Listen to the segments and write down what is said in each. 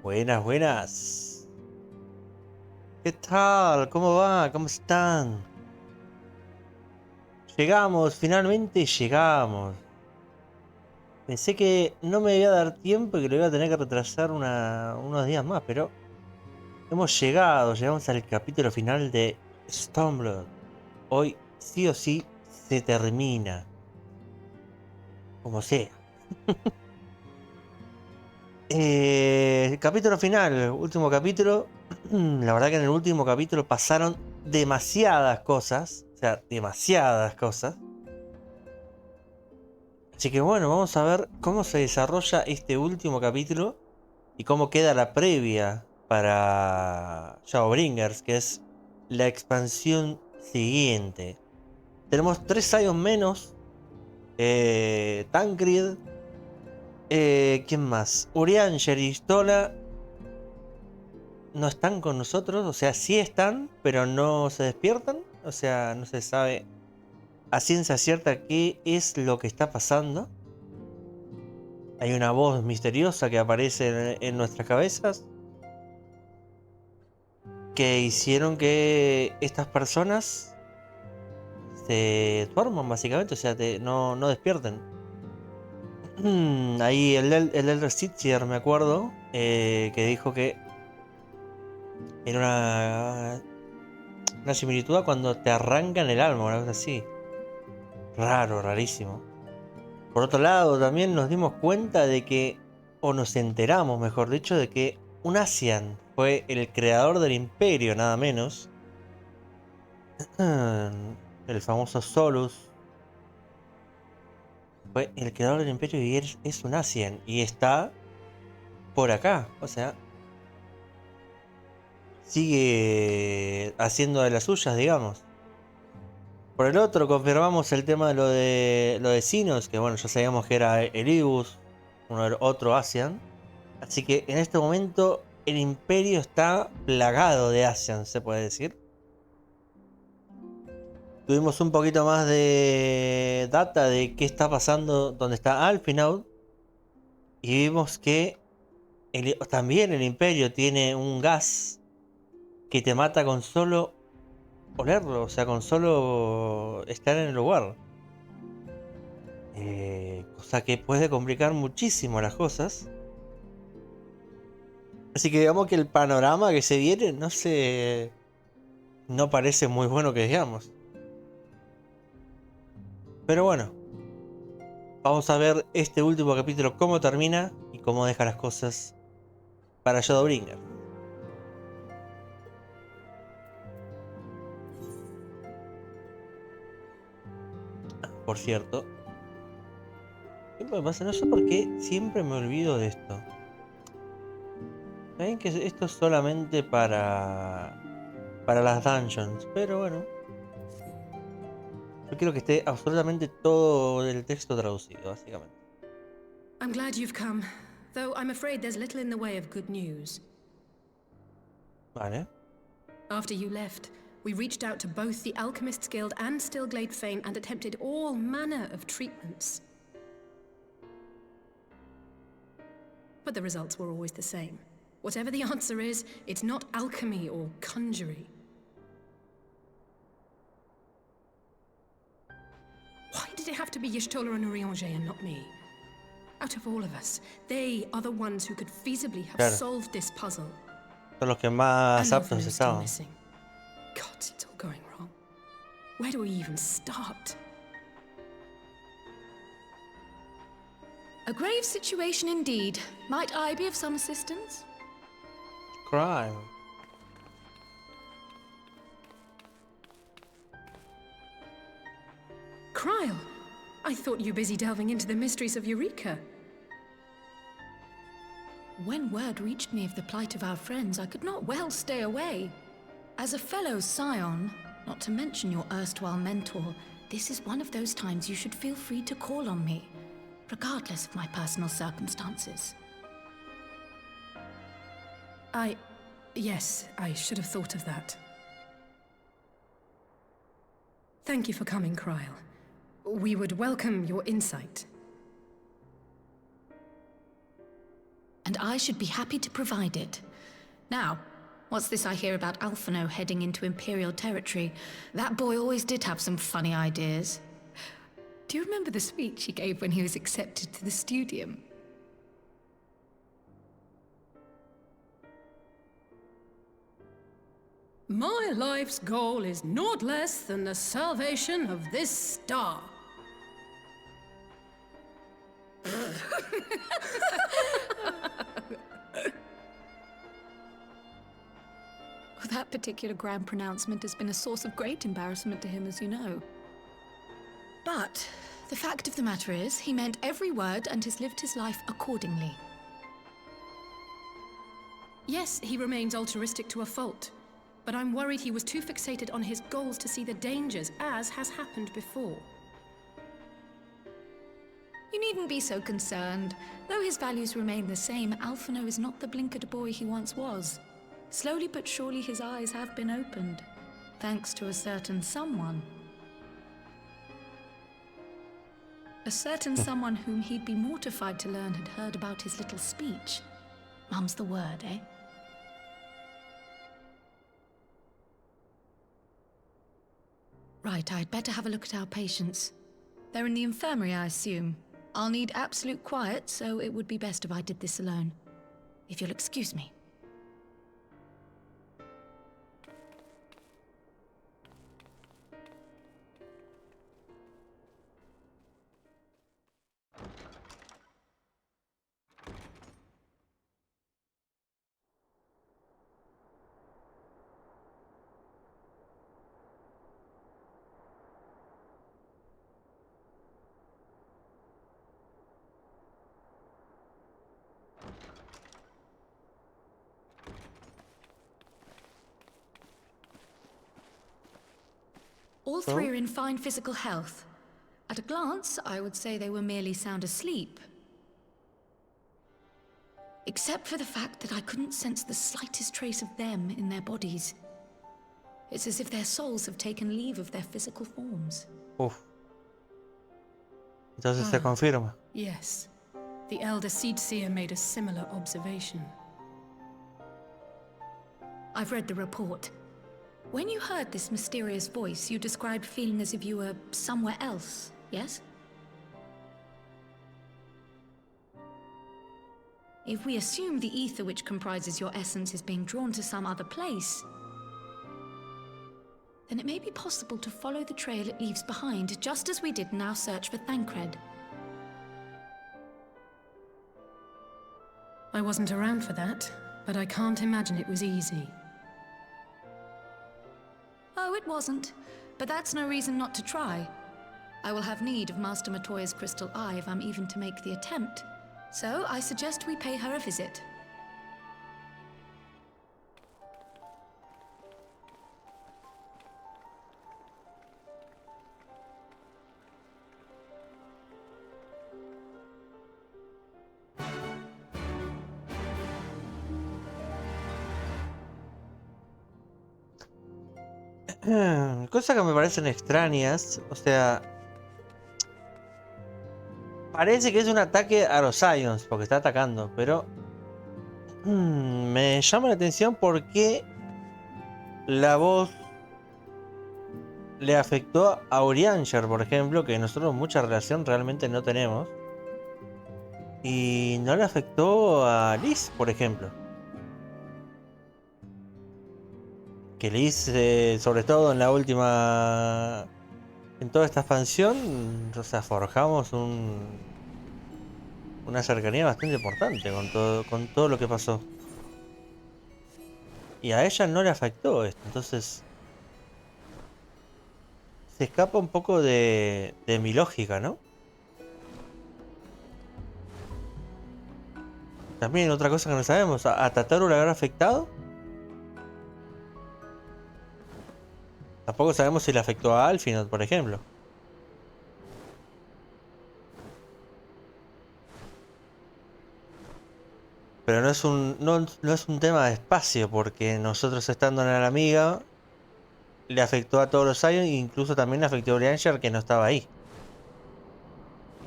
Buenas, buenas. ¿Qué tal? ¿Cómo va? ¿Cómo están? Llegamos, finalmente llegamos. Pensé que no me iba a dar tiempo y que lo iba a tener que retrasar unos días más, pero hemos llegado, llegamos al capítulo final de Stormblood. Hoy sí o sí se termina. Como sea. Capítulo final, último capítulo. La verdad que en el último capítulo pasaron demasiadas cosas. O sea, demasiadas cosas. Así que bueno, vamos a ver cómo se desarrolla este último capítulo y cómo queda la previa para Shadowbringers, que es la expansión siguiente. Tenemos 3 años menos. Tancred. ¿Quién más? Urianger y Stola no están con nosotros. O sea, sí están, pero no se despiertan. O sea, no se sabe a ciencia cierta qué es lo que está pasando. Hay una voz misteriosa que aparece en nuestras cabezas que hicieron que estas personas se duerman básicamente, o sea, no despierten. Ahí el Elder Sitzier, me acuerdo, que dijo que era una similitud a cuando te arrancan el alma, una cosa así. Raro, rarísimo. Por otro lado, también nos dimos cuenta de que, o nos enteramos, mejor dicho, de que un Asian fue el creador del imperio, nada menos. El famoso Solus fue el creador del imperio y es un Asian. Y está por acá. O sea, sigue haciendo de las suyas, digamos. Por el otro, confirmamos el tema de lo de Sinos, que bueno, ya sabíamos que era el Ibus, otro Asian. Así que en este momento el imperio está plagado de Asians, se puede decir. Tuvimos un poquito más de data de qué está pasando donde está Alphinaud. Y vimos que también el imperio tiene un gas que te mata con solo olerlo, o sea, con solo estar en el lugar. Cosa que puede complicar muchísimo las cosas. Así que digamos que el panorama que se viene no parece muy bueno que digamos. Pero bueno, vamos a ver este último capítulo cómo termina y cómo deja las cosas para Shadowbringer. Por cierto, siempre me pasa, no sé por qué siempre me olvido de esto. Saben que esto es solamente para las dungeons, pero bueno, yo quiero que esté absolutamente todo el texto traducido, básicamente. I'm glad you've come, though I'm afraid there's little in the way of good news. Vale. After you left, we reached out to both the Alchemists Guild and Stillglade Fane and attempted all manner of treatments. But the results were always the same. Whatever the answer is, it's not alchemy or conjury. Why did it have to be Y'shtola and Urianger and not me? Out of all of us, they are the ones who could feasibly have solved this puzzle. Son los que más aptos estaban. Missing. God, it's all going wrong. Where do we even start? A grave situation indeed. Might I be of some assistance? Crime. Cryle, I thought you busy delving into the mysteries of Eureka. When word reached me of the plight of our friends, I could not well stay away. As a fellow scion, not to mention your erstwhile mentor, this is one of those times you should feel free to call on me, regardless of my personal circumstances. Yes, I should have thought of that. Thank you for coming, Cryle. We would welcome your insight. and I should be happy to provide it. Now, what's this I hear about Alphino heading into Imperial territory? That boy always did have some funny ideas. Do you remember the speech he gave when he was accepted to the Studium? My life's goal is naught less than the salvation of this star. That particular grand pronouncement has been a source of great embarrassment to him, as you know. But the fact of the matter is, he meant every word and has lived his life accordingly. Yes, he remains altruistic to a fault. But I'm worried he was too fixated on his goals to see the dangers, as has happened before. You needn't be so concerned. Though his values remain the same, Alphino is not the blinkered boy he once was. Slowly but surely his eyes have been opened, thanks to a certain someone. A certain someone whom he'd be mortified to learn had heard about his little speech. Mum's the word, eh? Right, I'd better have a look at our patients. They're in the infirmary, I assume. I'll need absolute quiet, so it would be best if I did this alone. If you'll excuse me. All three are in fine physical health. At a glance, I would say they were merely sound asleep. Except for the fact that I couldn't sense the slightest trace of them in their bodies. It's as if their souls have taken leave of their physical forms. Uf. Entonces se confirma. Yes. The elder Seedseer made a similar observation. I've read the report. When you heard this mysterious voice, you described feeling as if you were somewhere else, yes? If we assume the ether which comprises your essence is being drawn to some other place, then it may be possible to follow the trail it leaves behind, just as we did in our search for Thancred. I wasn't around for that, but I can't imagine it was easy. Oh, it wasn't. But that's no reason not to try. I will have need of Master Matoya's crystal eye if I'm even to make the attempt. So I suggest we pay her a visit. Cosas que me parecen extrañas, o sea, parece que es un ataque a los Scions porque está atacando, pero me llama la atención porque la voz le afectó a Urianger, por ejemplo, que nosotros mucha relación realmente no tenemos, y no le afectó a Liz, por ejemplo. Que Liz, sobre todo en la última, en toda esta expansión, o sea, forjamos una cercanía bastante importante con todo lo que pasó. Y a ella no le afectó esto, entonces se escapa un poco de mi lógica, ¿no? También otra cosa que no sabemos, ¿a Tataru le habrá afectado? Tampoco sabemos si le afectó a Alphinaud, por ejemplo. Pero no es un tema de espacio, porque nosotros estando en la amiga le afectó a todos los Scions e incluso también le afectó a Urianger, que no estaba ahí.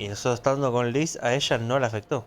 Y nosotros estando con Liz, a ella no le afectó.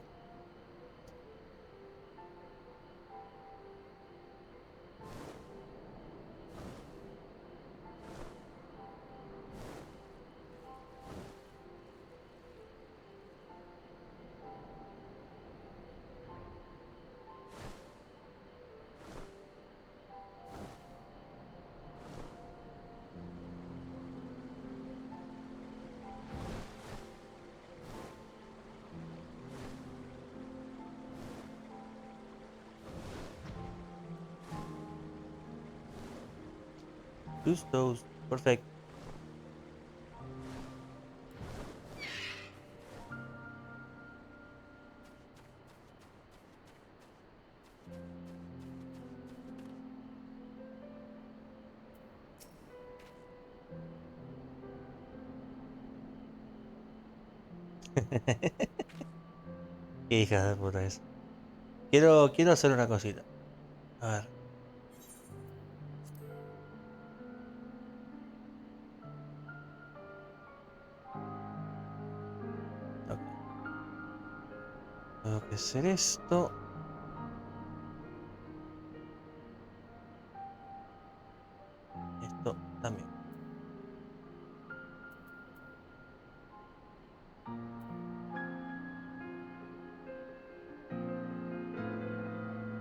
Justos. Perfecto. Qué hija de puta es. Quiero hacer una cosita. A ver. Ok. Tengo que hacer esto. Esto también.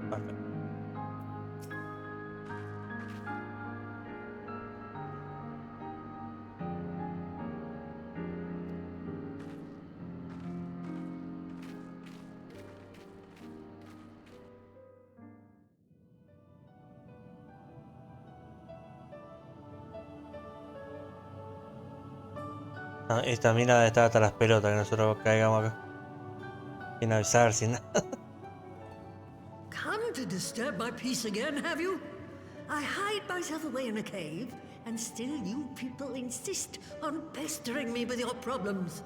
Perfecto. Ah, esta mina está hasta las pelotas que nosotros caigamos acá. Sin avisar, sin nada. Come to disturb my peace again, have you? I hide myself away in a cave, and still you people insist on pestering me with your problems.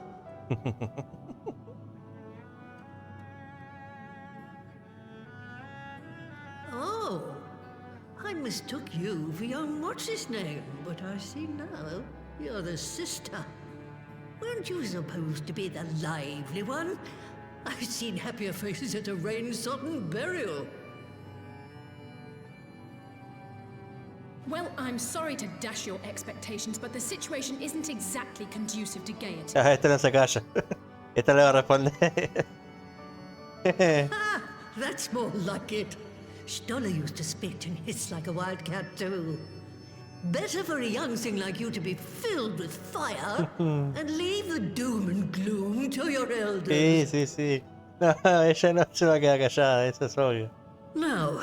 Oh, I mistook you for young what's-his-name, but I see now you're the sister. Weren't you supposed to be the lively one? I've seen happier faces at a rain-sodden burial. Well, I'm sorry to dash your expectations, but the situation isn't exactly conducive to gaiety. Esta no se calla. Esta le va a responder. Ah, that's more like it. Stoller used to spit and hiss like a wildcat too. Better for a young thing like you to be filled with fire and leave the doom and gloom to your elders. Sí, sí, sí. No, ella no se va a quedar callada, eso es obvio. Now,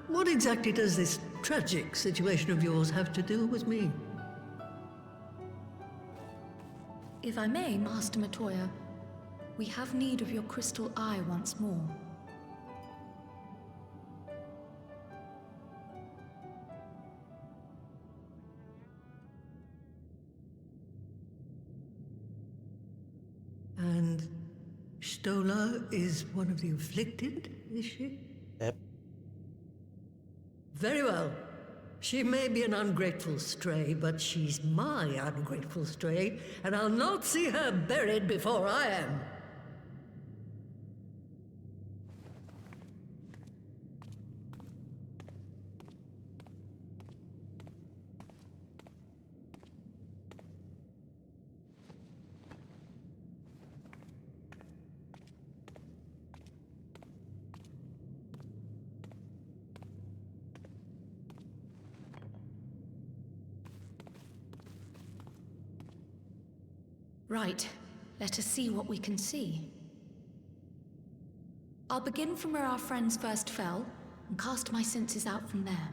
what exactly does this tragic situation of yours have to do with me? If I may, Master Matoya, we have need of your crystal eye once more. And Stoller is one of the afflicted, is she? Yep. Very well. She may be an ungrateful stray, but she's my ungrateful stray, and I'll not see her buried before I am. Right. Let us see what we can see. I'll begin from where our friends first fell, and cast my senses out from there.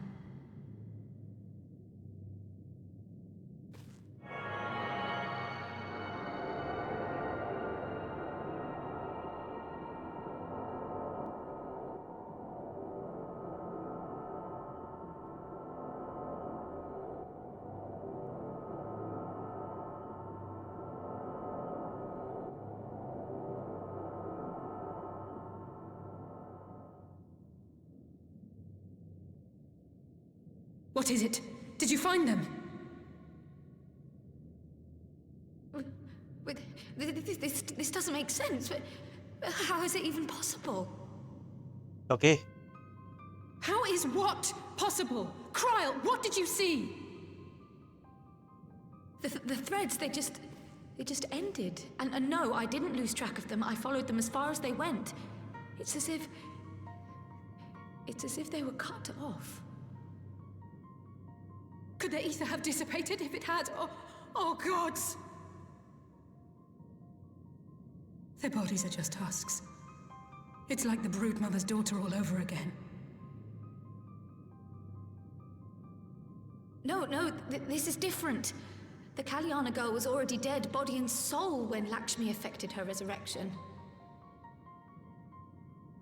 What is it? Did you find them? This doesn't make sense. How is it even possible? Okay. How is what possible? Kryl, what did you see? The threads, they just ended. And no, I didn't lose track of them. I followed them as far as they went. It's as if they were cut off. Could their ether have dissipated if it had? Oh gods! Their bodies are just husks. It's like the broodmother's daughter all over again. No, this is different. The Kalyana girl was already dead, body and soul, when Lakshmi effected her resurrection.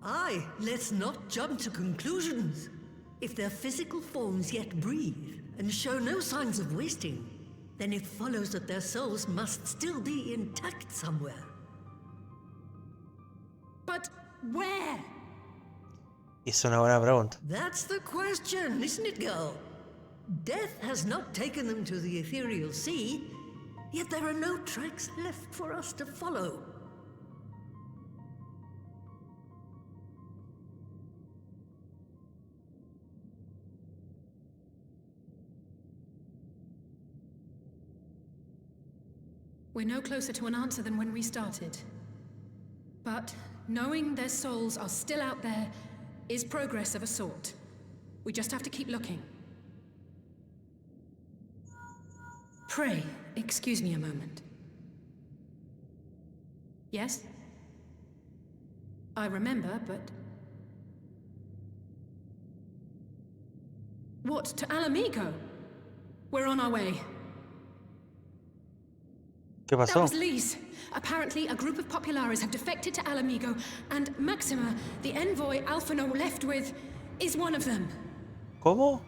Aye, let's not jump to conclusions. If their physical forms yet breathe and show no signs of wasting, then it follows that their souls must still be intact somewhere. But where? Es una buena pregunta. That's the question, isn't it, girl? Death has not taken them to the ethereal sea, yet there are no tracks left for us to follow. We're no closer to an answer than when we started. But knowing their souls are still out there is progress of a sort. We just have to keep looking. Pray, excuse me a moment. Yes? I remember, but... What, to Alamigo? We're on our way. ¿Qué That pasó? was Lise. Apparently, a group of Populares have defected to Alamigo, and Maxima, the envoy Alphino left with, is one of them. ¿Cómo?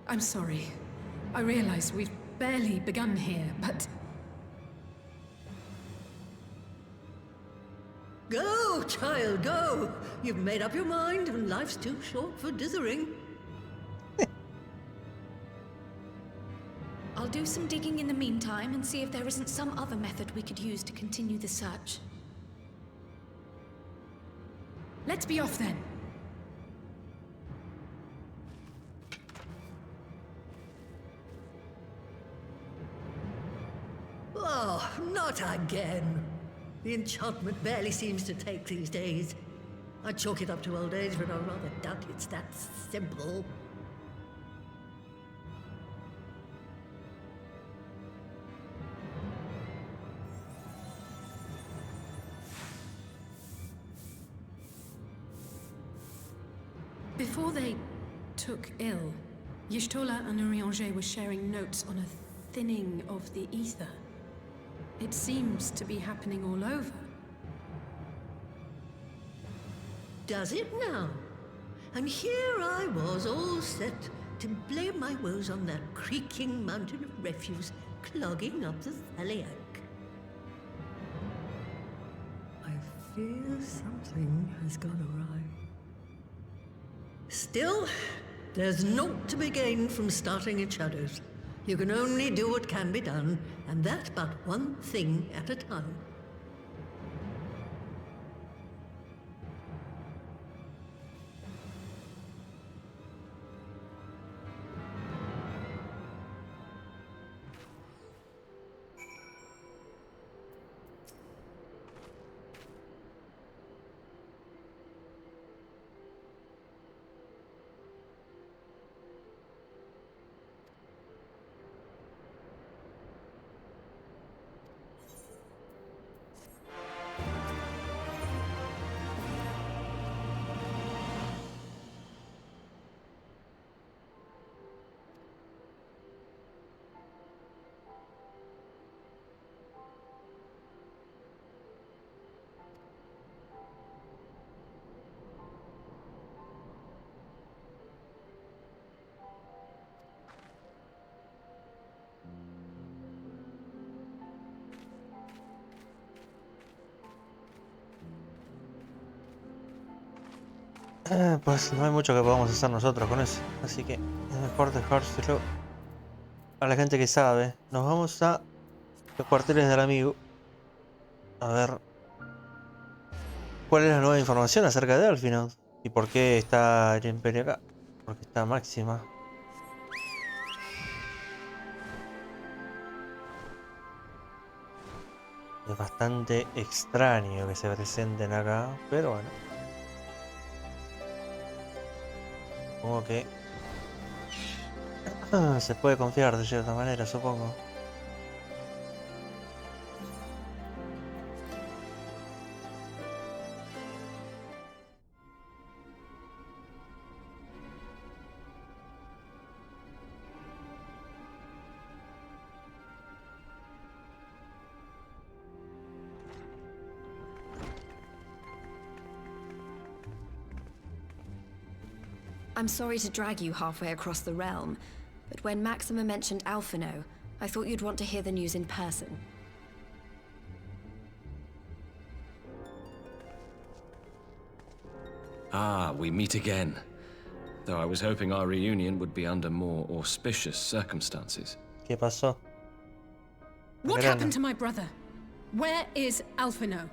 I'm sorry. I realize we've barely begun here, but... Go, child, go! You've made up your mind, and life's too short for dithering. I'll do some digging in the meantime and see if there isn't some other method we could use to continue the search. Let's be off then. Oh, not again. The enchantment barely seems to take these days. I chalk it up to old age, but I rather doubt it's that simple. Before they took ill, Y'shtola and Urianger were sharing notes on a thinning of the ether. It seems to be happening all over. Does it now? And here I was, all set to blame my woes on that creaking mountain of refuse clogging up the Thaliac. I fear something has gone awry. Still, there's naught to be gained from starting in shadows. You can only do what can be done, and that but one thing at a time. Pues no hay mucho que podamos hacer nosotros con eso. Así que es mejor dejárselo a la gente que sabe. Nos vamos a los cuarteles del amigo. A ver cuál es la nueva información acerca de Alphinaud. Y por qué está el Imperio acá. Porque está Máxima. Es bastante extraño que se presenten acá. Pero bueno. Supongo que se puede confiar de cierta manera, supongo. I'm sorry to drag you halfway across the realm, but when Maxima mentioned Alphino, I thought you'd want to hear the news in person. Ah, we meet again. Though I was hoping our reunion would be under more auspicious circumstances. ¿Qué pasó? What Grana. happened to my brother? Where is Alphino?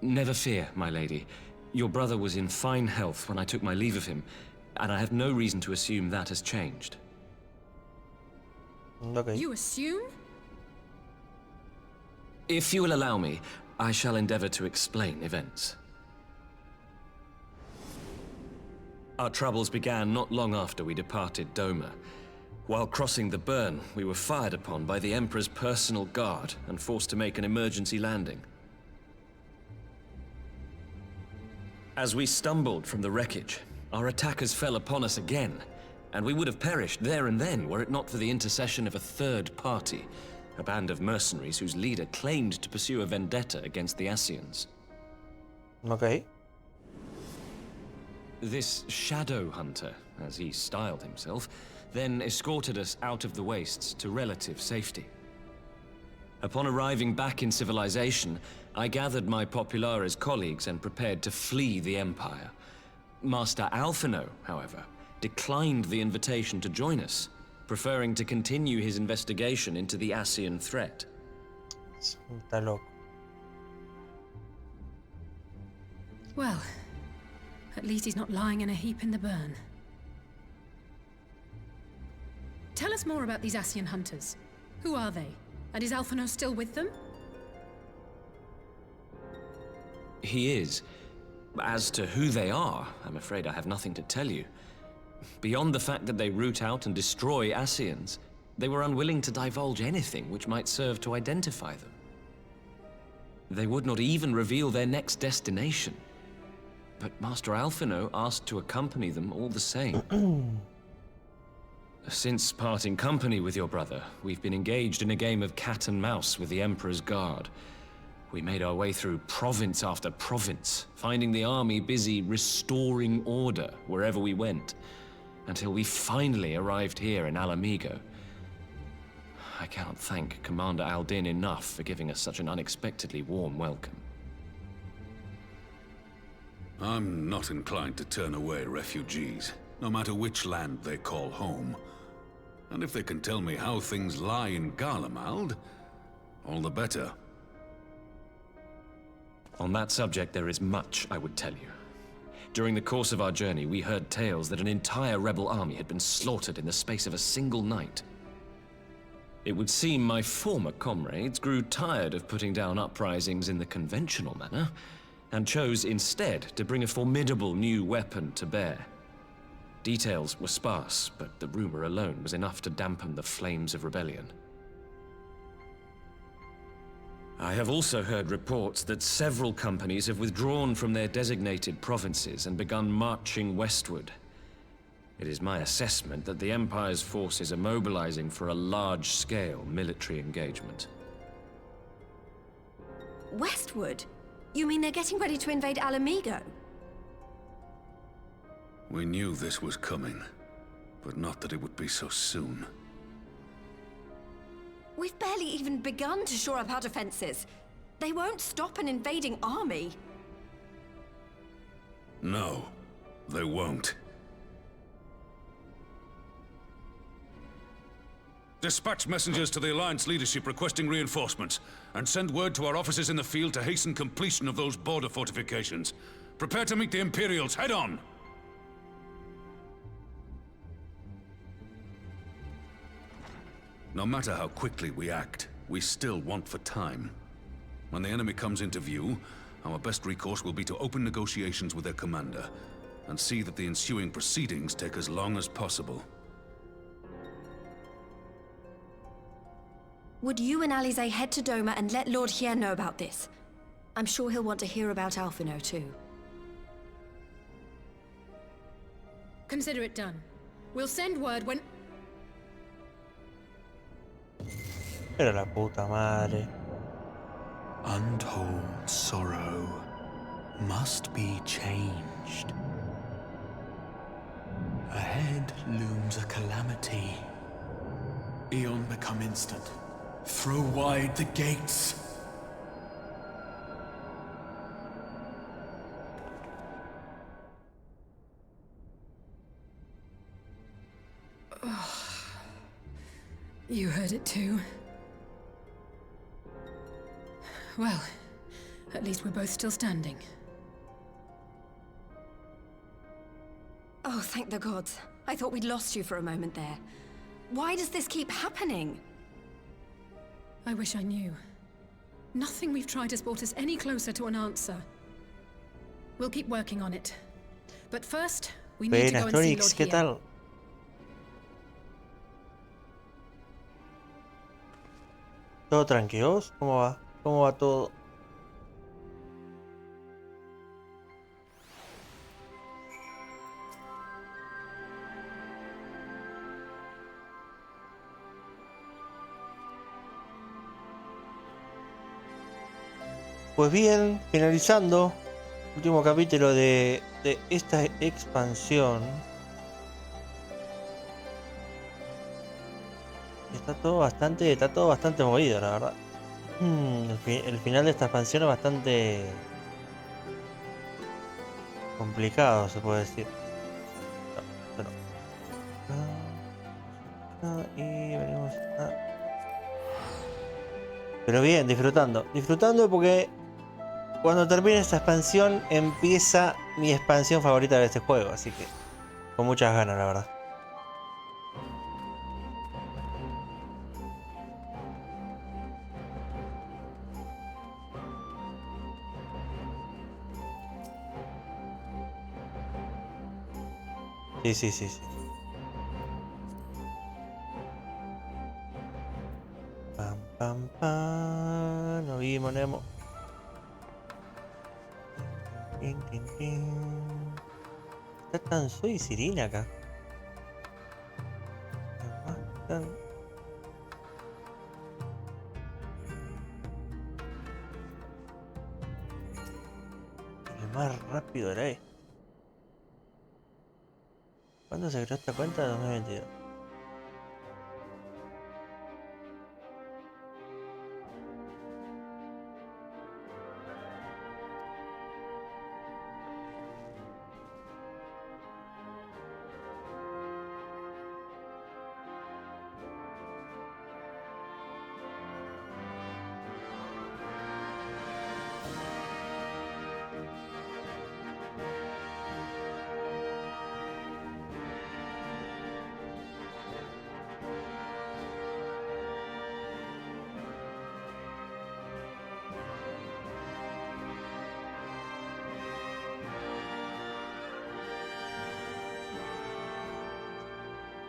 Never fear, my lady. Your brother was in fine health when I took my leave of him, and I have no reason to assume that has changed. Okay. You assume? If you will allow me, I shall endeavor to explain events. Our troubles began not long after we departed Doma. While crossing the burn, we were fired upon by the Emperor's personal guard and forced to make an emergency landing. As we stumbled from the wreckage, our attackers fell upon us again, and we would have perished there and then were it not for the intercession of a third party, a band of mercenaries whose leader claimed to pursue a vendetta against the Ascians. Okay. This shadow hunter, as he styled himself, then escorted us out of the wastes to relative safety. Upon arriving back in civilization, I gathered my Populares colleagues and prepared to flee the Empire. Master Alphino, however, declined the invitation to join us, preferring to continue his investigation into the Ascian threat. Está loco. Well, at least he's not lying in a heap in the burn. Tell us more about these Ascian hunters. Who are they? And is Alphino still with them? He is. As to who they are, I'm afraid I have nothing to tell you. Beyond the fact that they root out and destroy Ascians, they were unwilling to divulge anything which might serve to identify them. They would not even reveal their next destination. But Master Alphino asked to accompany them all the same. Since parting company with your brother, we've been engaged in a game of cat and mouse with the Emperor's guard. We made our way through province after province, finding the army busy restoring order wherever we went, until we finally arrived here in Alamigo. I cannot thank Commander Aldin enough for giving us such an unexpectedly warm welcome. I'm not inclined to turn away refugees, no matter which land they call home. And if they can tell me how things lie in Garlemald, all the better. On that subject, there is much I would tell you. During the course of our journey, we heard tales that an entire rebel army had been slaughtered in the space of a single night. It would seem my former comrades grew tired of putting down uprisings in the conventional manner, and chose instead to bring a formidable new weapon to bear. Details were sparse, but the rumor alone was enough to dampen the flames of rebellion. I have also heard reports that several companies have withdrawn from their designated provinces and begun marching westward. It is my assessment that the Empire's forces are mobilizing for a large-scale military engagement. Westward? You mean they're getting ready to invade Alamigo? We knew this was coming, but not that it would be so soon. We've barely even begun to shore up our defenses. They won't stop an invading army. No, they won't. Dispatch messengers to the Alliance leadership requesting reinforcements, and send word to our officers in the field to hasten completion of those border fortifications. Prepare to meet the Imperials head on! No matter how quickly we act, we still want for time. When the enemy comes into view, our best recourse will be to open negotiations with their commander, and see that the ensuing proceedings take as long as possible. Would you and Alize head to Doma and let Lord Hien know about this? I'm sure he'll want to hear about Alphino too. Consider it done. We'll send word when... Pero la puta madre. Untold sorrow must be changed. Ahead looms a calamity. Eon become instant. Throw wide the gates. You heard it too. Well, at least we're both still standing. Oh, thank the gods. I thought we'd lost you for a moment there. Why does this keep happening? I wish I knew. Nothing we've tried has brought us any closer to an answer. We'll keep working on it. But first, we need to go and see Buenas, Lord ¿qué Here. tal? ¿Todo tranquilo? ¿Cómo va? ¿Cómo va todo? Pues bien, finalizando último capítulo de esta expansión. Está todo bastante movido, la verdad. El final de esta expansión es bastante complicado, se puede decir. Y venimos a... Pero bien, disfrutando porque cuando termine esta expansión empieza mi expansión favorita de este juego, así que con muchas ganas, la verdad. Sí. Pam. Nos vimos, Nemo. Tin. Está tan soy Sirina acá. El más rápido era este. ¿Cuándo se creó esta cuenta? 2022.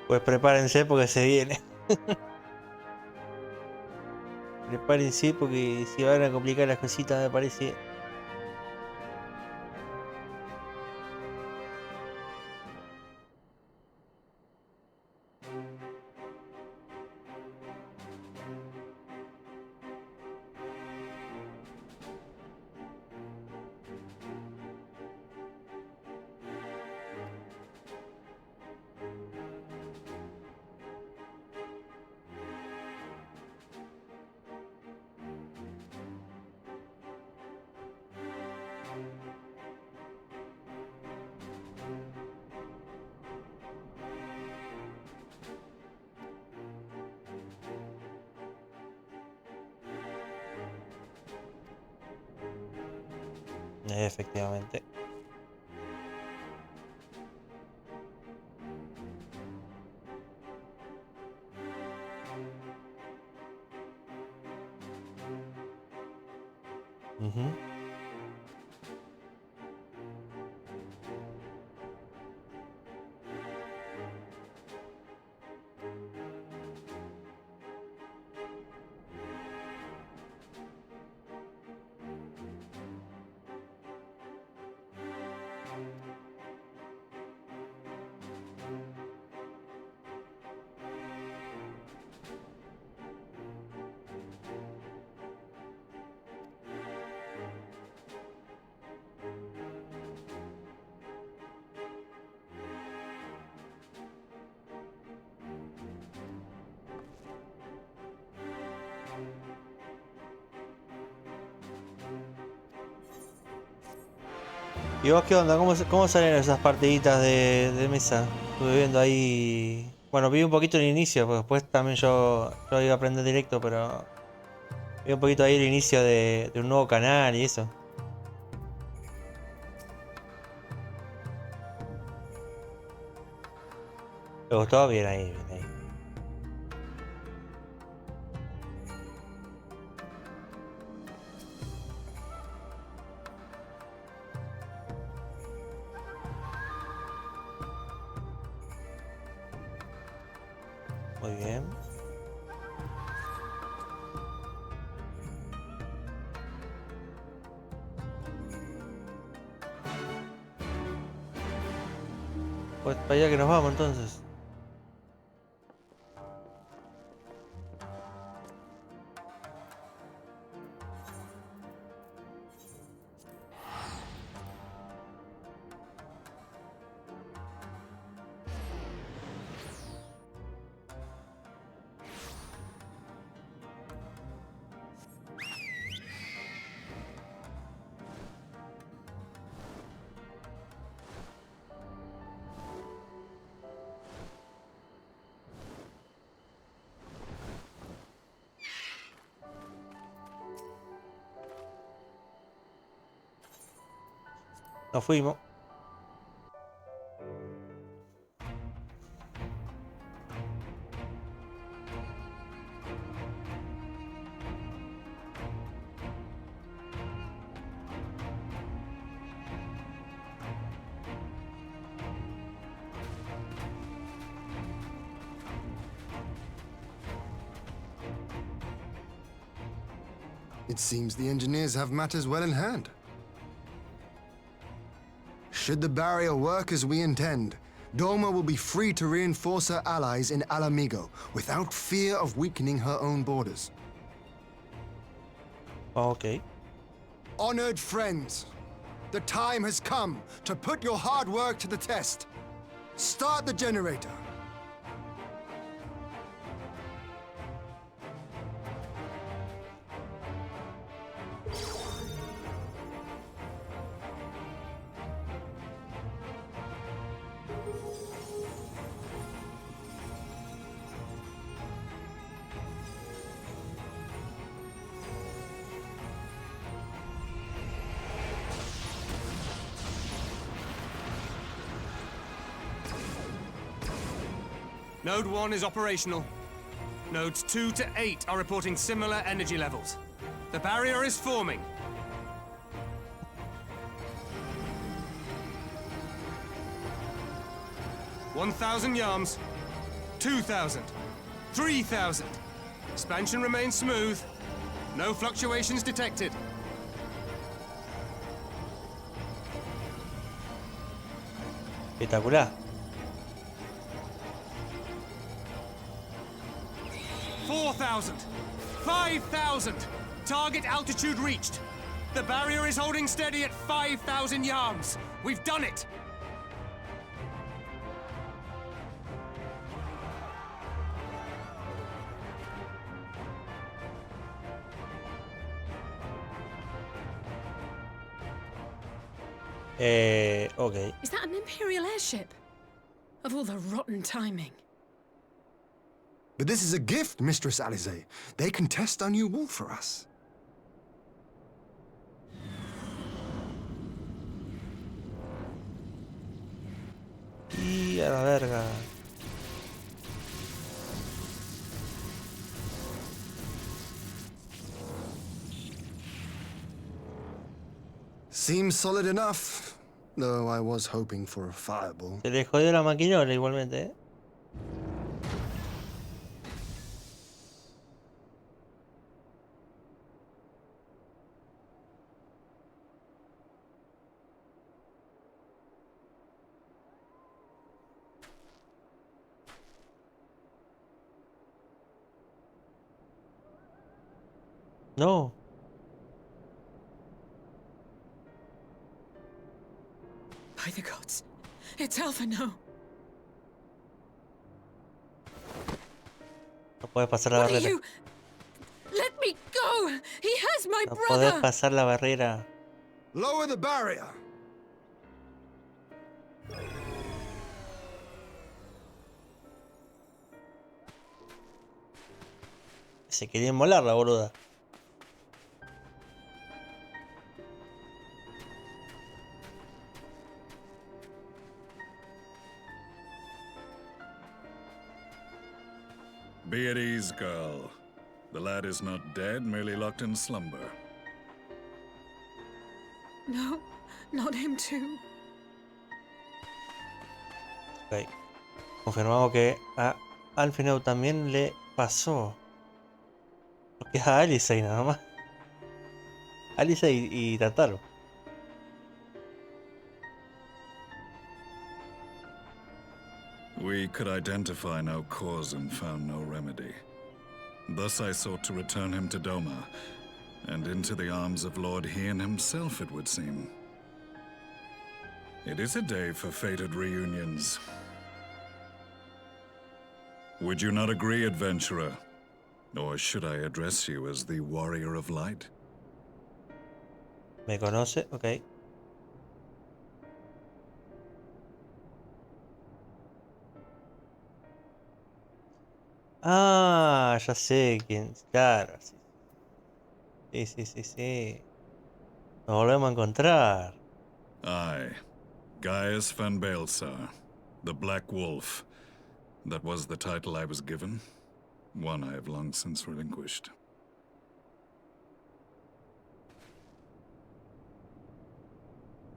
Pues prepárense porque se viene. Prepárense porque se van a complicar las cositas, me parece. Efectivamente. ¿Y vos qué onda? ¿Cómo salen esas partiditas de mesa? Estuve viendo ahí... Bueno, vi un poquito el inicio, porque después también yo iba a aprender directo, pero... Vi un poquito ahí el inicio de un nuevo canal y eso. Me gustó, bien ahí, bien ahí. Muy bien. Pues para allá que nos vamos entonces. Nos fuimos. It seems the engineers have matters well in hand. Should the barrier work as we intend, Doma will be free to reinforce her allies in Alamigo without fear of weakening her own borders. Okay. Honored friends, the time has come to put your hard work to the test. Start the generator. Node 1 is operational. Nodes 2 to 8 are reporting similar energy levels. The barrier is forming. $1,000 yards. 2,000. 3,000. Expansion remains smooth. No fluctuations detected. Espectacular. 4,000. 5,000. Target altitude reached. The barrier is holding steady at 5,000 yards. We've done it. Okay. Is that an Imperial airship? Of all the rotten timing. But this is a gift, Mistress Alize. They can test our new wall for us. Y a la verga. Seems solid enough, though I was hoping for a fireball. Se le jodió la maquinola igualmente, ¿eh? No. By the gods. It's Alpha, no. No puedes pasar la What are barrera. you? Let me go! He has my No brother! podés pasar la barrera. Lower the barrier. Se quería inmolar la boluda. Be at ease, girl. The lad is not dead, merely locked in slumber. No, not him too. Ok. Confirmamos que a Alfenau también le pasó. Porque es a Alice nada más. Alice y Tataro. We could identify no cause and found no remedy. Thus I sought to return him to Doma, and into the arms of Lord Hien himself, it would seem. It is a day for fated reunions. Would you not agree, adventurer? Or should I address you as the Warrior of Light? Me conoce, ok. Ah, ya sé quién. Claro, sí. Sí. Nos volvemos a encontrar. Aye. Gaius van Baelsar, the Black Wolf. That was the title I was given. One I have long since relinquished.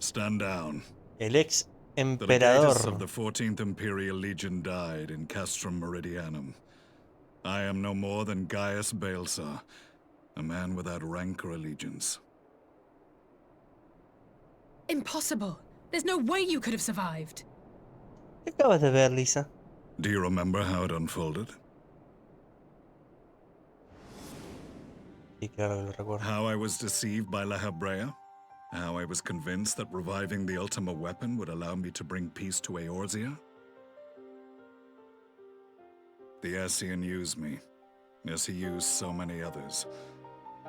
Stand down. El ex The emperador. legatus of the 14th Imperial Legion died in Castrum Meridianum. I am no more than Gaius Baelsar, a man without rank or allegiance. Impossible. There's no way you could have survived. ¿Qué acabas de ver, Lisa? Do you remember how it unfolded? Sí, claro que lo recuerdo. How I was deceived by La Habrea? How I was convinced that reviving the Ultima weapon would allow me to bring peace to Eorzea? The Ascian used me, as he used so many others,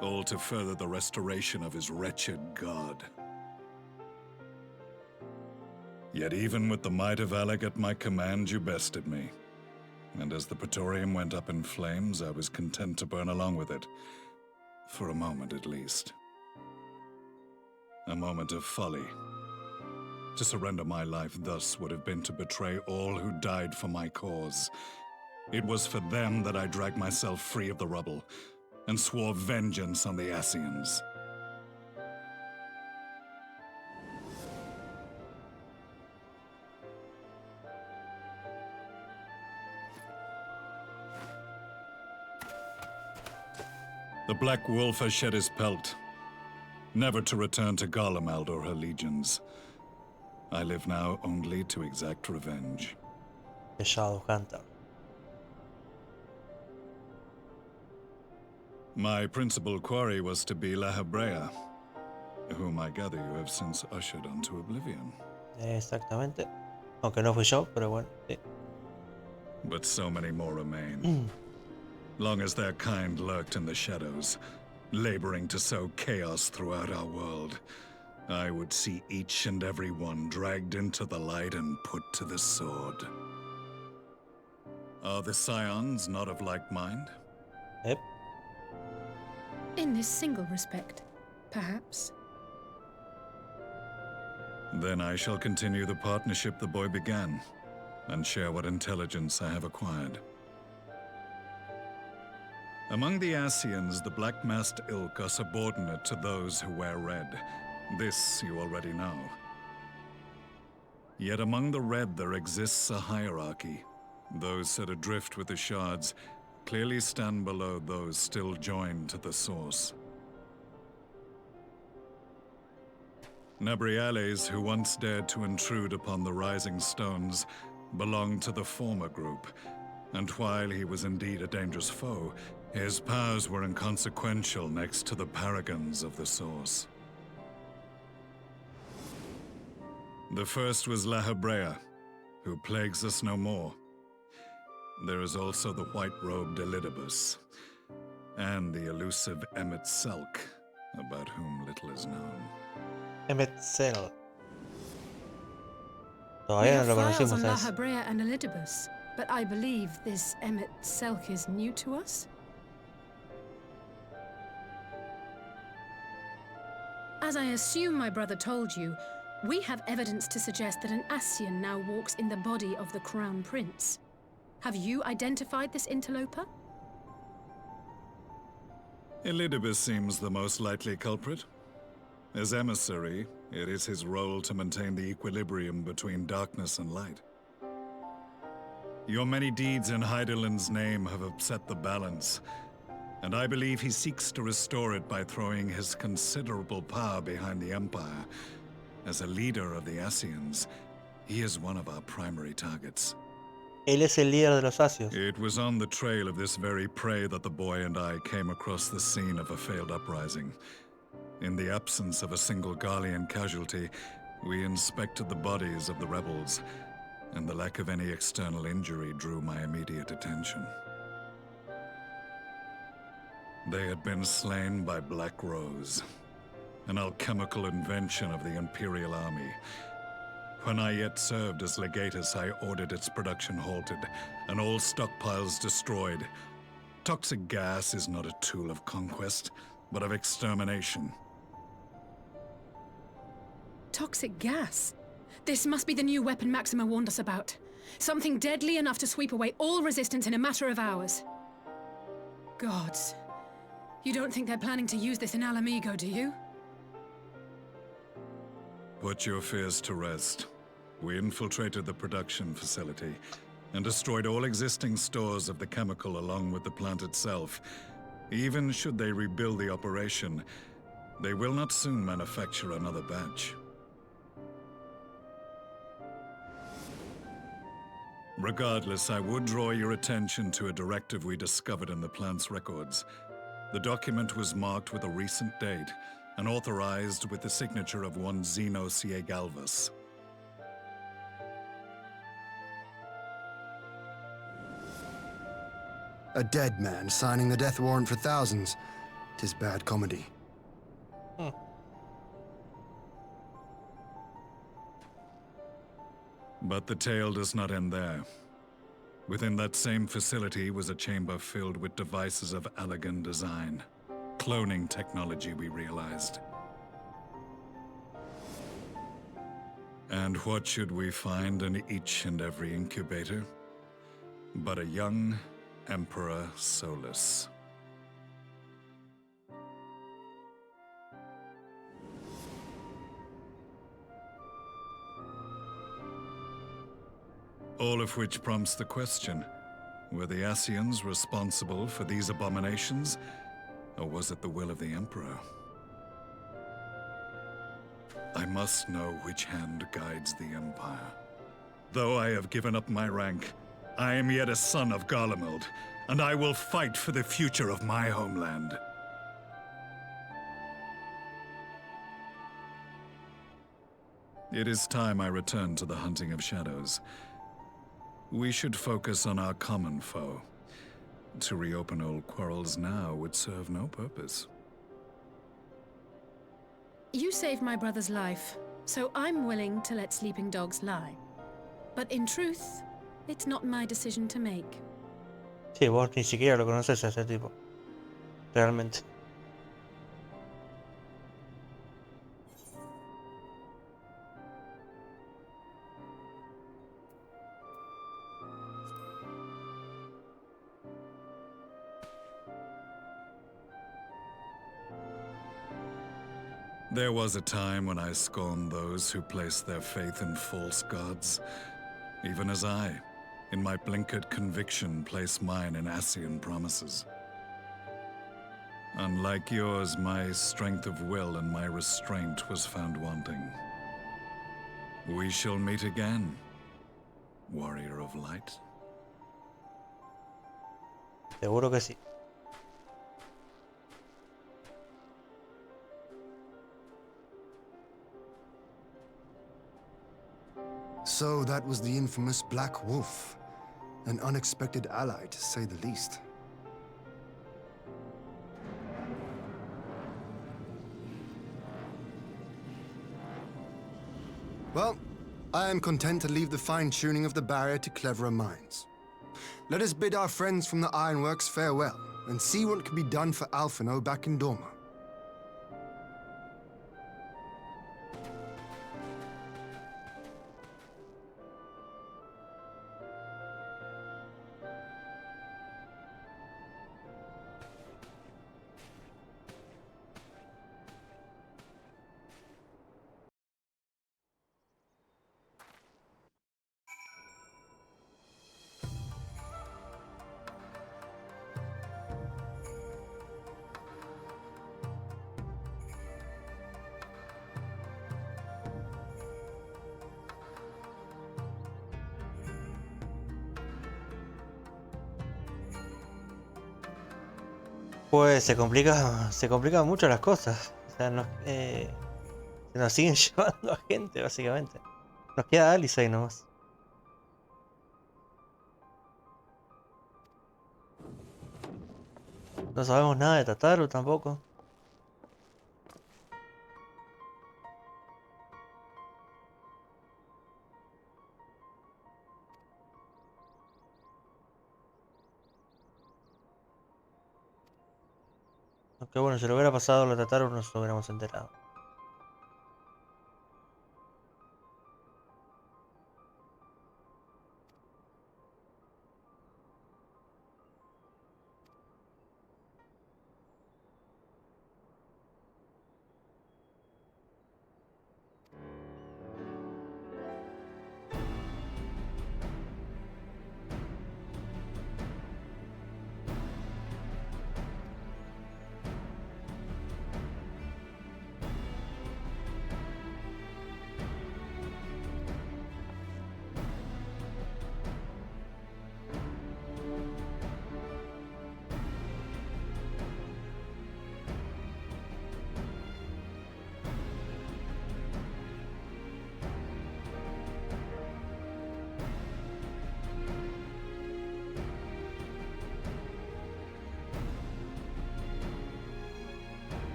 all to further the restoration of his wretched god. Yet even with the might of Alec at my command, you bested me. And as the Praetorium went up in flames, I was content to burn along with it. For a moment at least. A moment of folly. To surrender my life thus would have been to betray all who died for my cause. It was for them that I dragged myself free of the rubble, and swore vengeance on the Ascians. The Black Wolf has shed his pelt, never to return to Garlemald or her legions. I live now only to exact revenge. The Shadow Hunter. My principal quarry was to be La Habrea, whom I gather you have since ushered onto oblivion. Exactamente. Aunque no fui yo, pero bueno, sí. But so many more remain. Long as their kind lurked in the shadows, laboring to sow chaos throughout our world, I would see each and every one dragged into the light and put to the sword. Are the Scions not of like mind? Yep. In this single respect, perhaps. Then I shall continue the partnership the boy began, and share what intelligence I have acquired. Among the Ascians, the Black-Masked Ilk are subordinate to those who wear red. This you already know. Yet among the Red there exists a hierarchy. Those set adrift with the shards clearly stand below those still joined to the source. Nabriales, who once dared to intrude upon the Rising Stones, belonged to the former group, and while he was indeed a dangerous foe, his powers were inconsequential next to the paragons of the Source. The first was La Habrea, who plagues us no more. There is also the white-robed Elidibus, and the elusive Emmet Selk, about whom little is known. Emmet Selk. We Todavía no have lo files conocimos on a La ese. Habrea and Elidibus, but I believe this Emmet Selk is new to us? As I assume my brother told you, we have evidence to suggest that an Ascian now walks in the body of the Crown Prince. Have you identified this interloper? Elidibus seems the most likely culprit. As emissary, it is his role to maintain the equilibrium between darkness and light. Your many deeds in Hydaelyn's name have upset the balance, and I believe he seeks to restore it by throwing his considerable power behind the Empire. As a leader of the Ascians, he is one of our primary targets. Él es el líder de los Asios. It was on the trail of this very prey that the boy and I came across the scene of a failed uprising. In the absence of a single Garlean casualty, we inspected the bodies of the rebels, and the lack of any external injury drew my immediate attention. They had been slain by Black Rose, an alchemical invention of the Imperial Army. When I yet served as legatus, I ordered its production halted, and all stockpiles destroyed. Toxic gas is not a tool of conquest, but of extermination. Toxic gas? This must be the new weapon Maxima warned us about. Something deadly enough to sweep away all resistance in a matter of hours. Gods. You don't think they're planning to use this in Alamigo, do you? Put your fears to rest. We infiltrated the production facility and destroyed all existing stores of the chemical along with the plant itself. Even should they rebuild the operation, they will not soon manufacture another batch. Regardless, I would draw your attention to a directive we discovered in the plant's records. The document was marked with a recent date and authorized with the signature of one Zeno Ciegalvas. A dead man signing the death warrant for thousands. 'Tis bad comedy. But the tale does not end there. Within that same facility was a chamber filled with devices of elegant design. Cloning technology, we realized. And what should we find in each and every incubator? But a young Emperor Solus. All of which prompts the question, were the Ascians responsible for these abominations, or was it the will of the Emperor? I must know which hand guides the Empire. Though I have given up my rank, I am yet a son of Garlemald, and I will fight for the future of my homeland. It is time I return to the hunting of shadows. We should focus on our common foe. To reopen old quarrels now would serve no purpose. You saved my brother's life, so I'm willing to let sleeping dogs lie. But in truth, it's not my decision to make. Sí, vos ni siquiera lo conoces a ese tipo. Realmente. There was a time when I scorned those who placed their faith in false gods, even as I, in my blinkered conviction, place mine in Ascian promises. Unlike yours, my strength of will and my restraint was found wanting. We shall meet again, warrior of light. Seguro que sí. So that was the infamous Black Wolf. An unexpected ally, to say the least. Well, I am content to leave the fine-tuning of the barrier to cleverer minds. Let us bid our friends from the Ironworks farewell, and see what can be done for Alphino back in Dorma. Pues se complican mucho las cosas. O sea, se nos siguen llevando a gente, básicamente. Nos queda Alice ahí nomás. No sabemos nada de Tataru tampoco. Aunque bueno, si lo hubiera pasado lo de Tataru nos hubiéramos enterado.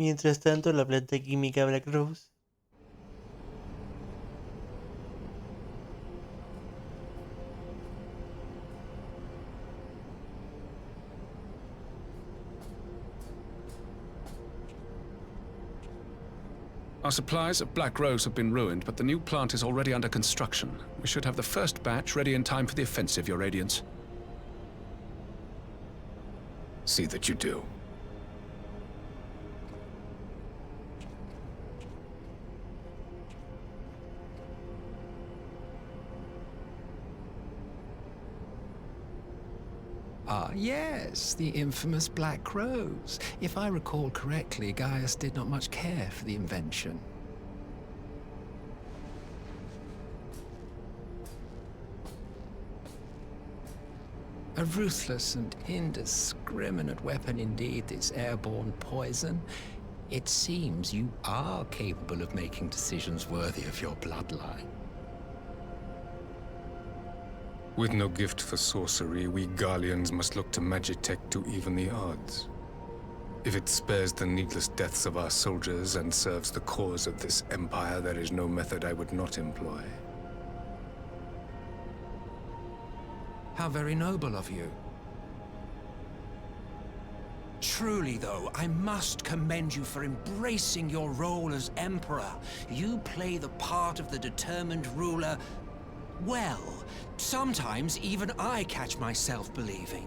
Mientras tanto, la planta química Black Rose. Our supplies of Black Rose have been ruined, but the new plant is already under construction. We should have the first batch ready in time for the offensive, Your Radiance. See that you do. Ah, yes, the infamous Black Rose. If I recall correctly, Gaius did not much care for the invention. A ruthless and indiscriminate weapon indeed, this airborne poison. It seems you are capable of making decisions worthy of your bloodline. With no gift for sorcery, we Garleans must look to Magitech to even the odds. If it spares the needless deaths of our soldiers and serves the cause of this empire, there is no method I would not employ. How very noble of you. Truly, though, I must commend you for embracing your role as Emperor. You play the part of the determined ruler well. Sometimes even I catch myself believing.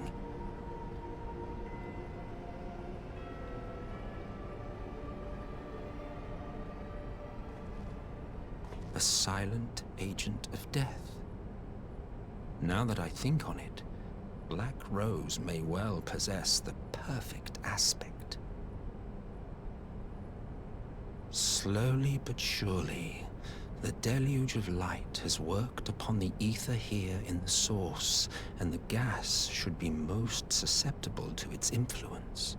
A silent agent of death. Now that I think on it, Black Rose may well possess the perfect aspect. Slowly but surely, the deluge of light has worked upon the ether here in the source, and the gas should be most susceptible to its influence.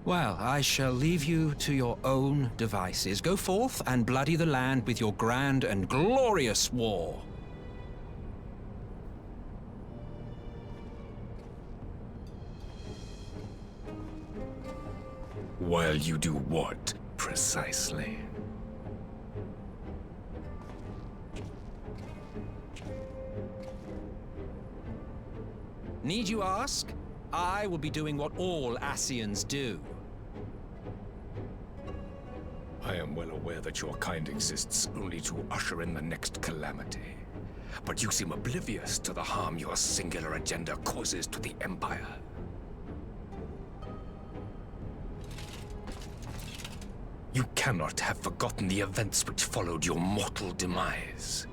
Well, I shall leave you to your own devices. Go forth and bloody the land with your grand and glorious war. While you do what, precisely? Need you ask? I will be doing what all Ascians do. I am well aware that your kind exists only to usher in the next calamity. But you seem oblivious to the harm your singular agenda causes to the Empire. You cannot have forgotten the events which followed your mortal demise.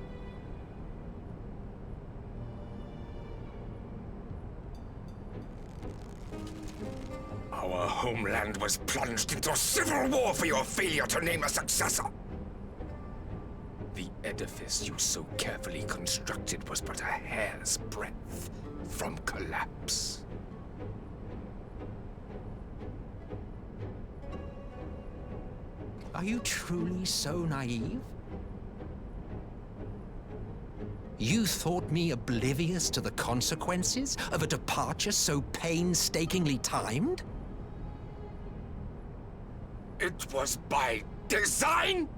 Our homeland was plunged into civil war for your failure to name a successor. The edifice you so carefully constructed was but a hair's breadth from collapse. Are you truly so naive? You thought me oblivious to the consequences of a departure so painstakingly timed? It was by design?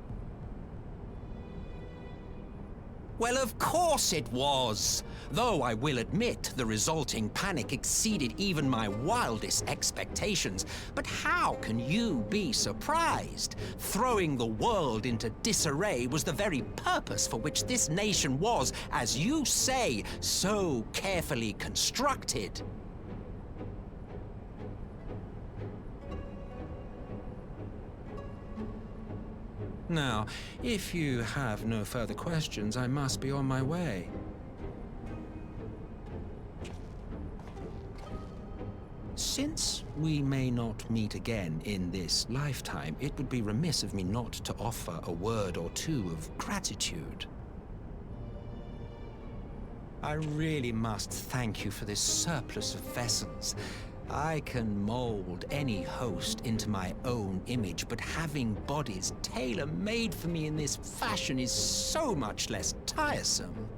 Well, of course it was. Though I will admit the resulting panic exceeded even my wildest expectations. But how can you be surprised? Throwing the world into disarray was the very purpose for which this nation was, as you say, so carefully constructed. Now, if you have no further questions, I must be on my way. Since we may not meet again in this lifetime, it would be remiss of me not to offer a word or two of gratitude. I really must thank you for this surplus of vessels. I can mold any host into my own image, but having bodies tailor-made for me in this fashion is so much less tiresome.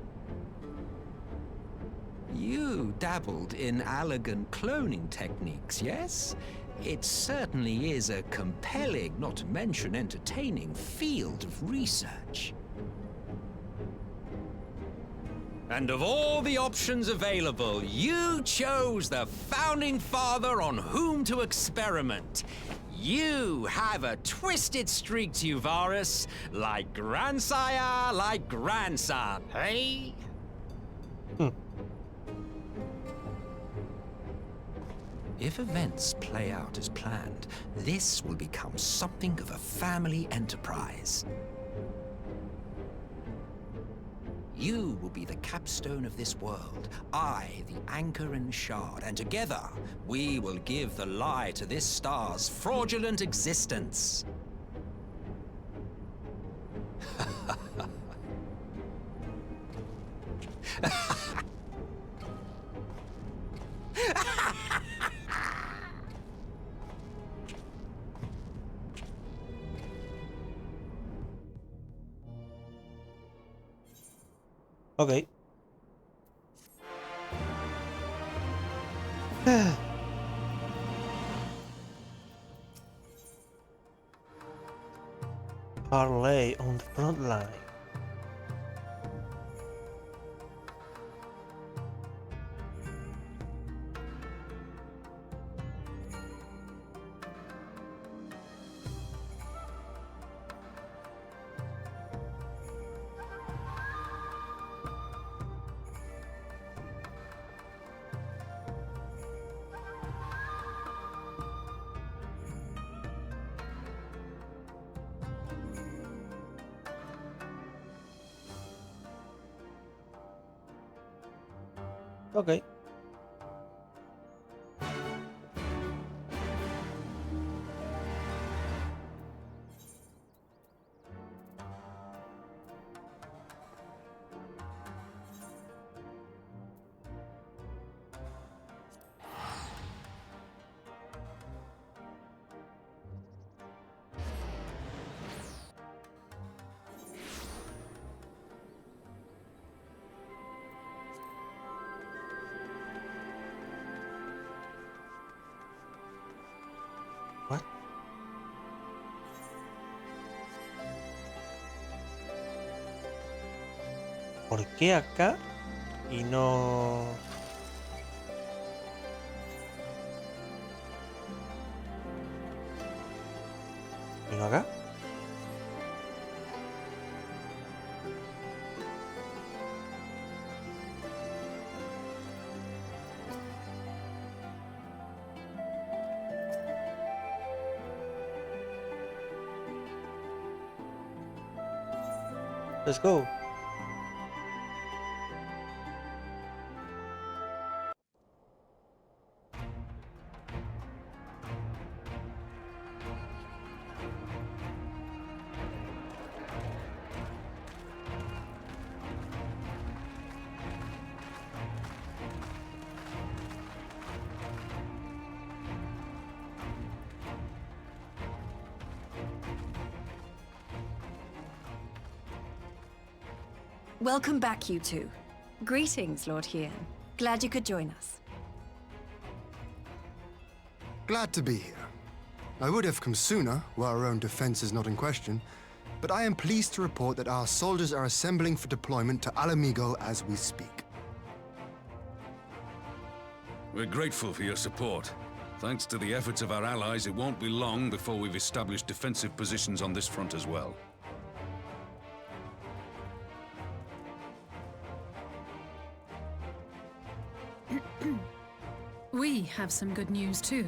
You dabbled in Allagan cloning techniques, yes? It certainly is a compelling, not to mention entertaining, field of research. And of all the options available, you chose the Founding Father on whom to experiment. You have a twisted streak to you, Varus. Like grandsire, like grandson, hey? If events play out as planned, this will become something of a family enterprise. You will be the capstone of this world, I the anchor and shard, and together we will give the lie to this star's fraudulent existence. Ok. Parlay on the front line. Ok. What? ¿Por qué acá y no? ¿Y no acá? Let's go. Welcome back, you two. Greetings, Lord Hien. Glad you could join us. Glad to be here. I would have come sooner, where our own defense is not in question, but I am pleased to report that our soldiers are assembling for deployment to Alamigo as we speak. We're grateful for your support. Thanks to the efforts of our allies, it won't be long before we've established defensive positions on this front as well. We have some good news too.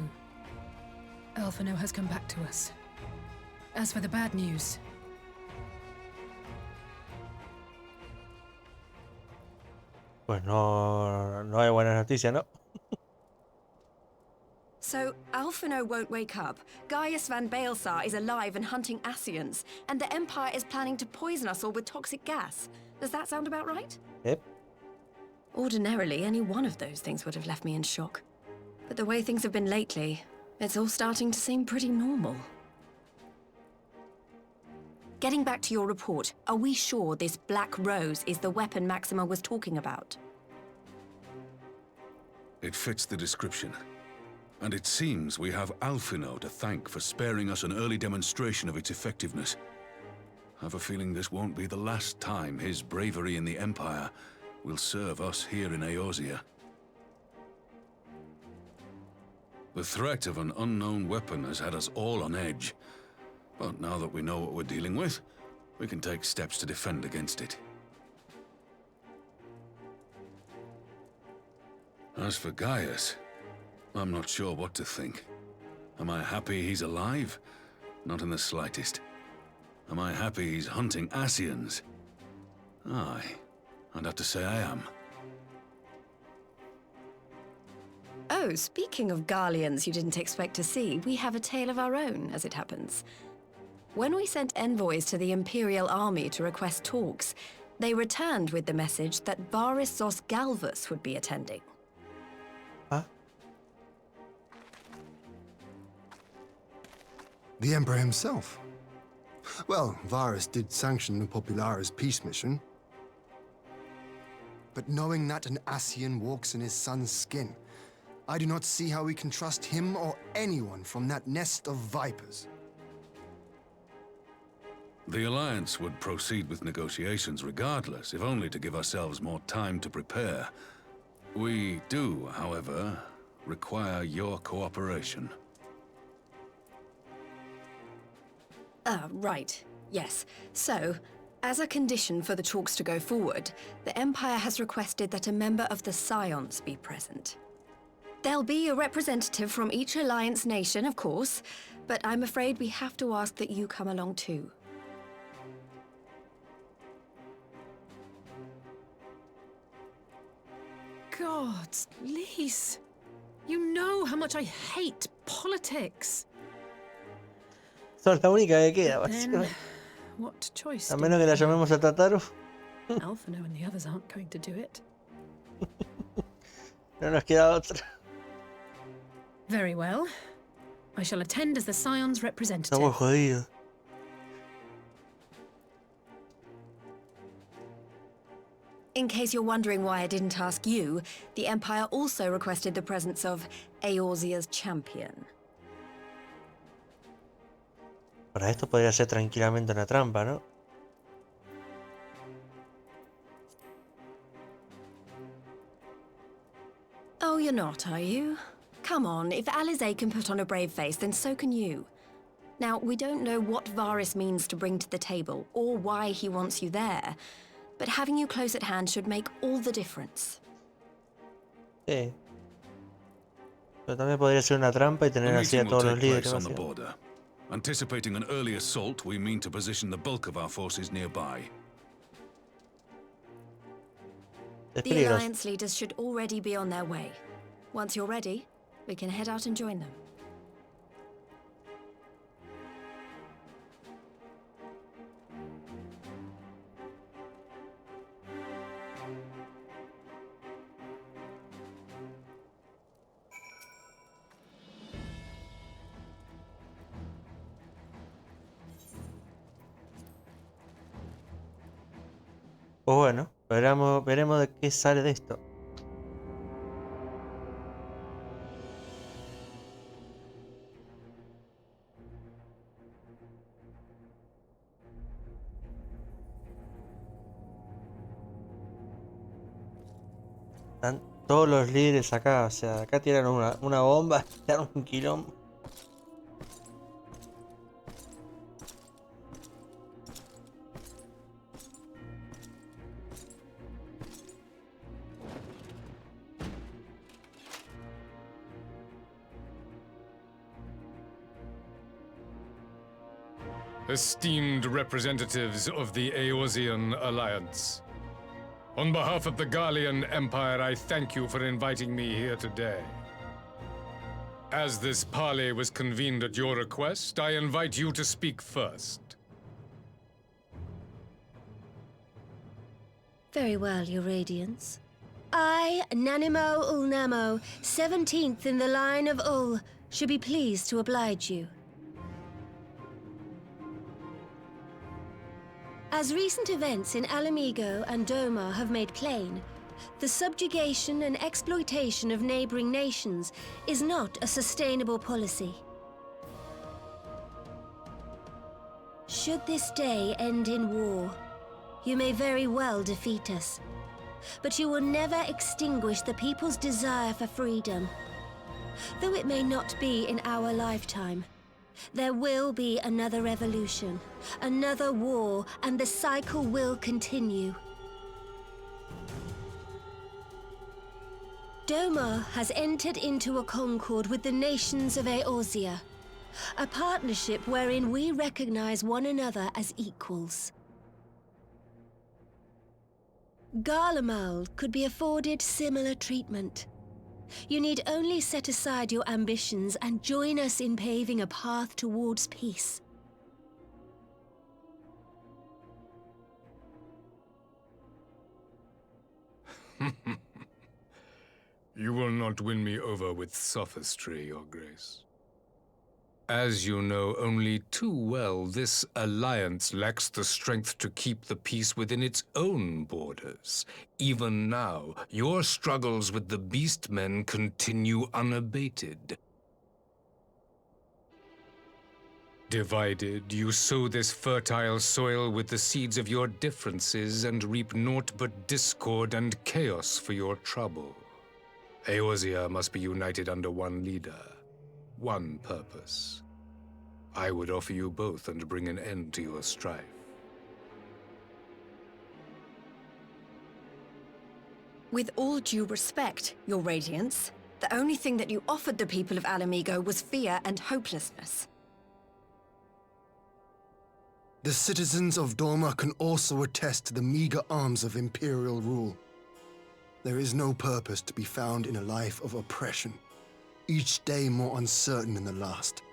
Alphino has come back to us. As for the bad news, Pues no hay buenas noticias, ¿no? So, Alphino won't wake up. Gaius van Baelsar is alive and hunting Ascians, and the Empire is planning to poison us all with toxic gas. Does that sound about right? Yep. Ordinarily, any one of those things would have left me in shock. But the way things have been lately, it's all starting to seem pretty normal. Getting back to your report, are we sure this Black Rose is the weapon Maxima was talking about? It fits the description. And it seems we have Alphino to thank for sparing us an early demonstration of its effectiveness. I have a feeling this won't be the last time his bravery in the Empire will serve us here in Eorzea. The threat of an unknown weapon has had us all on edge. But now that we know what we're dealing with, we can take steps to defend against it. As for Gaius, I'm not sure what to think. Am I happy he's alive? Not in the slightest. Am I happy he's hunting Ascians? Aye, I'd have to say I am. Oh, speaking of Garleans you didn't expect to see, we have a tale of our own, as it happens. When we sent envoys to the Imperial Army to request talks, they returned with the message that Varys Zos Galvus would be attending. Huh? The Emperor himself. Well, Varys did sanction the Popularis peace mission. But knowing that an Ascian walks in his son's skin, I do not see how we can trust him or anyone from that nest of vipers. The Alliance would proceed with negotiations regardless, if only to give ourselves more time to prepare. We do, however, require your cooperation. Right. Yes. So, as a condition for the talks to go forward, the Empire has requested that a member of the Scions be present. There'll be a representative from each Alliance nation, of course, but I'm afraid we have to ask that you come along too. gods, Lise, you know how much I hate politics. Sos la única que queda, Then, básicamente. what choice? A do menos que la we have? llamemos a Tataru. Alphino and the others aren't going to do it. No nos queda otra. Very well. I shall attend as the Scion's representative. Estamos jodidos. In case you're wondering why I didn't ask you, the Empire also requested the presence of Eorzea's champion. Para esto podría ser tranquilamente una trampa, ¿no? Oh, you're not, are you? Come on, if Alize can put on a brave face, then so can you. Now, we don't know what Varys means to bring to the table, or why he wants you there, but having you close at hand should make all the difference. Sí. Pero también podría ser una trampa y The tener así a meeting will todos los take líderes. place on the básicamente. border. Anticipating an early assault, we mean to position the bulk of our forces nearby. Es The peligroso. Alliance leaders should already be on their way. Once you're ready, we can head out and join them. Pues bueno, veremos de qué sale de esto. Están todos los líderes acá, o sea, acá tiran una bomba, tiran un quilombo. Esteemed representatives of the Eorzean Alliance, on behalf of the Gallian Empire, I thank you for inviting me here today. As this parley was convened at your request, I invite you to speak first. Very well, Your Radiance. I, Nanimo Ulnamo, 17th in the line of Ul, should be pleased to oblige you. As recent events in Alamigo and Doma have made plain, the subjugation and exploitation of neighboring nations is not a sustainable policy. Should this day end in war, you may very well defeat us, but you will never extinguish the people's desire for freedom. Though it may not be in our lifetime, there will be another revolution, another war, and the cycle will continue. Doma has entered into a concord with the nations of Eorzea, a partnership wherein we recognize one another as equals. Garlemald could be afforded similar treatment. You need only set aside your ambitions and join us in paving a path towards peace. You will not win me over with sophistry, Your Grace. As you know only too well, this alliance lacks the strength to keep the peace within its own borders. Even now, your struggles with the Beastmen continue unabated. Divided, you sow this fertile soil with the seeds of your differences and reap naught but discord and chaos for your trouble. Eorzea must be united under one leader, one purpose. I would offer you both and bring an end to your strife. With all due respect, Your Radiance, the only thing that you offered the people of Alamigo was fear and hopelessness. The citizens of Doma can also attest to the meager arms of Imperial rule. There is no purpose to be found in a life of oppression, each day more uncertain than the last.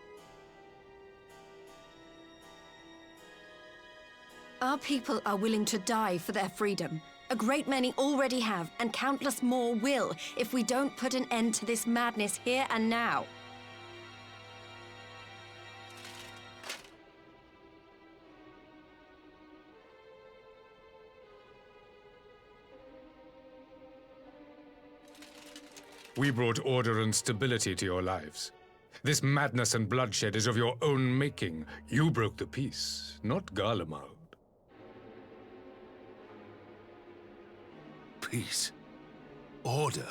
Our people are willing to die for their freedom. A great many already have, and countless more will, if we don't put an end to this madness here and now. We brought order and stability to your lives. This madness and bloodshed is of your own making. You broke the peace, not Garlemald. Peace. Order.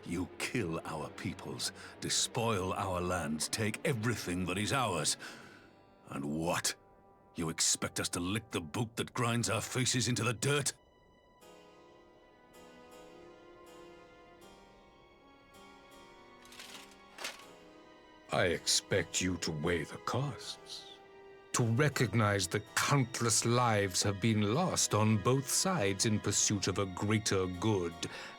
You kill our peoples, despoil our lands, take everything that is ours. And what? You expect us to lick the boot that grinds our faces into the dirt? I expect you to weigh the costs. To recognize that countless lives have been lost on both sides in pursuit of a greater good,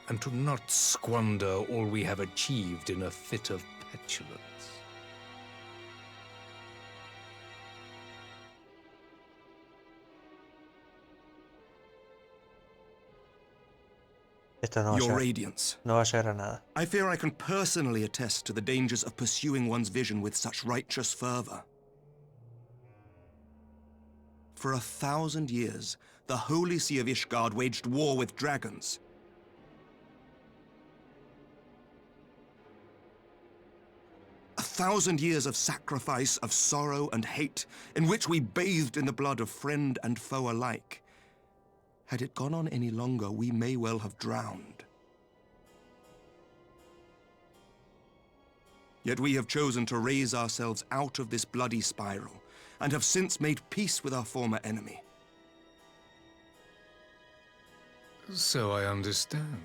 and to not squander all we have achieved in a fit of petulance. Your Radiance. No va a llegar a nada. I fear I can personally attest to the dangers of pursuing one's vision with such righteous fervor. For 1,000 years, the Holy See of Ishgard waged war with dragons. A 1,000 years of sacrifice, of sorrow and hate, in which we bathed in the blood of friend and foe alike. Had it gone on any longer, we may well have drowned. Yet we have chosen to raise ourselves out of this bloody spiral, and have since made peace with our former enemy. So I understand.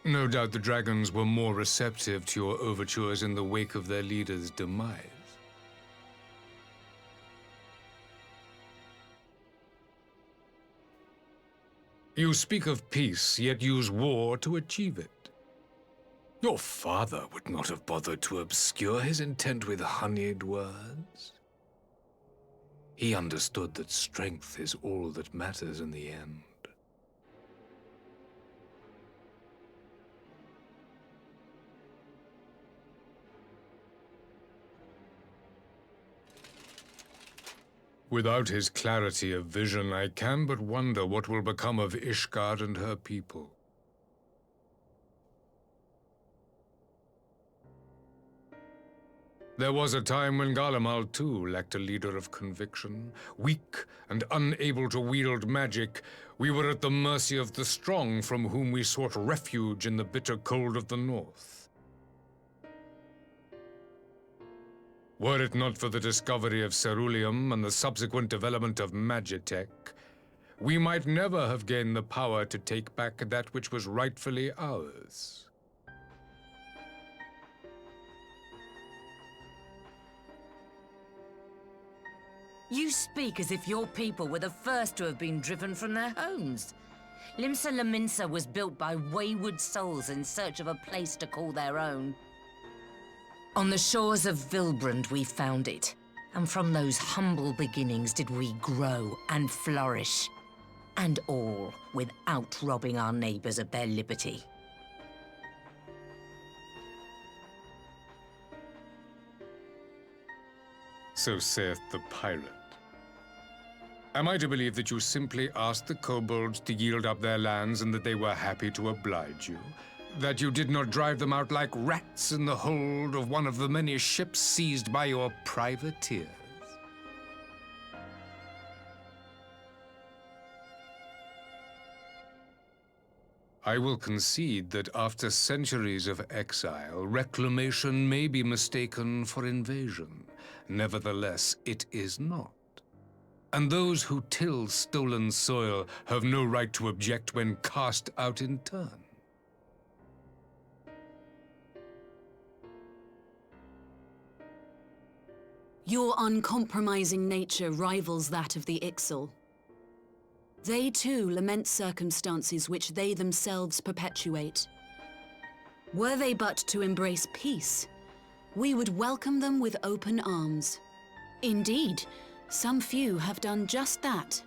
No doubt the dragons were more receptive to your overtures in the wake of their leader's demise. You speak of peace, yet use war to achieve it. Your father would not have bothered to obscure his intent with honeyed words. He understood that strength is all that matters in the end. Without his clarity of vision, I can but wonder what will become of Ishgard and her people. There was a time when Garlemald too lacked a leader of conviction. Weak and unable to wield magic, we were at the mercy of the strong, from whom we sought refuge in the bitter cold of the north. Were it not for the discovery of ceruleum and the subsequent development of magitech, we might never have gained the power to take back that which was rightfully ours. You speak as if your people were the first to have been driven from their homes. Limsa Lominsa was built by wayward souls in search of a place to call their own. On the shores of Vilbrand we found it, and from those humble beginnings did we grow and flourish. And all without robbing our neighbors of their liberty. So saith the pirate. Am I to believe that you simply asked the kobolds to yield up their lands and that they were happy to oblige you? That you did not drive them out like rats in the hold of one of the many ships seized by your privateers? I will concede that after centuries of exile, reclamation may be mistaken for invasion. Nevertheless, it is not. And those who till stolen soil have no right to object when cast out in turn. Your uncompromising nature rivals that of the Ixal. They too lament circumstances which they themselves perpetuate. Were they but to embrace peace, we would welcome them with open arms. Indeed, some few have done just that,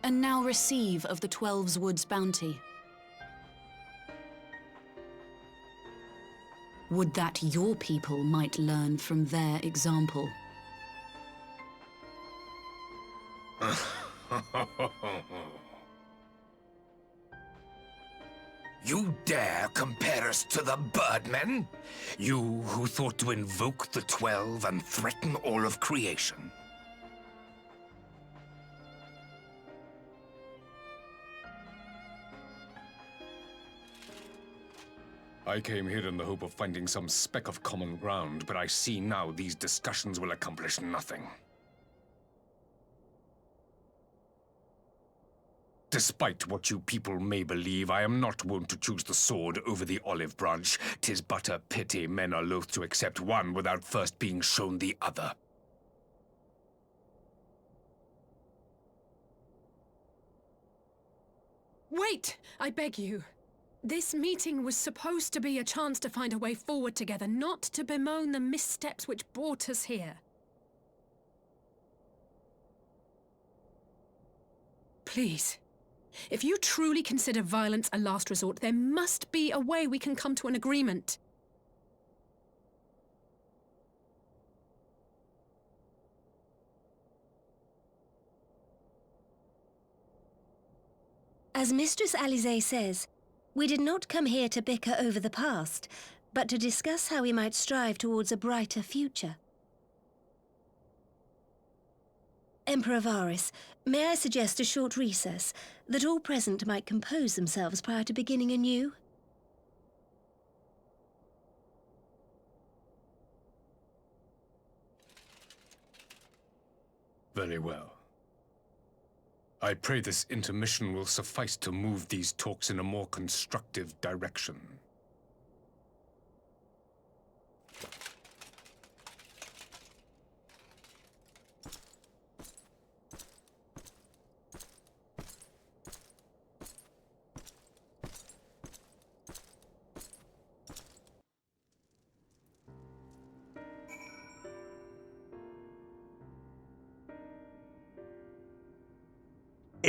and now receive of the 12's Wood's bounty. Would that your people might learn from their example. You dare compare us to the Birdmen? You who thought to invoke the 12 and threaten all of creation? I came here in the hope of finding some speck of common ground, but I see now these discussions will accomplish nothing. Despite what you people may believe, I am not wont to choose the sword over the olive branch. 'Tis but a pity men are loath to accept one without first being shown the other. Wait! I beg you. This meeting was supposed to be a chance to find a way forward together, not to bemoan the missteps which brought us here. Please. If you truly consider violence a last resort, there must be a way we can come to an agreement. As Mistress Alisaie says, we did not come here to bicker over the past, but to discuss how we might strive towards a brighter future. Emperor Varys, may I suggest a short recess, that all present might compose themselves prior to beginning anew? Very well. I pray this intermission will suffice to move these talks in a more constructive direction.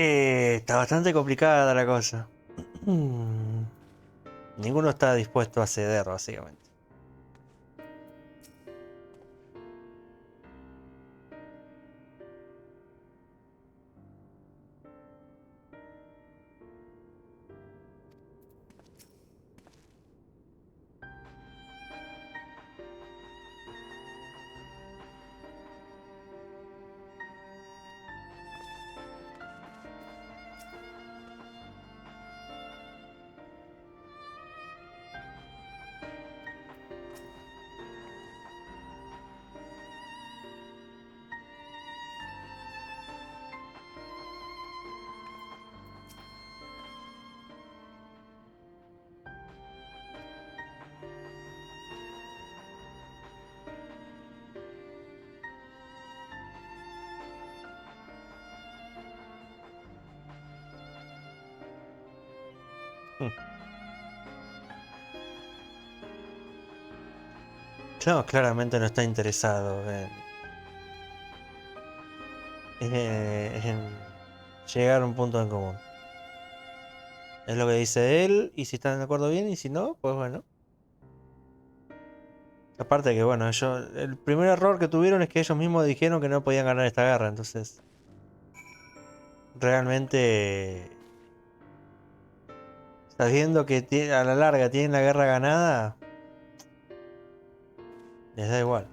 Está bastante complicada la cosa. Ninguno está dispuesto a ceder, básicamente. No, claramente no está interesado en llegar a un punto en común. Es lo que dice él, y si están de acuerdo bien, y si no, pues bueno. Aparte que bueno, el primer error que tuvieron es que ellos mismos dijeron que no podían ganar esta guerra, entonces realmente, sabiendo que a la larga tienen la guerra ganada, les da igual.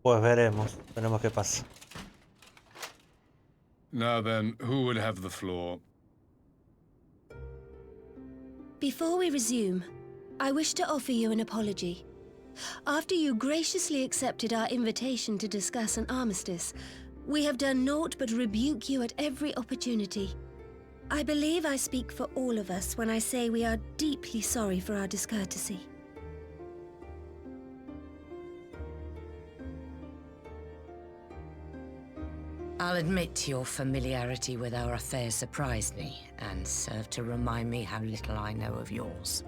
Pues veremos qué pasa. Now then, who would have the floor? Before we resume, I wish to offer you an apology. After you graciously accepted our invitation to discuss an armistice, we have done naught but rebuke you at every opportunity. I believe I speak for all of us when I say we are deeply sorry for our discourtesy. I'll admit your familiarity with our affairs surprised me, and served to remind me how little I know of yours.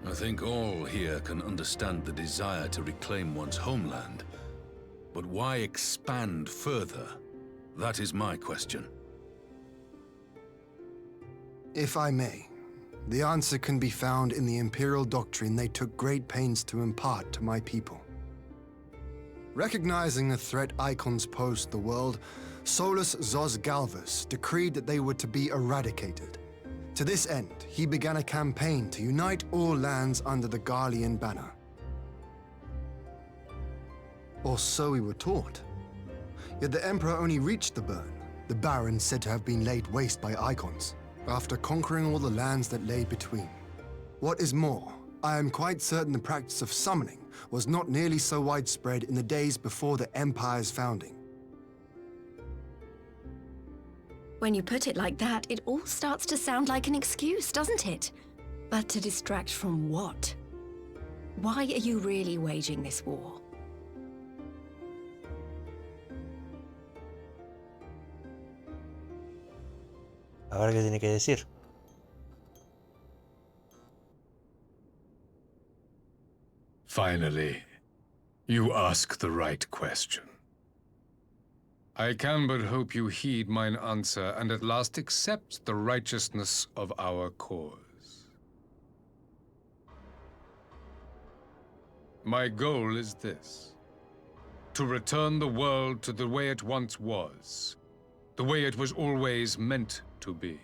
I think all here can understand the desire to reclaim one's homeland. But why expand further? That is my question. If I may, the answer can be found in the Imperial doctrine they took great pains to impart to my people. Recognizing the threat icons posed the world, Solus Zos Galvus decreed that they were to be eradicated. To this end, he began a campaign to unite all lands under the Garlean banner. Or so we were taught. Yet the Emperor only reached the burn, the Baron said to have been laid waste by icons, after conquering all the lands that lay between. What is more, I am quite certain the practice of summoning was not nearly so widespread in the days before the Empire's founding. When you put it like that, it all starts to sound like an excuse, doesn't it? But to distract from what? Why are you really waging this war? A ver qué tiene que decir. Finally, you ask the right question. I can but hope you heed mine answer and at last accept the righteousness of our cause. My goal is this: to return the world to the way it once was, the way it was always meant to be.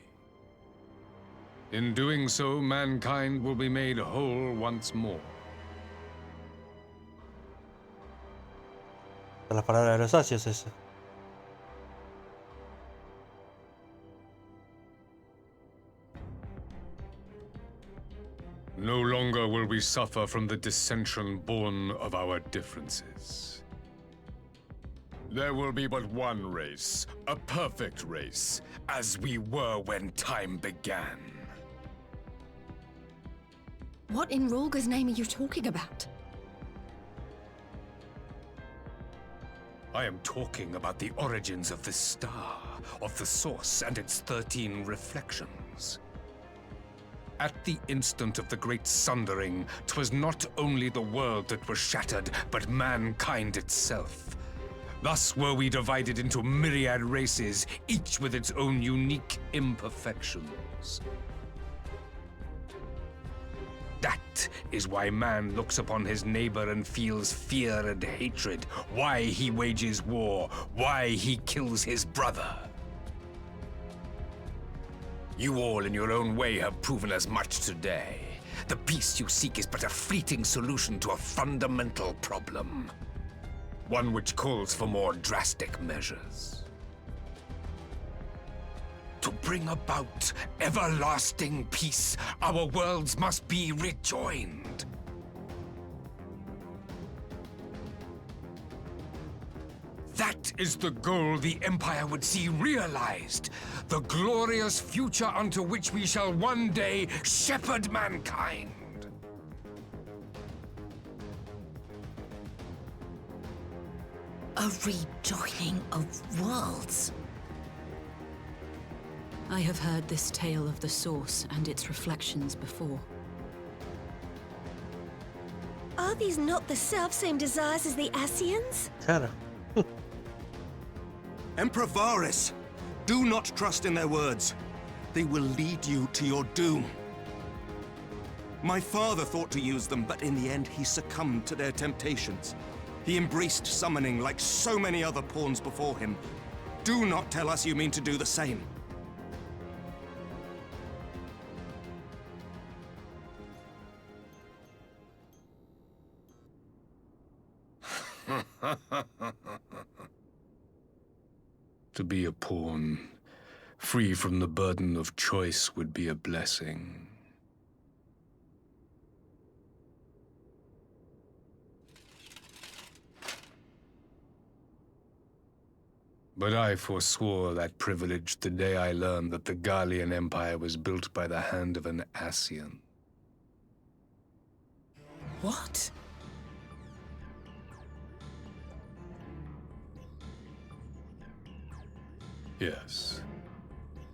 In doing so, mankind will be made whole once more. Son las palabras de los sacios, eso. No longer will we suffer from the dissension born of our differences. There will be but one race, a perfect race, as we were when time began. What in Rhalgr's name are you talking about? I am talking about the origins of this star, of the source and its 13 reflections. At the instant of the great sundering, 'twas not only the world that was shattered, but mankind itself. Thus were we divided into myriad races, each with its own unique imperfections. That is why man looks upon his neighbor and feels fear and hatred, why he wages war, why he kills his brother. You all in your own way have proven as much today. The peace you seek is but a fleeting solution to a fundamental problem. One which calls for more drastic measures. To bring about everlasting peace, our worlds must be rejoined. That is the goal the Empire would see realized. The glorious future unto which we shall one day shepherd mankind. A rejoining of worlds. I have heard this tale of the Source and its reflections before. Are these not the self-same desires as the Ascians? Claro. Emperor Varys, do not trust in their words. They will lead you to your doom. My father thought to use them, but in the end he succumbed to their temptations. He embraced summoning like so many other pawns before him. Do not tell us you mean to do the same. To be a pawn, free from the burden of choice, would be a blessing. But I forswore that privilege the day I learned that the Gallian Empire was built by the hand of an Ascian. What? Yes.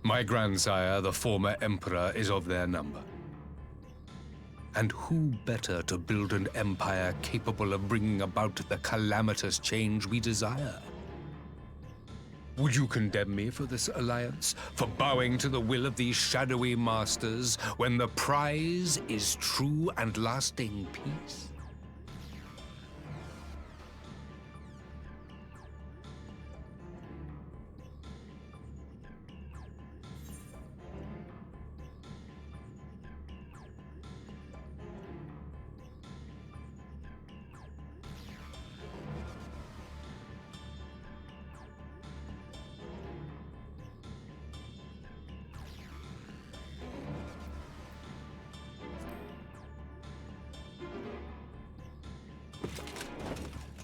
My grandsire, the former Emperor, is of their number. And who better to build an empire capable of bringing about the calamitous change we desire? Would you condemn me for this alliance? For bowing to the will of these shadowy masters, when the prize is true and lasting peace?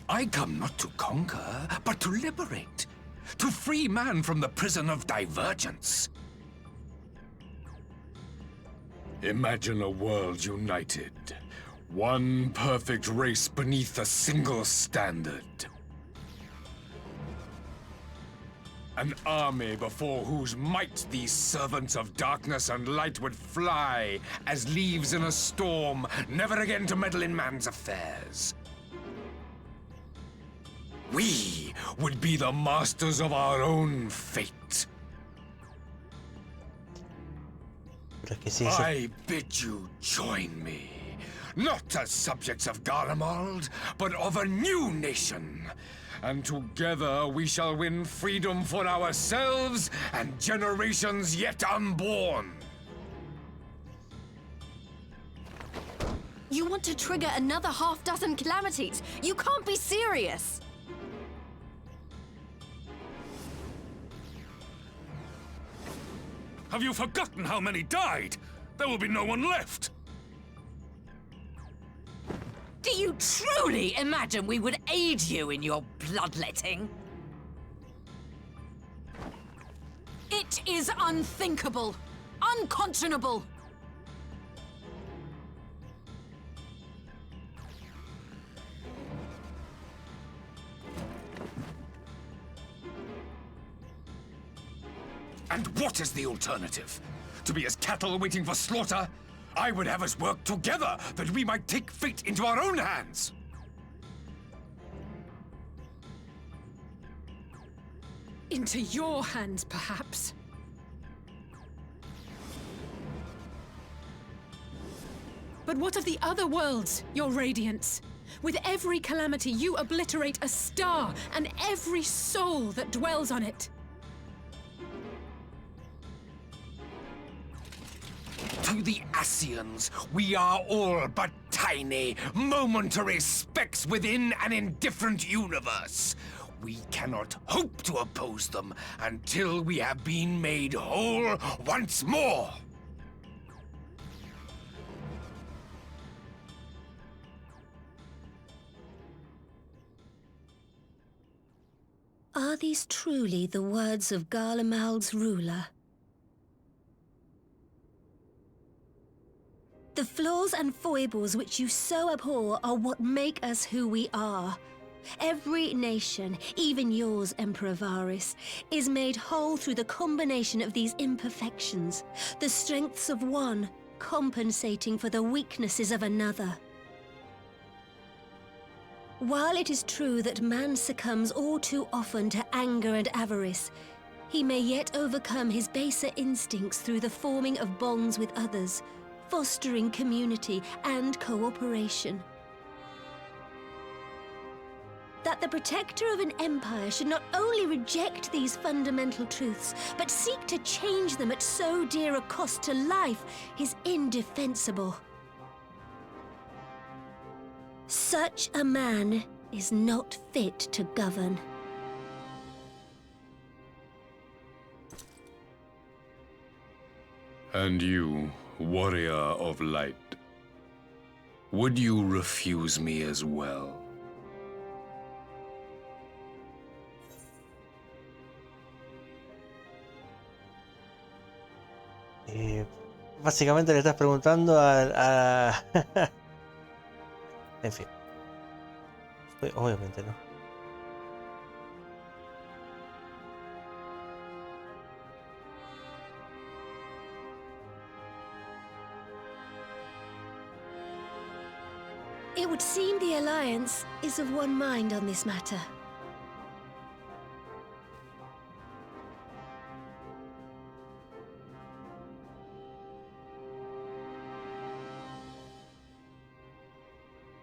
I come not to conquer, but to liberate. To free man from the prison of divergence. Imagine a world united. One perfect race beneath a single standard. An army before whose might these servants of darkness and light would fly as leaves in a storm, never again to meddle in man's affairs. We would be the masters of our own fate. I bid you join me, not as subjects of Garlemald, but of a new nation. And together we shall win freedom for ourselves and generations yet unborn. You want to trigger another half-dozen calamities? You can't be serious! Have you forgotten how many died? There will be no one left! Do you truly imagine we would aid you in your bloodletting? It is unthinkable! Unconscionable! And what is the alternative? To be as cattle waiting for slaughter? I would have us work together, that we might take fate into our own hands! Into your hands, perhaps. But what of the other worlds, your radiance? With every calamity, you obliterate a star and every soul that dwells on it. To the Ascians, we are all but tiny, momentary specks within an indifferent universe. We cannot hope to oppose them until we have been made whole once more. Are these truly the words of Garlemald's ruler? The flaws and foibles which you so abhor are what make us who we are. Every nation, even yours, Emperor Varys, is made whole through the combination of these imperfections, the strengths of one compensating for the weaknesses of another. While it is true that man succumbs all too often to anger and avarice, he may yet overcome his baser instincts through the forming of bonds with others, fostering community and cooperation. That the protector of an empire should not only reject these fundamental truths, but seek to change them at so dear a cost to life is indefensible. Such a man is not fit to govern. And you, warrior of light, would you refuse me as well? Básicamente le estás preguntando a... En fin. Obviamente no. It would seem the Alliance is of one mind on this matter.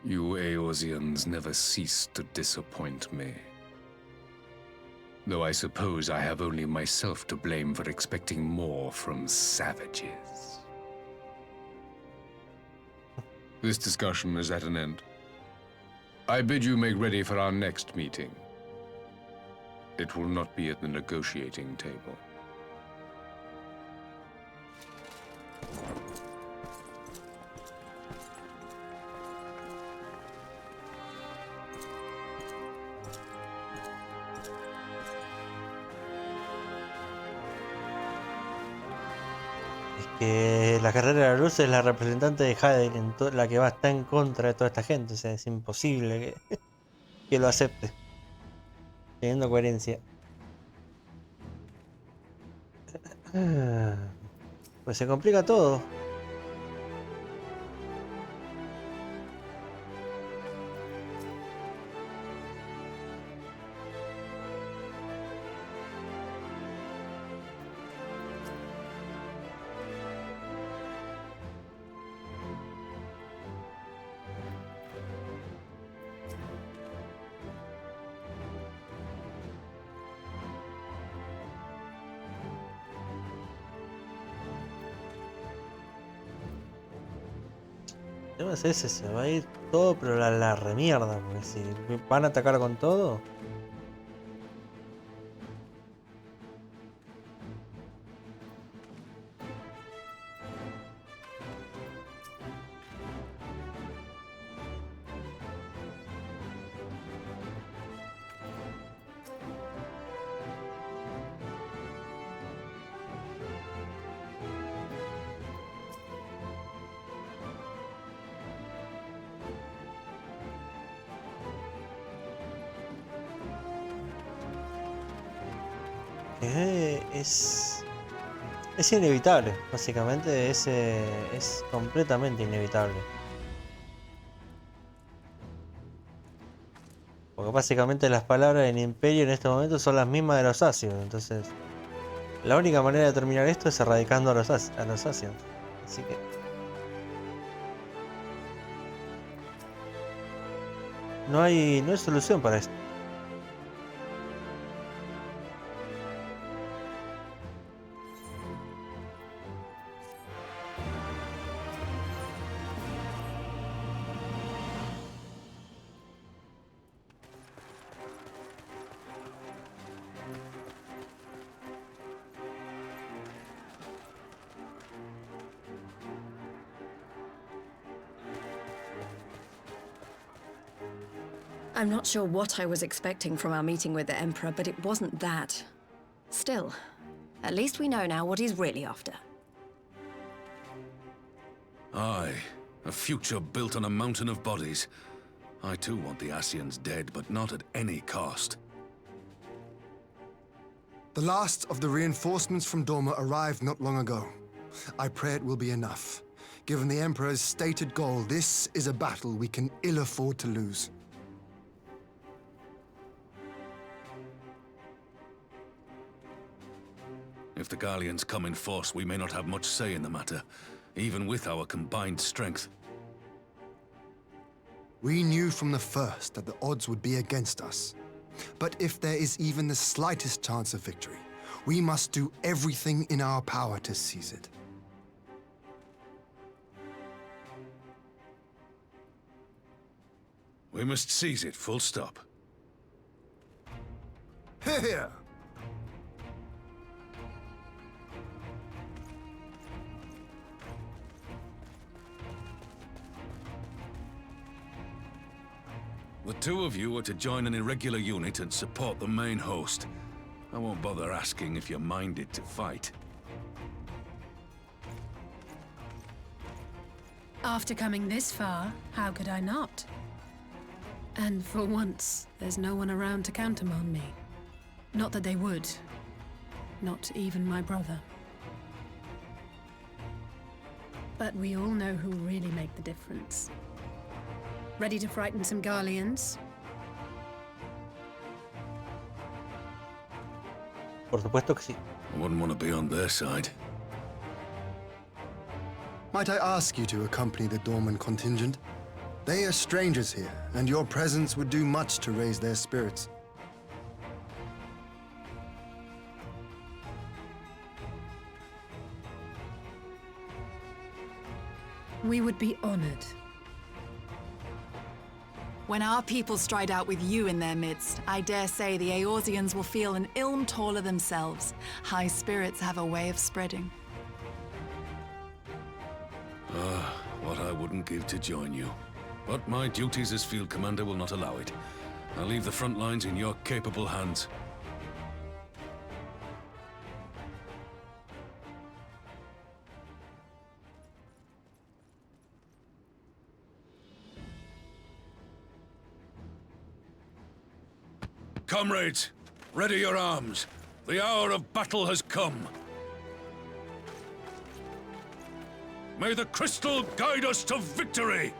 You Eorzeans never cease to disappoint me. Though I suppose I have only myself to blame for expecting more from savages. This discussion is at an end. I bid you make ready for our next meeting. It will not be at the negotiating table. Que la carrera de la luz es la representante de Haden, la que va a estar en contra de toda esta gente. O sea, es imposible que lo acepte, teniendo coherencia. Pues se complica todo. El tema es ese, se va a ir todo, pero la remierda, porque si van a atacar con todo. Es inevitable, básicamente es completamente inevitable. Porque básicamente las palabras del Imperio en este momento son las mismas de los Asios, entonces la única manera de terminar esto es erradicando a los Asios. Así que no hay solución para esto. I'm not sure what I was expecting from our meeting with the Emperor, but it wasn't that. Still, at least we know now what he's really after. Aye, a future built on a mountain of bodies. I too want the Asians dead, but not at any cost. The last of the reinforcements from Dorma arrived not long ago. I pray it will be enough. Given the Emperor's stated goal, this is a battle we can ill afford to lose. If the Gallians come in force, we may not have much say in the matter, even with our combined strength. We knew from the first that the odds would be against us. But if there is even the slightest chance of victory, we must do everything in our power to seize it. We must seize it, full stop. Here! The two of you are to join an irregular unit and support the main host. I won't bother asking if you're minded to fight. After coming this far, how could I not? And for once, there's no one around to countermand me. Not that they would. Not even my brother. But we all know who really make the difference. Ready to frighten some Garleans? Por supuesto que sí. I wouldn't want to be on their side. Might I ask you to accompany the Dorman contingent? They are strangers here, and your presence would do much to raise their spirits. We would be honored. When our people stride out with you in their midst, I dare say the Eorzeans will feel an ilm taller themselves. High spirits have a way of spreading. What I wouldn't give to join you. But my duties as field commander will not allow it. I'll leave the front lines in your capable hands. Comrades, ready your arms. The hour of battle has come. May the crystal guide us to victory!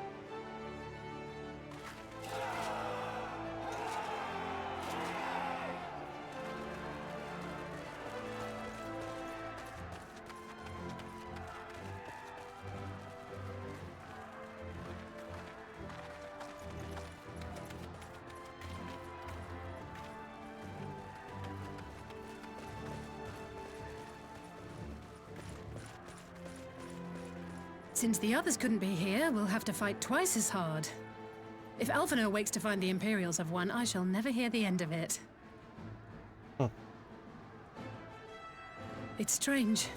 Since the others couldn't be here, we'll have to fight twice as hard. If Alphinaud wakes to find the Imperials have won, I shall never hear the end of it. It's strange.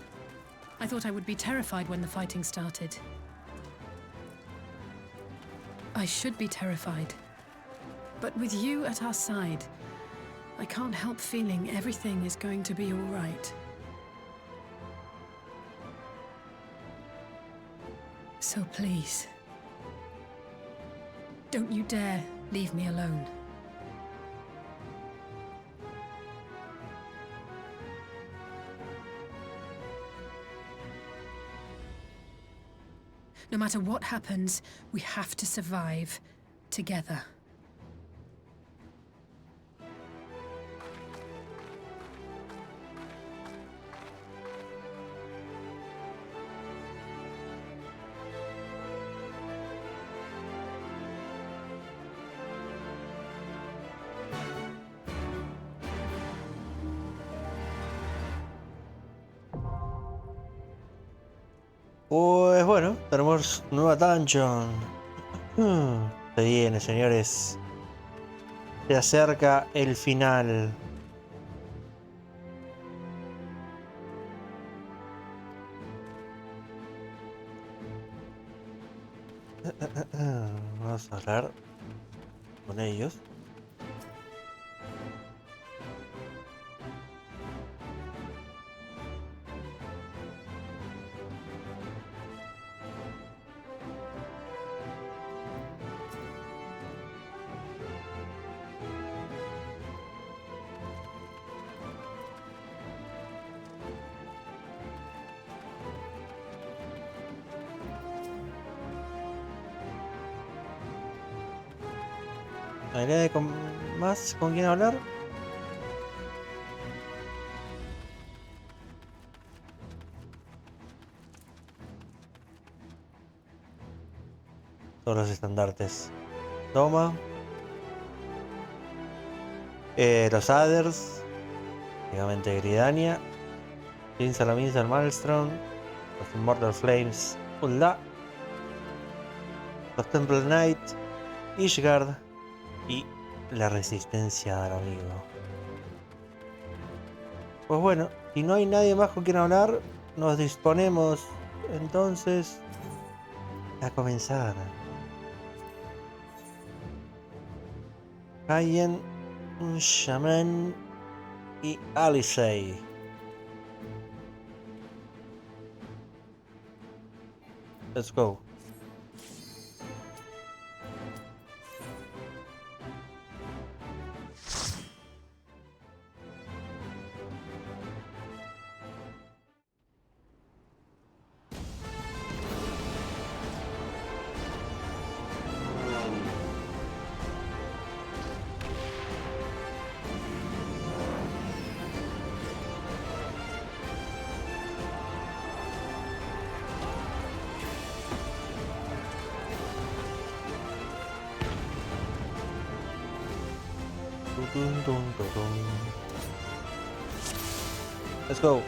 I thought I would be terrified when the fighting started. I should be terrified. But with you at our side, I can't help feeling everything is going to be all right. So please, don't you dare leave me alone. No matter what happens, we have to survive together. Pues bueno, tenemos nueva dungeon. Se viene, señores. Se acerca el final. Vamos a hablar con ellos. ¿Hay nadie más con quien hablar? Todos los estandartes. Toma. Los Adders. Obviamente Gridania. Sin Salamisa, el Maelstrom. Los Immortal Flames. Ulda. Los Temple Knight. Ishgard. Y la resistencia al amigo. Pues bueno, si no hay nadie más con quien hablar, nos disponemos entonces a comenzar. Hayen, un Shaman y Alisei. Let's go. Let's go.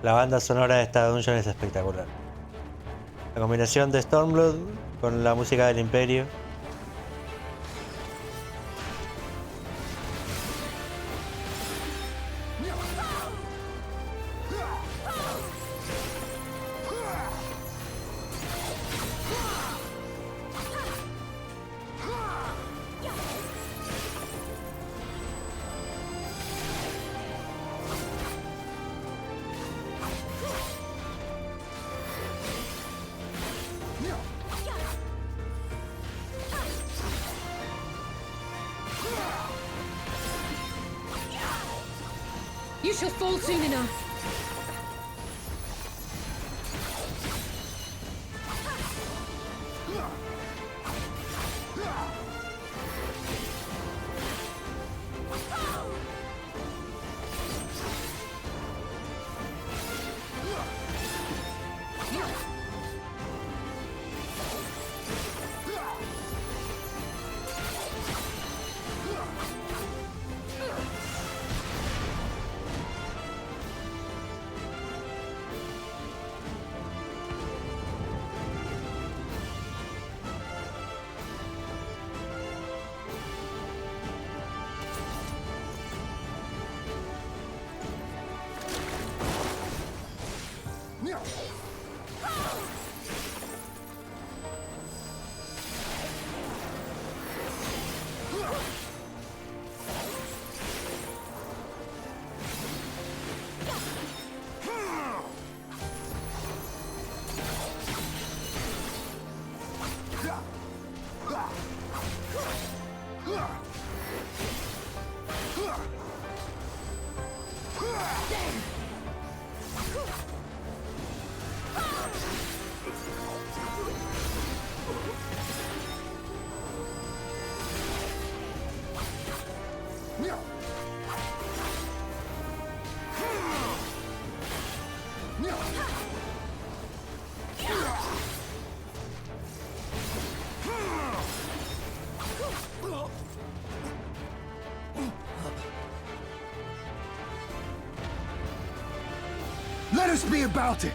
La banda sonora de esta dungeon es espectacular. La combinación de Stormblood con la música del Imperio. You shall fall soon enough. Let us be about it!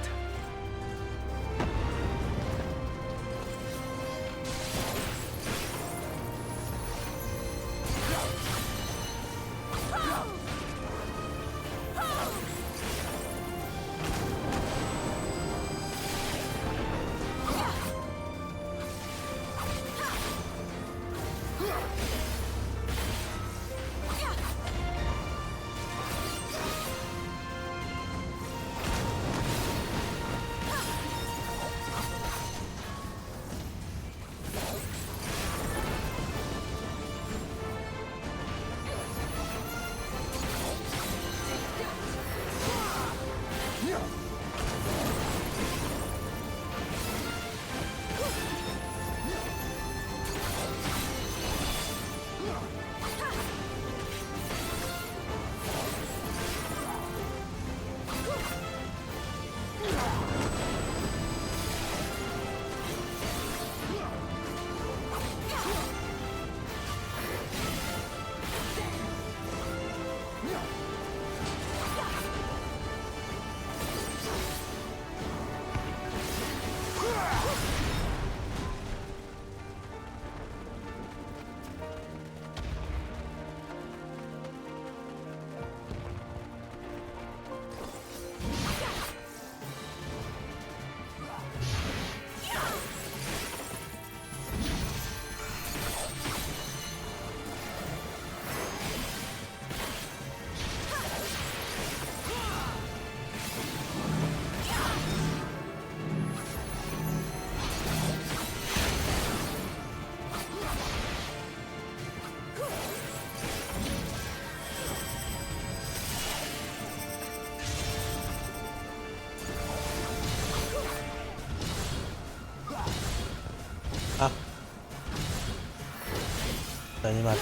Animal.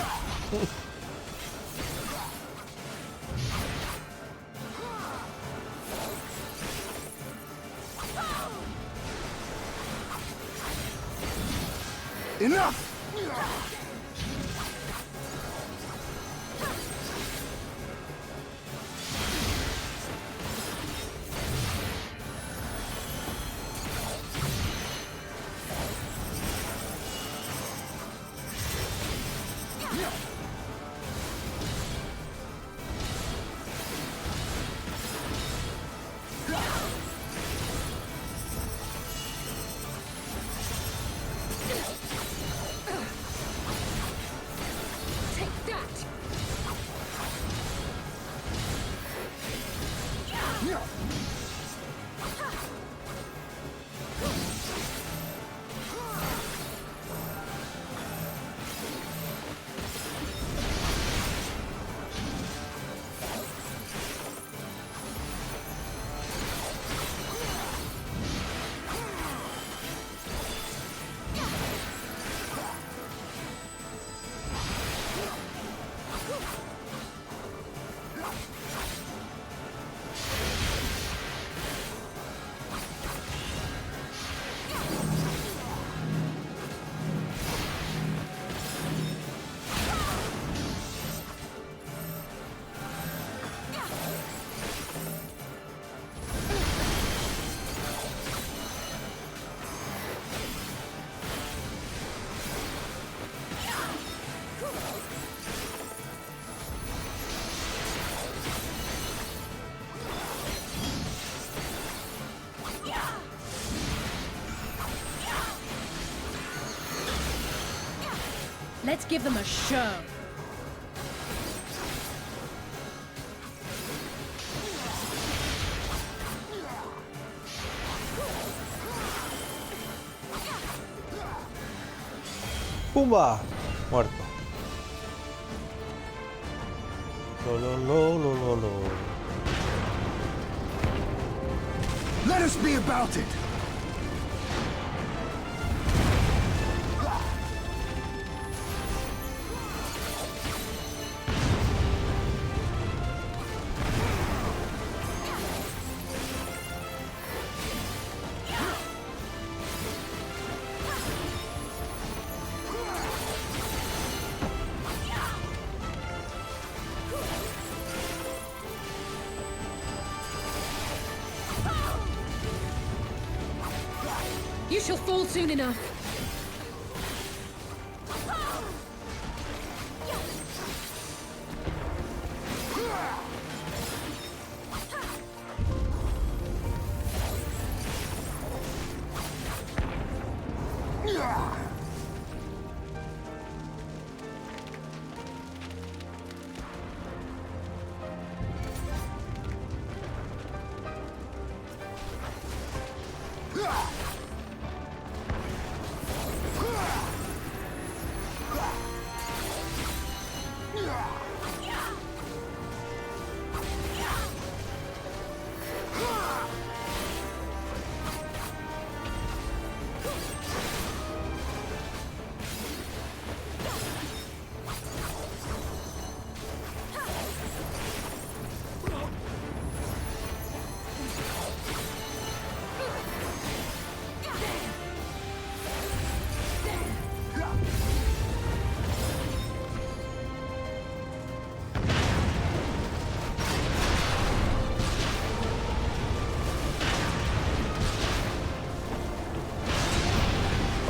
Enough! Let's give them a show. ¡Pumba! Muerto. Lo. Let us be about it! You shall fall soon enough.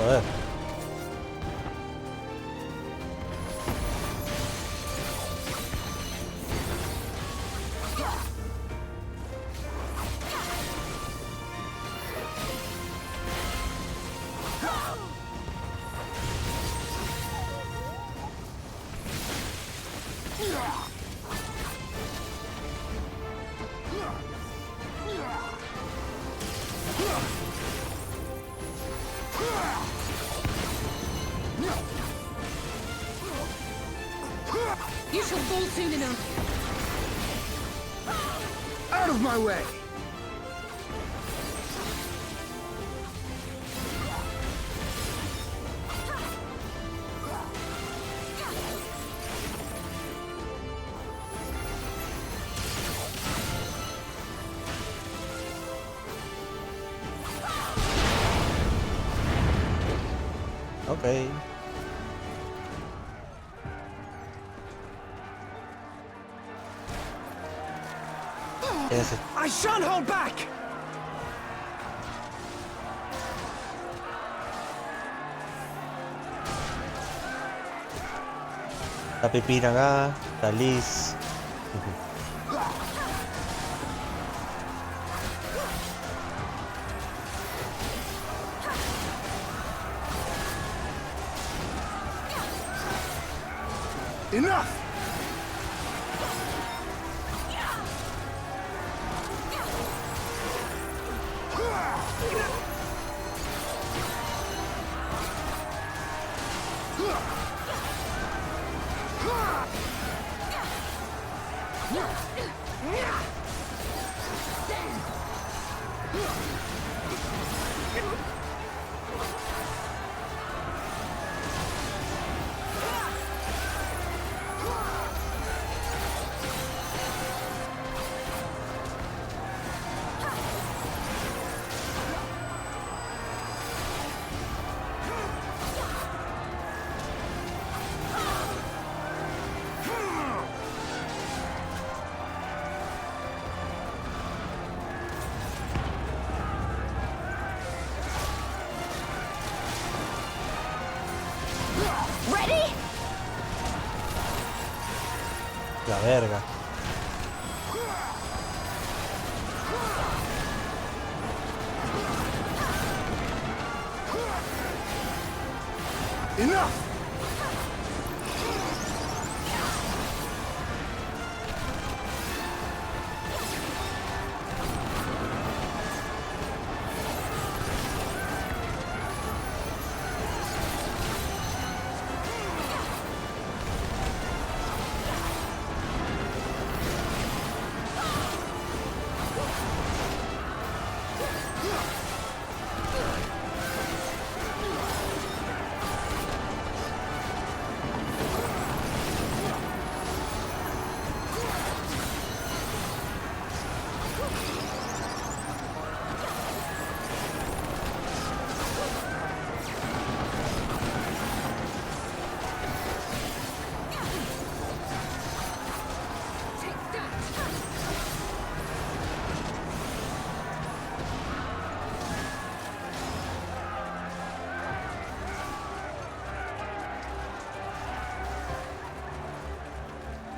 Joder. You shall fall soon enough. Out of my way! Ok. I shan't hold back. Está Pepín acá, está Liz. Enough! La verga. Enough!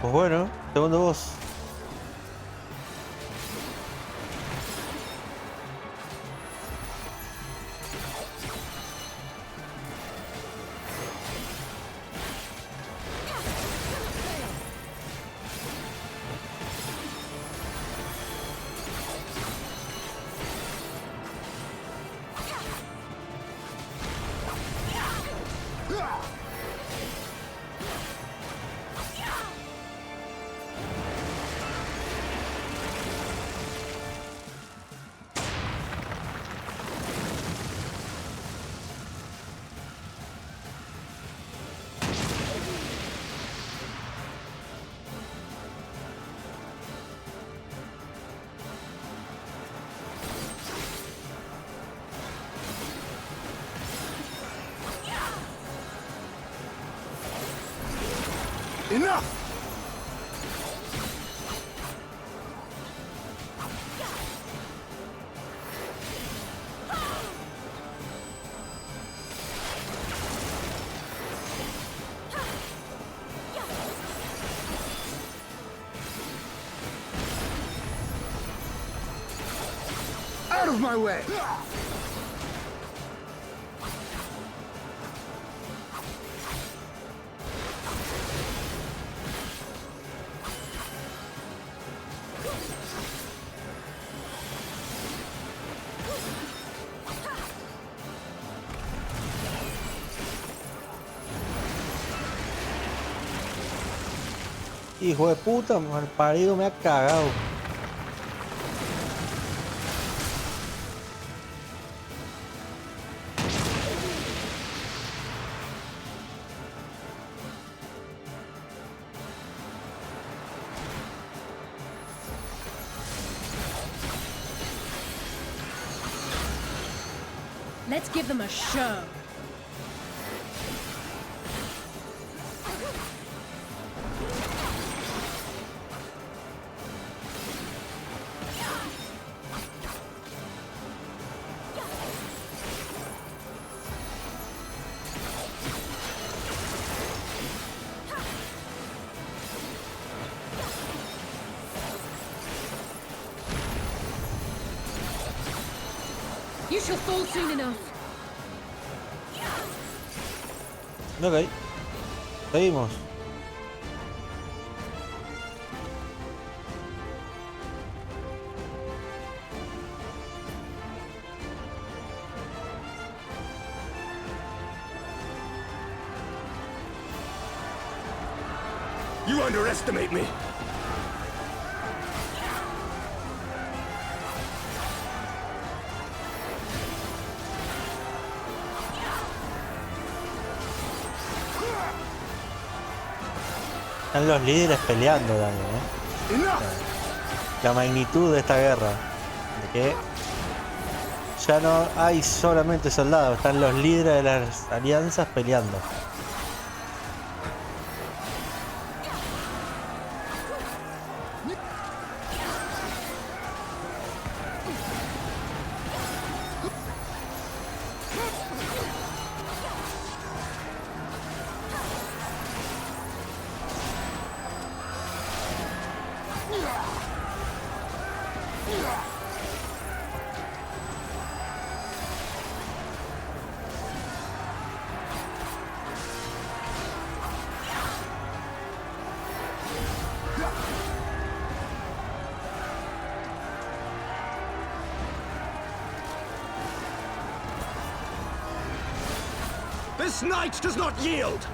Pues bueno, segundo boss. Enough! Out of my way! Hijo de puta, mal parido, me ha cagado. Let's give them a show. You shall fall soon enough. Ok. Seguimos. You underestimate me. Están los líderes peleando también, La magnitud de esta guerra. De que ya no hay solamente soldados, están los líderes de las alianzas peleando. This knight does not yield!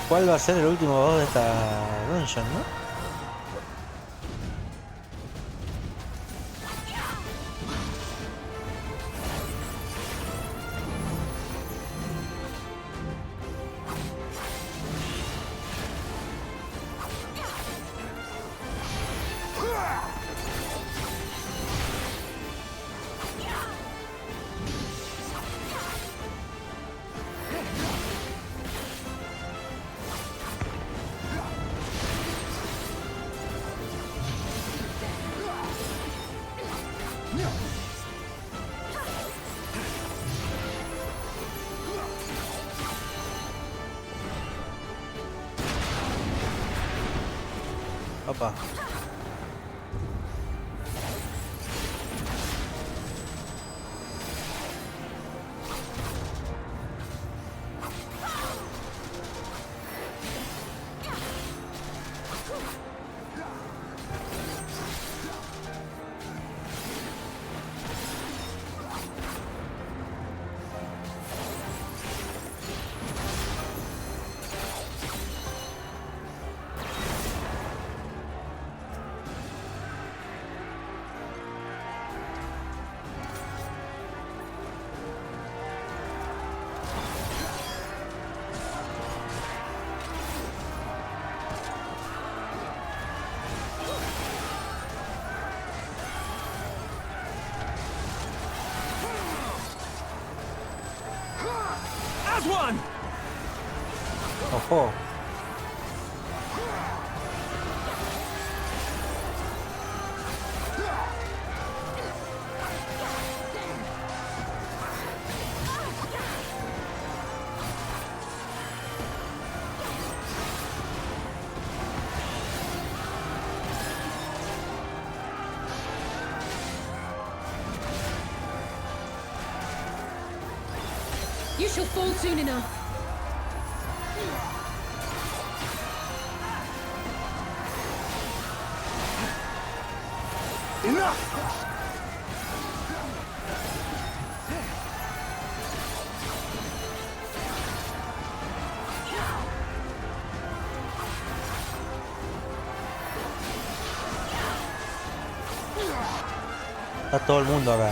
¿Cuál va a ser el último boss de esta dungeon, no? Opa. One. Ojo. You shall fall soon enough. Enough! Está todo el mundo acá,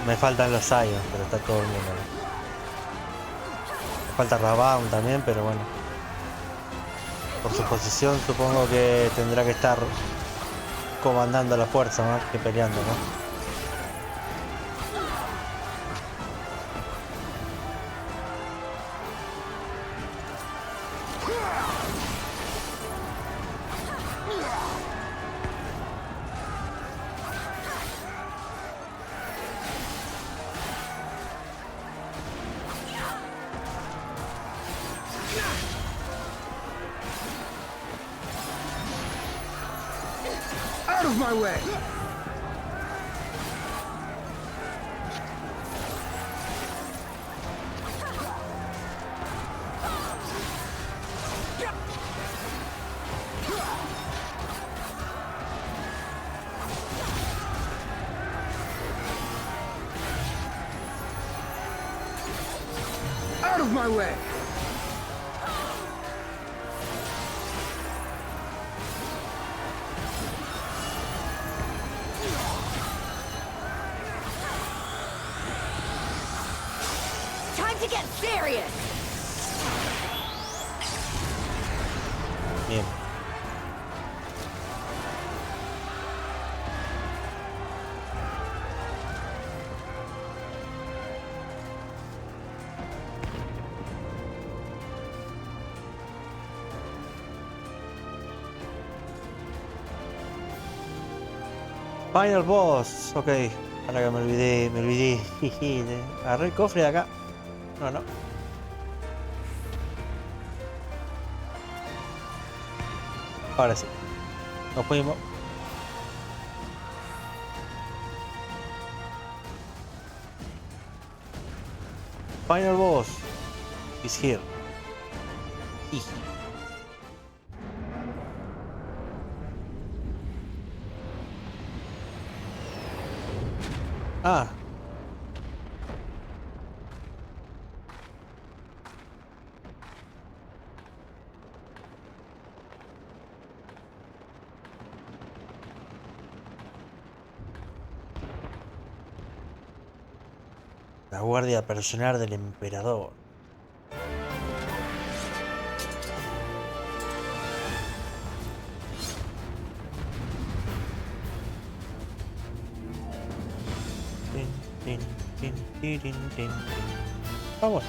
me faltan los Zions, pero está todo el mundo acá. falta Rabaun también, pero bueno. Por su posición supongo que tendrá que estar comandando la fuerza más que peleando, ¿no? Out of my way! Out of my way! Time to get serious. Bien. Final Boss, ok. Ahora que me olvidé. Agarré el cofre de acá. No. Ahora sí. Nos fuimos. Final Boss is here. Ah. La guardia personal del emperador. Vamos.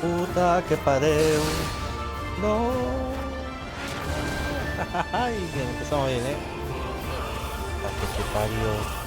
Puta que parió. No. Ay, que empezamos bien, Puta que parió.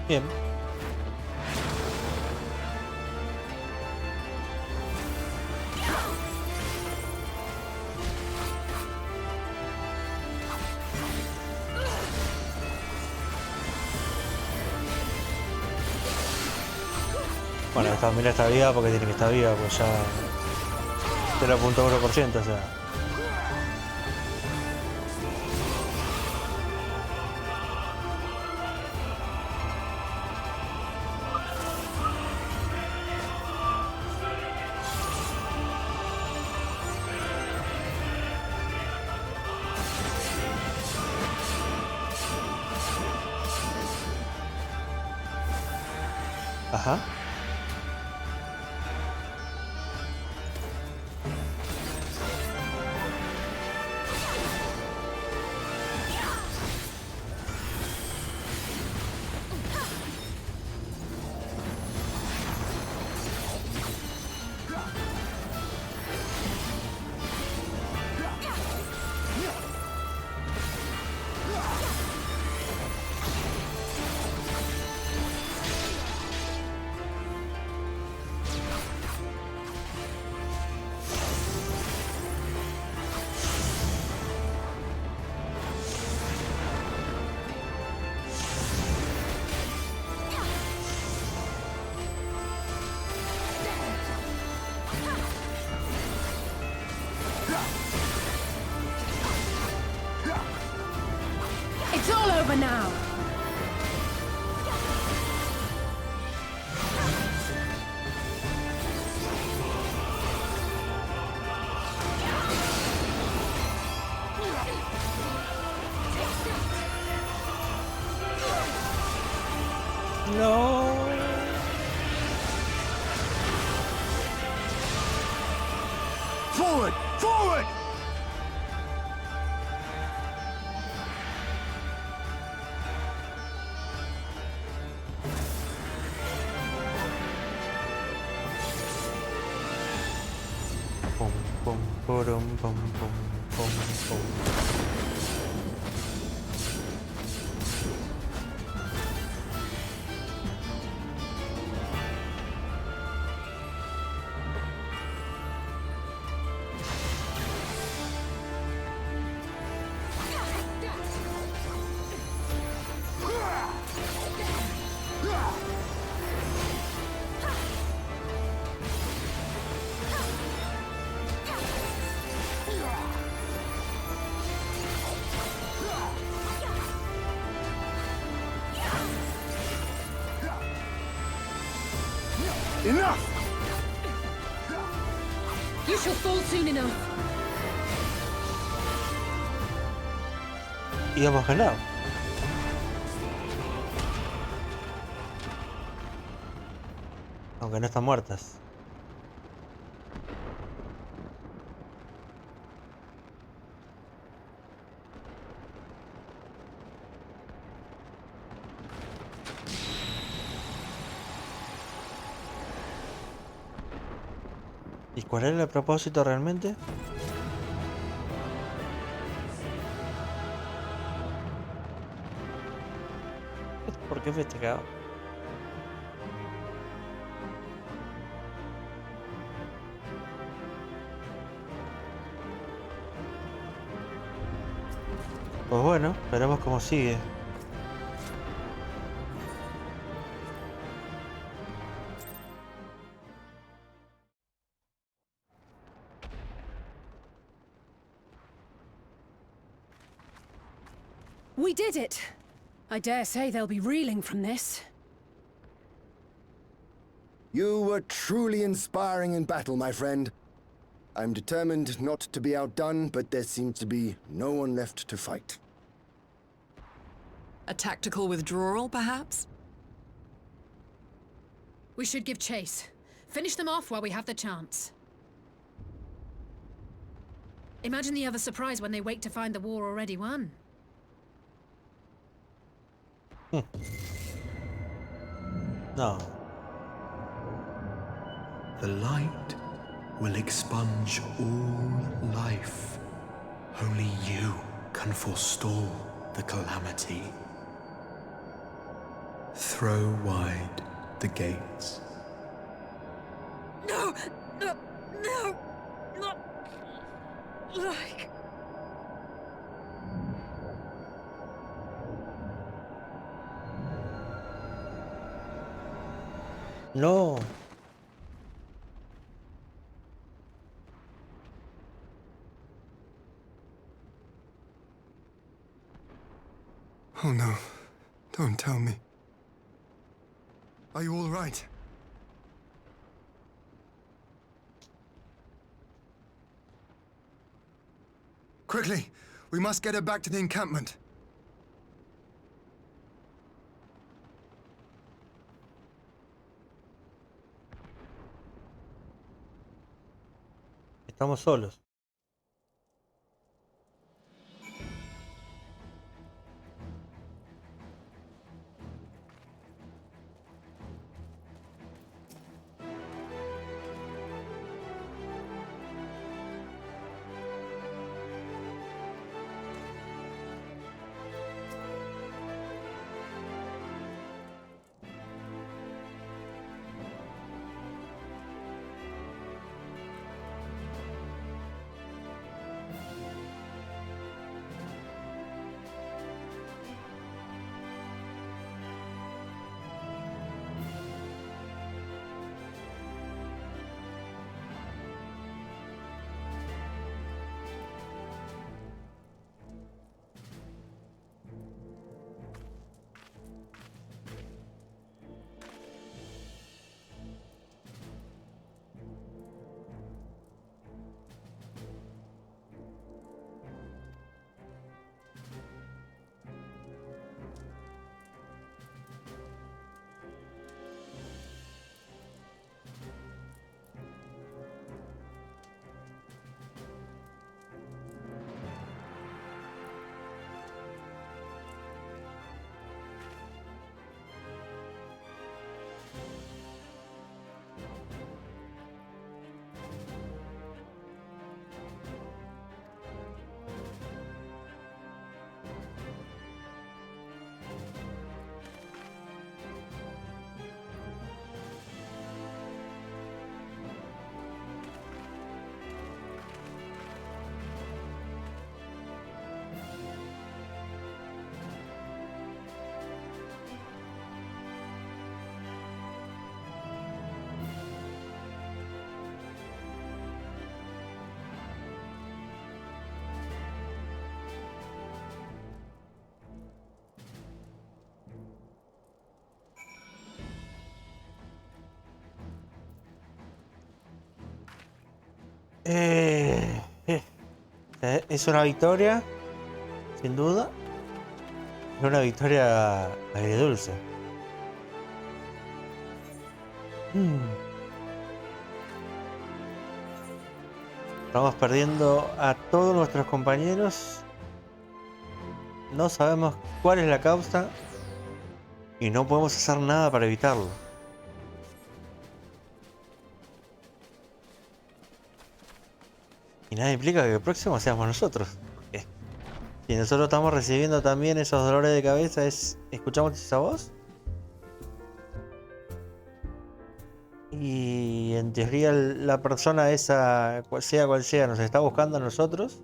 Bien. Bueno, esta familia está viva porque tiene que estar viva, pues ya 0.1%, o sea. Ajá. It's all over now! No. Forward! Forward! Pum, pum, purum, pum, pum, pum, pum. Enough! You shall fall soon enough. Y hemos ganado. Aunque no están muertas. ¿Y cuál era el propósito realmente? ¿Por qué festejaba? Pues bueno, veremos cómo sigue. We did it! I dare say they'll be reeling from this. You were truly inspiring in battle, my friend. I'm determined not to be outdone, but there seems to be no one left to fight. A tactical withdrawal, perhaps? We should give chase. Finish them off while we have the chance. Imagine the other surprise when they wake to find the war already won. No. The light will expunge all life. Only you can forestall the calamity. Throw wide the gates. No! No! No! Not like... No. Oh no. Don't tell me. Are you all right? Quickly! We must get her back to the encampment. estamos solos. Es una victoria, sin duda. Es una victoria agridulce. Estamos perdiendo a todos nuestros compañeros. No sabemos cuál es la causa y no podemos hacer nada para evitarlo. Y nada implica que el próximo seamos nosotros. Porque si nosotros estamos recibiendo también esos dolores de cabeza, ¿escuchamos esa voz? Y en teoría la persona esa, sea cual sea, nos está buscando a nosotros.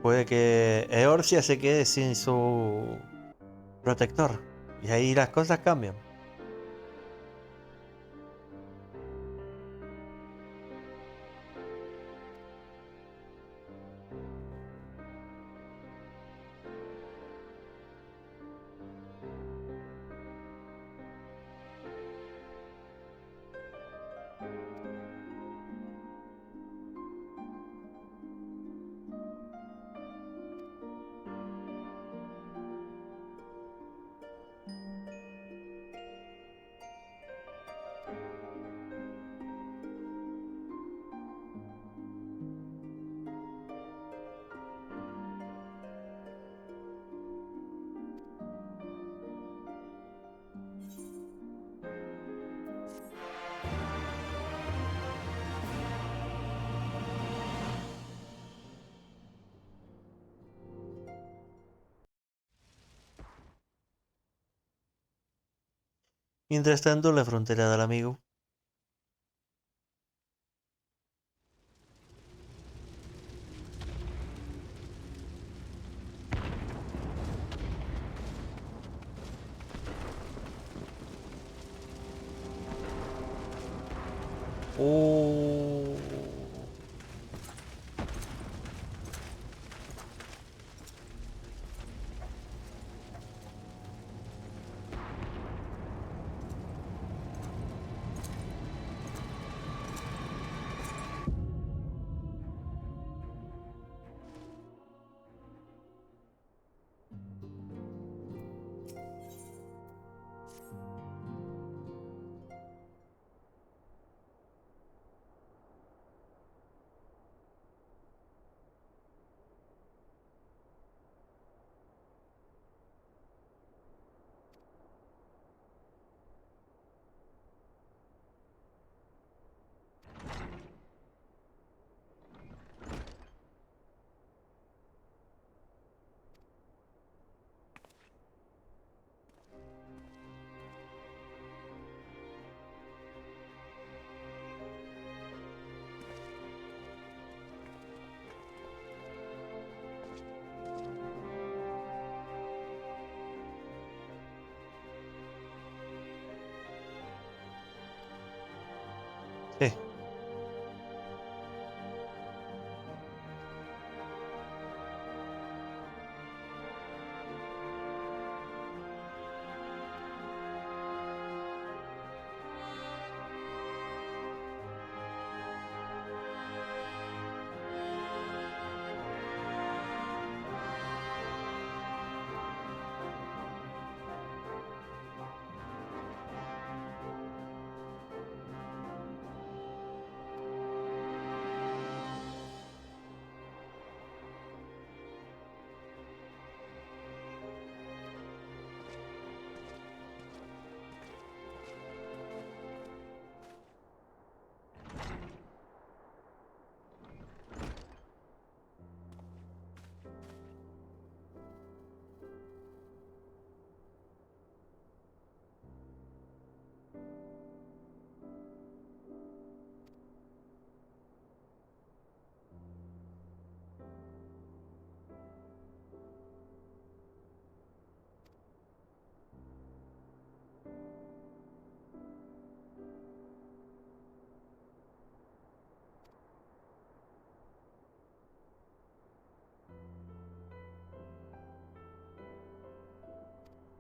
Puede que Eorcia se quede sin su protector. Y ahí las cosas cambian. Mientras tanto, la frontera del amigo.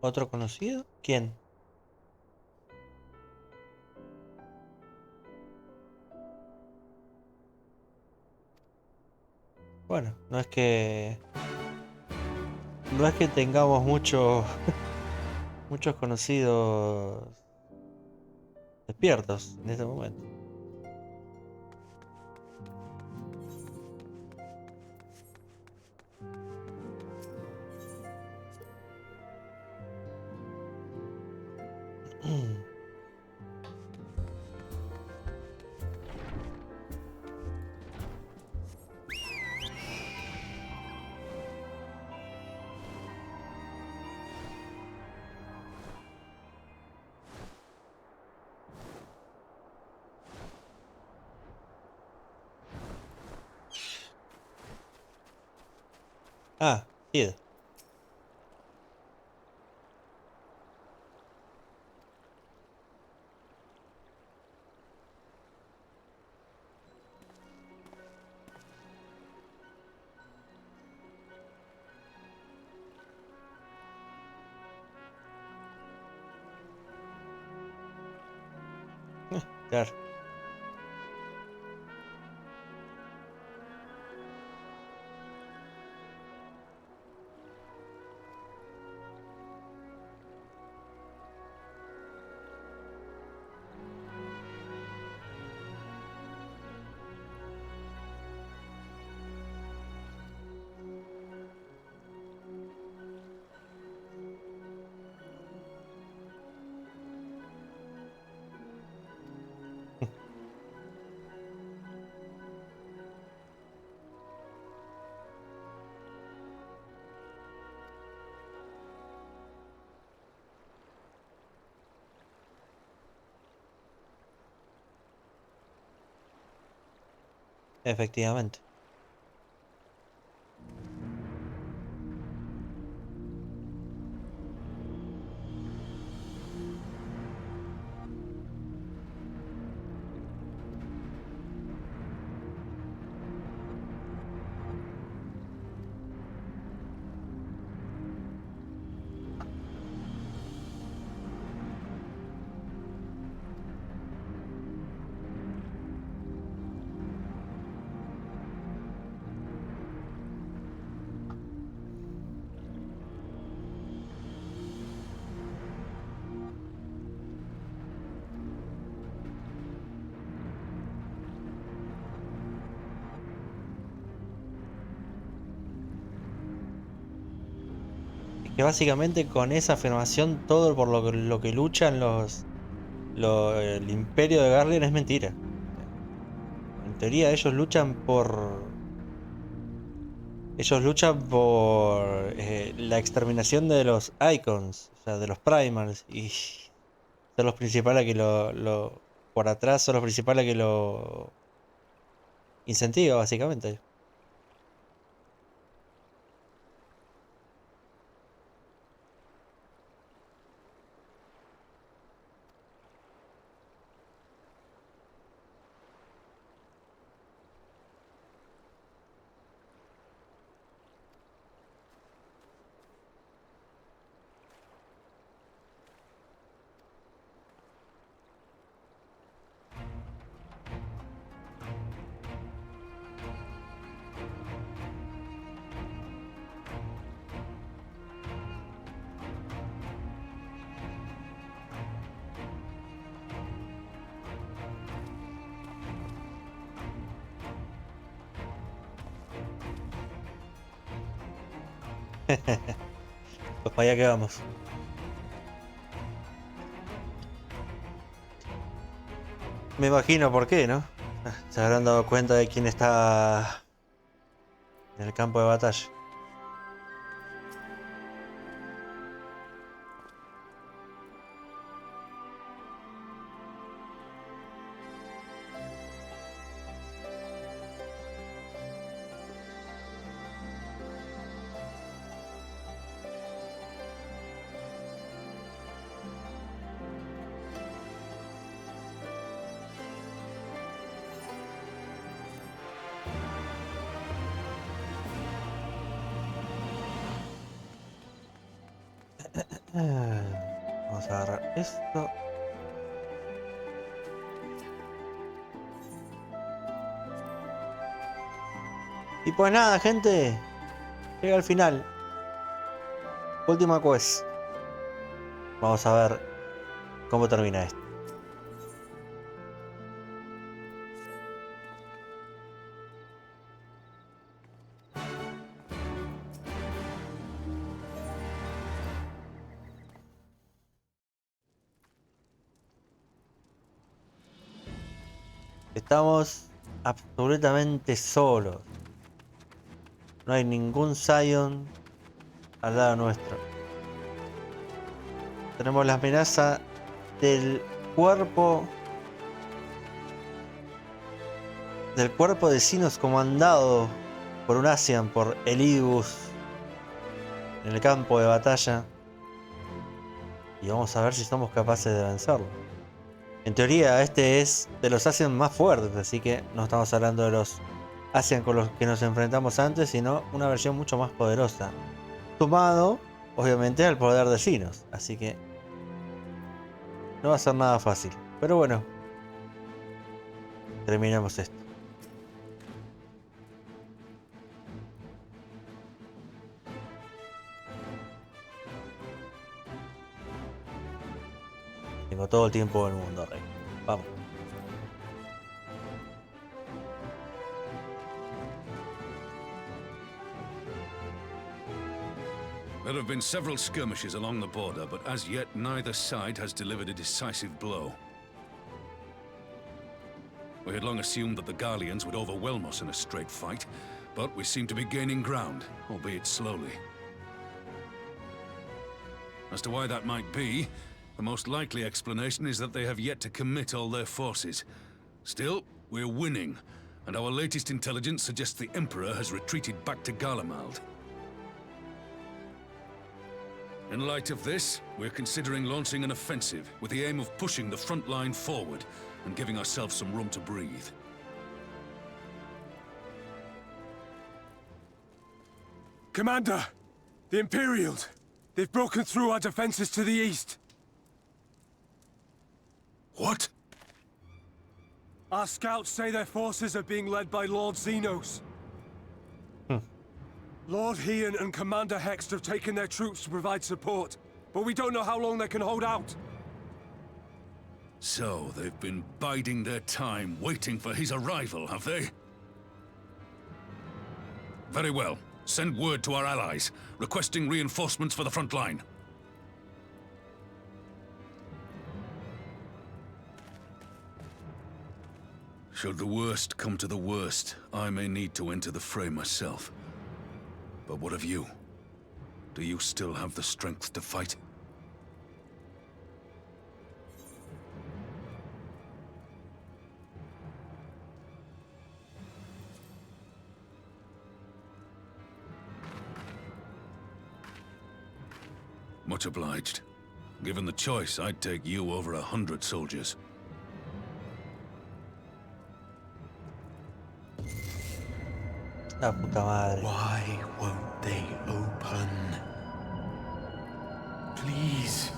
¿Otro conocido? ¿Quién? Bueno, no es que tengamos muchos conocidos despiertos en este momento. Ah, Id. Claro. Efectivamente. Que básicamente con esa afirmación todo por lo que luchan el imperio de Garlean es mentira. En teoría ellos luchan por la exterminación de los icons, o sea, de los primals, y son los principales que por atrás son los principales que lo incentiva básicamente. Pues para allá que vamos. Me imagino por qué, ¿no? Se habrán dado cuenta de quién está en el campo de batalla. Vamos a agarrar esto. Y pues nada, gente. Llega al final. Última quest. Vamos a ver cómo termina esto. Estamos absolutamente solos. No hay ningún Scion al lado nuestro. Tenemos la amenaza del cuerpo de Sinos comandado por un Asian, por Elidibus, en el campo de batalla. Y vamos a ver si somos capaces de vencerlo. En teoría este es de los Asian más fuertes, así que no estamos hablando de los Asian con los que nos enfrentamos antes, sino una versión mucho más poderosa. Sumado, obviamente, al poder de Sinos, así que no va a ser nada fácil. Pero bueno, terminamos esto. Tengo todo el tiempo del mundo, rey. Vamos. There have been several skirmishes along the border, but as yet neither side has delivered a decisive blow. We had long assumed that the Garleans would overwhelm us in a straight fight, but we seem to be gaining ground, albeit slowly. As to why that might be, the most likely explanation is that they have yet to commit all their forces. Still, we're winning, and our latest intelligence suggests the Emperor has retreated back to Garlemald. In light of this, we're considering launching an offensive with the aim of pushing the front line forward and giving ourselves some room to breathe. Commander! The Imperials! They've broken through our defenses to the east. What? Our scouts say their forces are being led by Lord Xenos. Lord Heian and Commander Hext have taken their troops to provide support, but we don't know how long they can hold out. So, they've been biding their time, waiting for his arrival, have they? Very well. Send word to our allies, requesting reinforcements for the front line. Should the worst come to the worst, I may need to enter the fray myself. But what of you? Do you still have the strength to fight? Much obliged. Given the choice, I'd take you over 100 soldiers. La puta madre. Why won't they open? Please,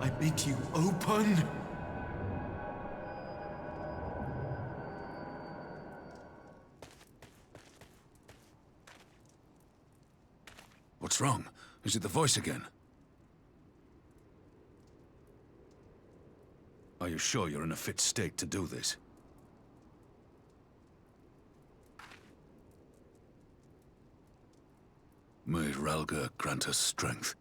I bid you open. What's wrong? Is it the voice again? Are you sure you're in a fit state to do this? May Ralga grant us strength.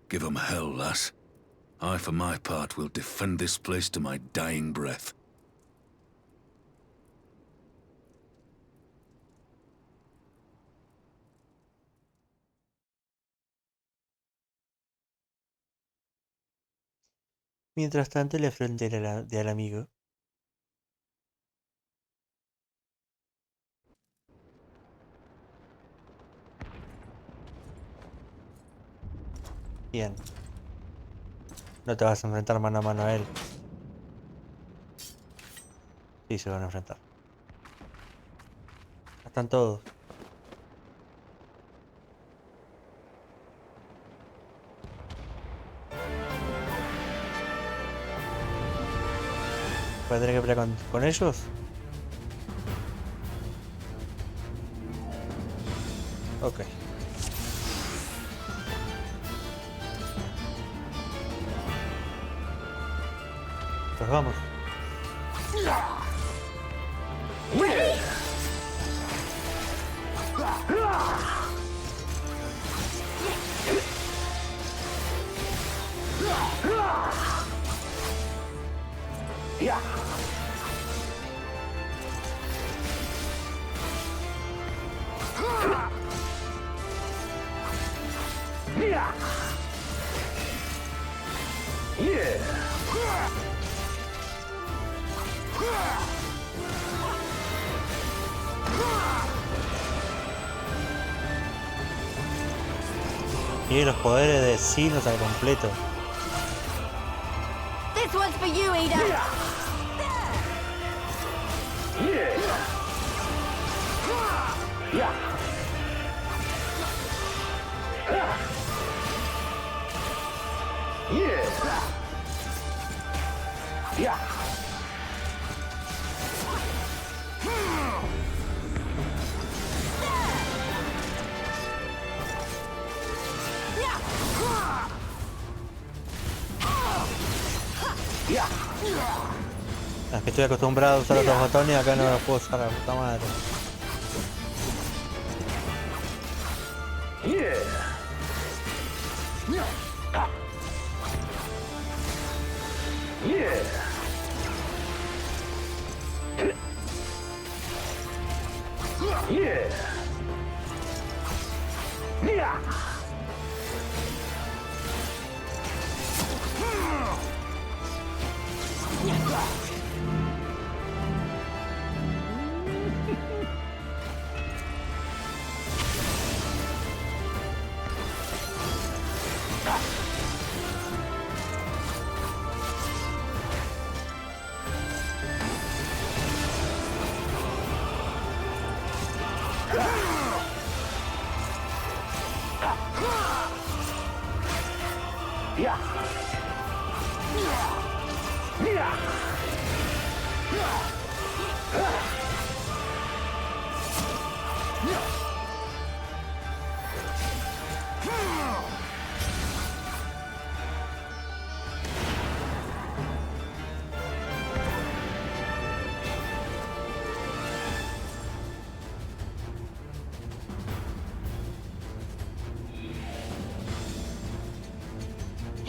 Give 'em hell, lass. I, for my part, will defend this place to my dying breath. Mientras tanto, en la frontera del amigo. Bien. No te vas a enfrentar mano a mano a él. Sí, se van a enfrentar. Están todos. ¿Voy a tener que pelear con ellos? Ok. Pues vamos. Y los poderes de Sinos al completo. This one's for you, Ida. Es que estoy acostumbrado a usar otros botones y acá no los puedo usar a la puta madre.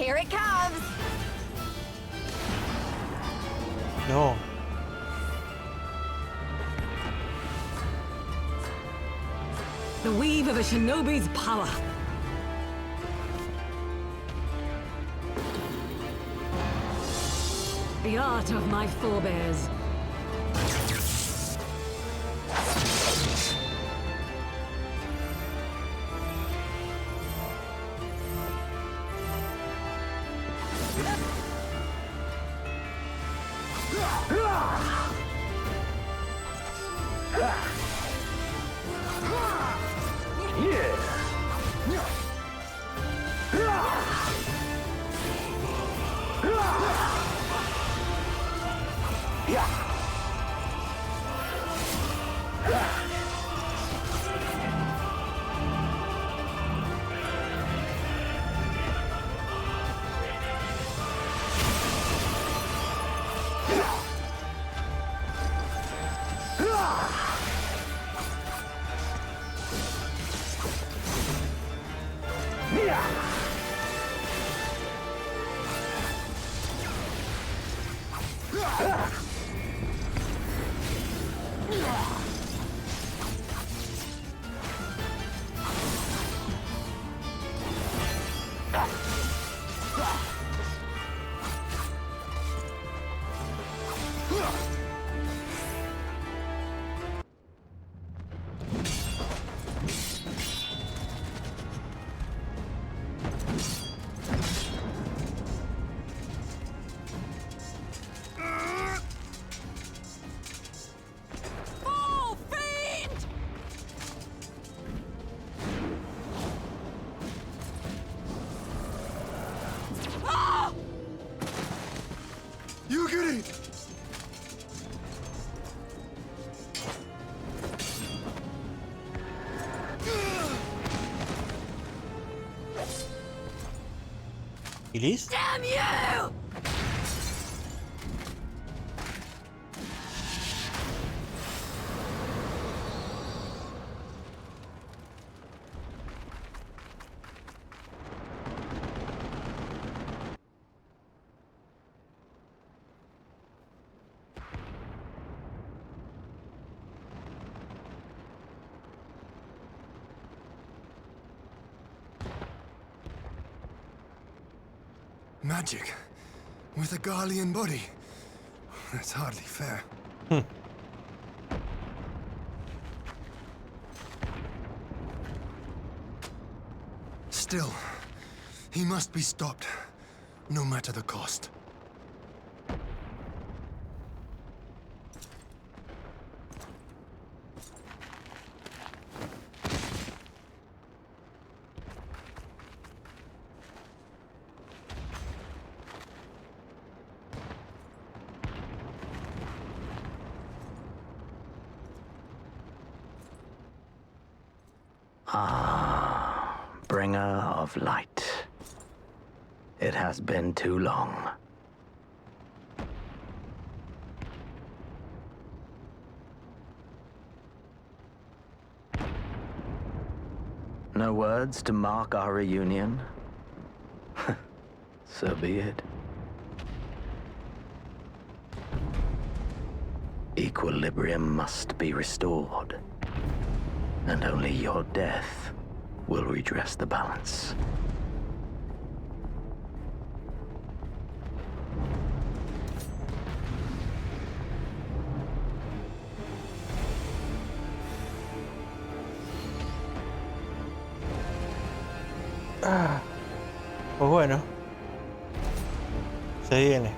Here it comes. No. The weave of a shinobi's power. The art of my forebears. ¿Ilis? Damn you! Magic with a Garlean body. That's hardly fair. Still, he must be stopped, no matter the cost. Ah, bringer of light. It has been too long. No words to mark our reunion? So be it. Equilibrium must be restored. And only your death will redress the balance. Ah, pues bueno. Se viene.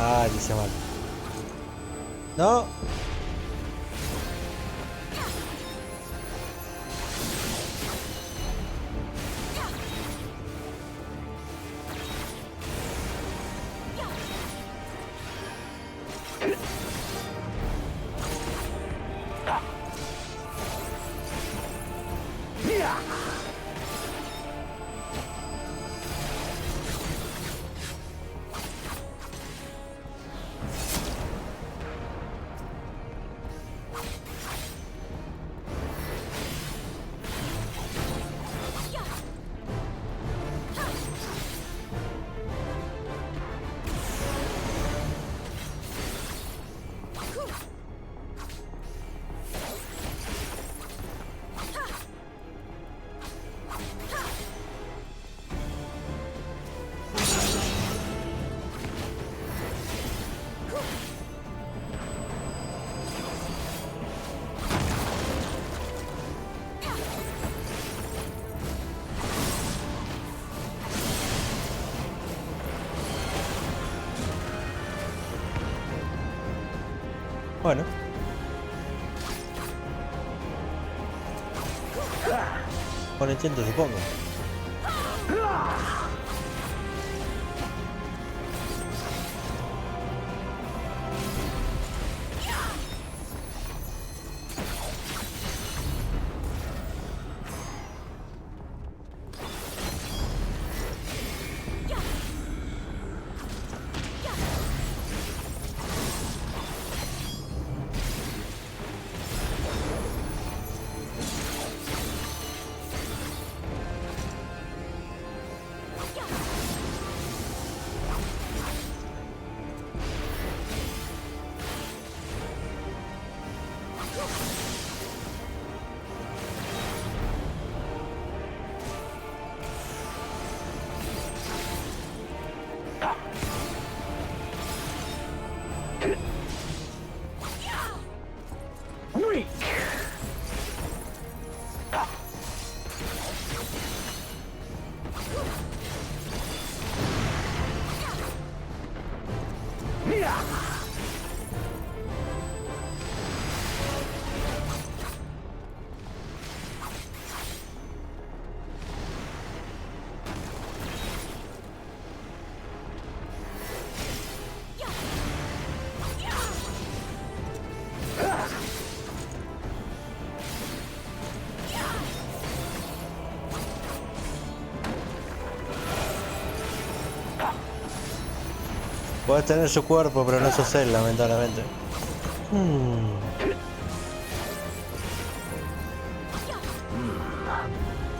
Ah, dice mal. No. Bueno. exponentiando, supongo. Puedes tener su cuerpo, pero no sos él, lamentablemente.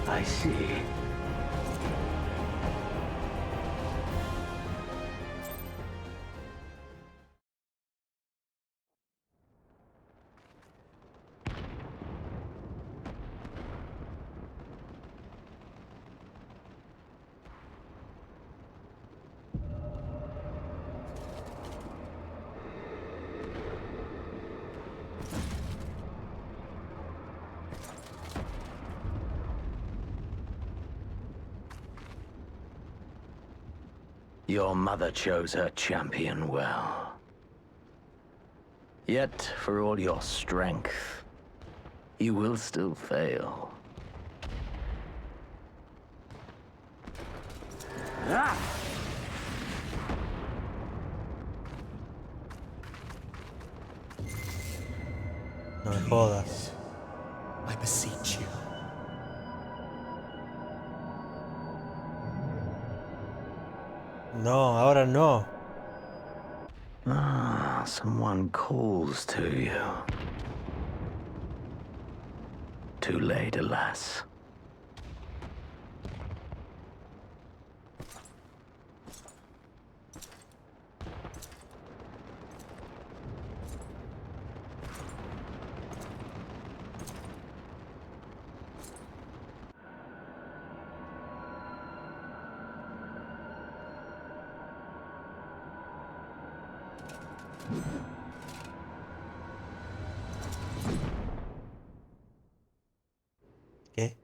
I see. Your mother chose her champion well. Yet, for all your strength, you will still fail. No me jodas. I beseech you. No, ahora no. Ah, someone calls to you. Too late, alas. ¿Qué?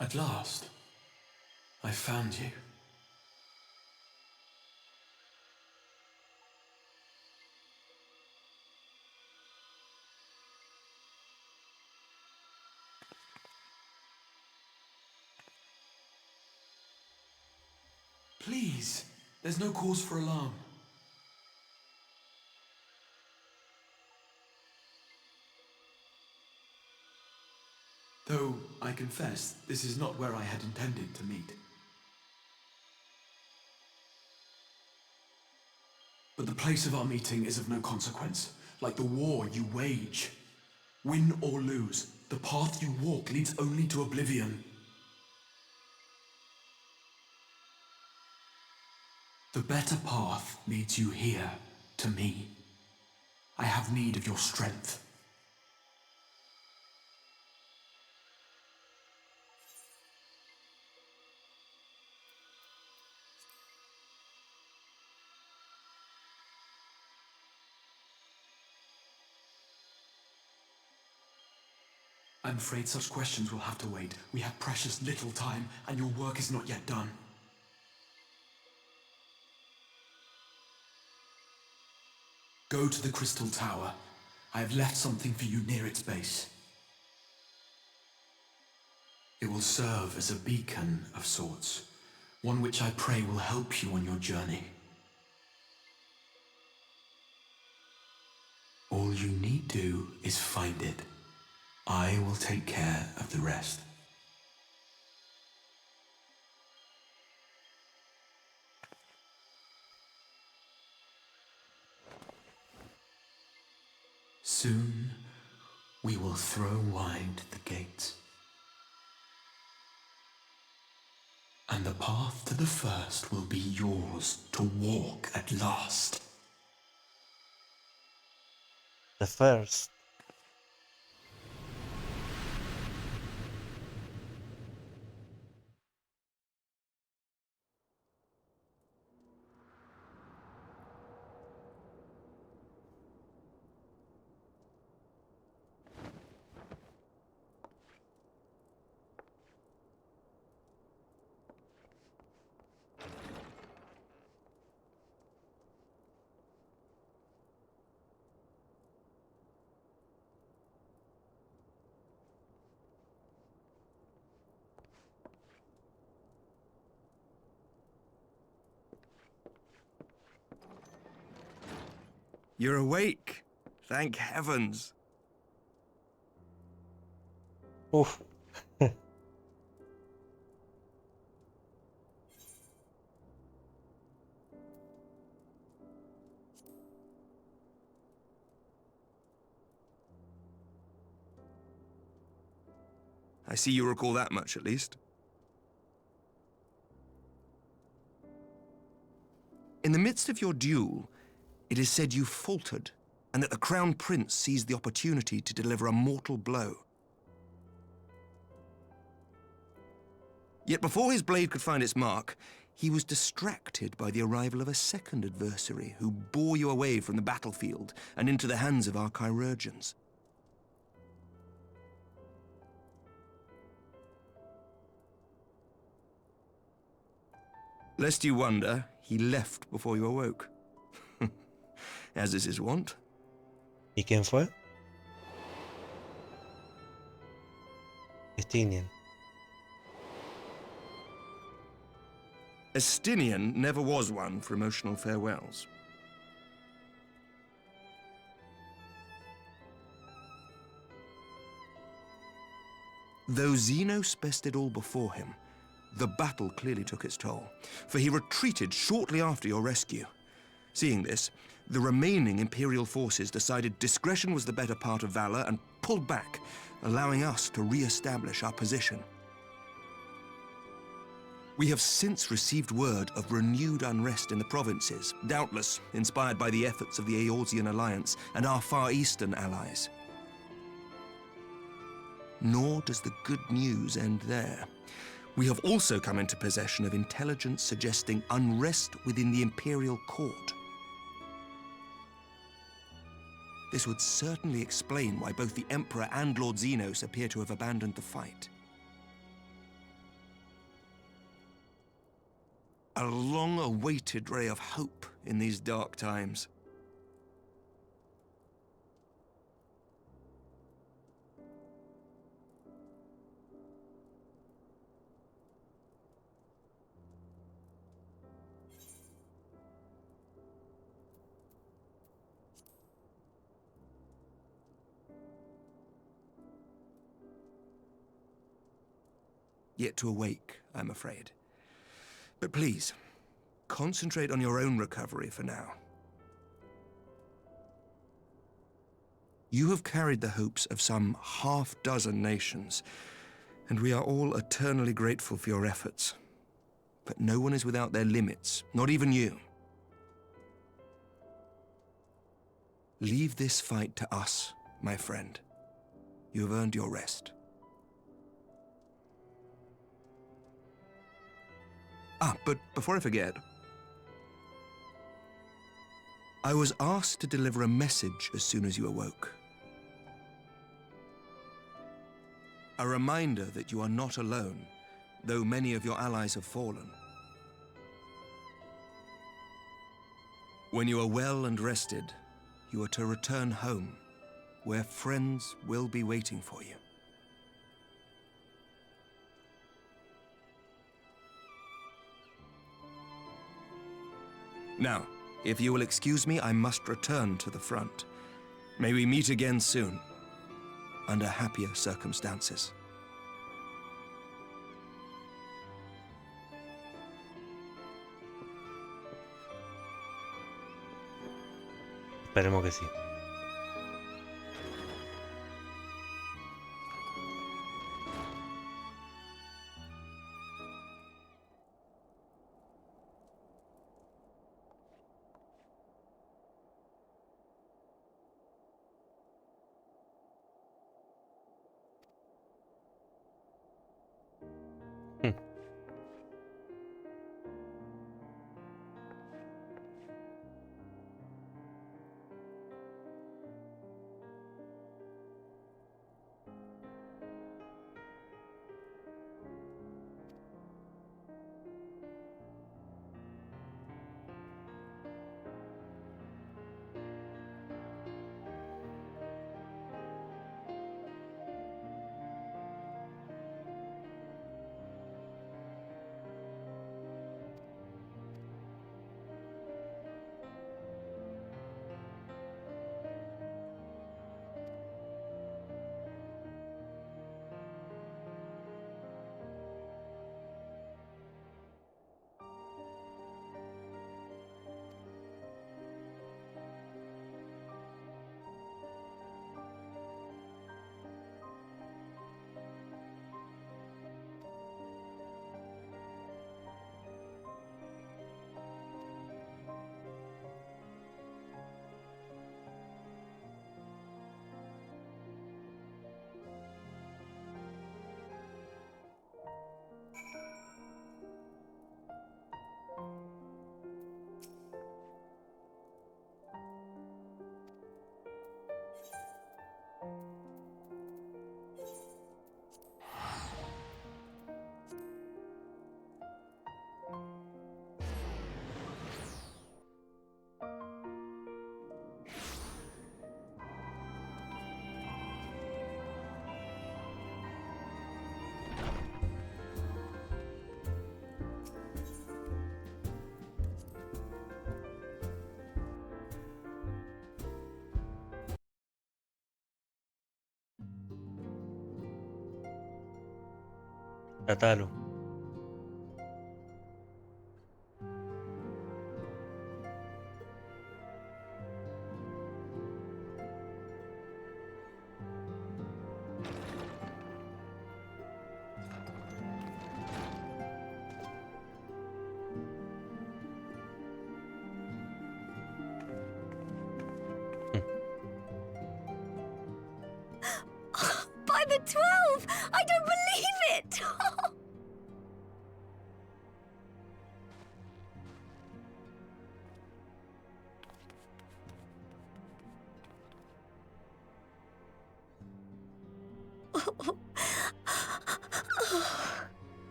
At last, I found you. Please, there's no cause for alarm. Though, I confess, this is not where I had intended to meet. But the place of our meeting is of no consequence, like the war you wage. Win or lose, the path you walk leads only to oblivion. The better path leads you here, to me. I have need of your strength. I'm afraid such questions will have to wait. We have precious little time, and your work is not yet done. Go to the Crystal Tower. I have left something for you near its base. It will serve as a beacon of sorts, one which I pray will help you on your journey. All you need do is find it. I will take care of the rest. Soon, we will throw wide the gates. And the path to the first will be yours to walk at last. The first. You're awake. Thank heavens. Uf. I see you recall that much, at least. In the midst of your duel, it is said you faltered, and that the Crown Prince seized the opportunity to deliver a mortal blow. Yet before his blade could find its mark, he was distracted by the arrival of a second adversary who bore you away from the battlefield and into the hands of our chirurgeons. Lest you wonder, he left before you awoke. As is his wont. ¿Y quién fue? Estinian. Estinian never was one for emotional farewells. Though Xenos bested all before him, the battle clearly took its toll, for he retreated shortly after your rescue. Seeing this, the remaining Imperial forces decided discretion was the better part of valor and pulled back, allowing us to re-establish our position. We have since received word of renewed unrest in the provinces, doubtless inspired by the efforts of the Eorzean Alliance and our Far Eastern allies. Nor does the good news end there. We have also come into possession of intelligence suggesting unrest within the Imperial Court. This would certainly explain why both the Emperor and Lord Xenos appear to have abandoned the fight. A long-awaited ray of hope in these dark times. Yet to awake, I'm afraid. But please, concentrate on your own recovery for now. You have carried the hopes of some half-dozen nations, and we are all eternally grateful for your efforts. But no one is without their limits, not even you. Leave this fight to us, my friend. You have earned your rest. But before I forget, I was asked to deliver a message as soon as you awoke. A reminder that you are not alone, though many of your allies have fallen. When you are well and rested, you are to return home, where friends will be waiting for you. Now, if you will excuse me, I must return to the front. May we meet again soon, under happier circumstances. Esperemos que sí. Tratalo. By the 12! I don't believe it!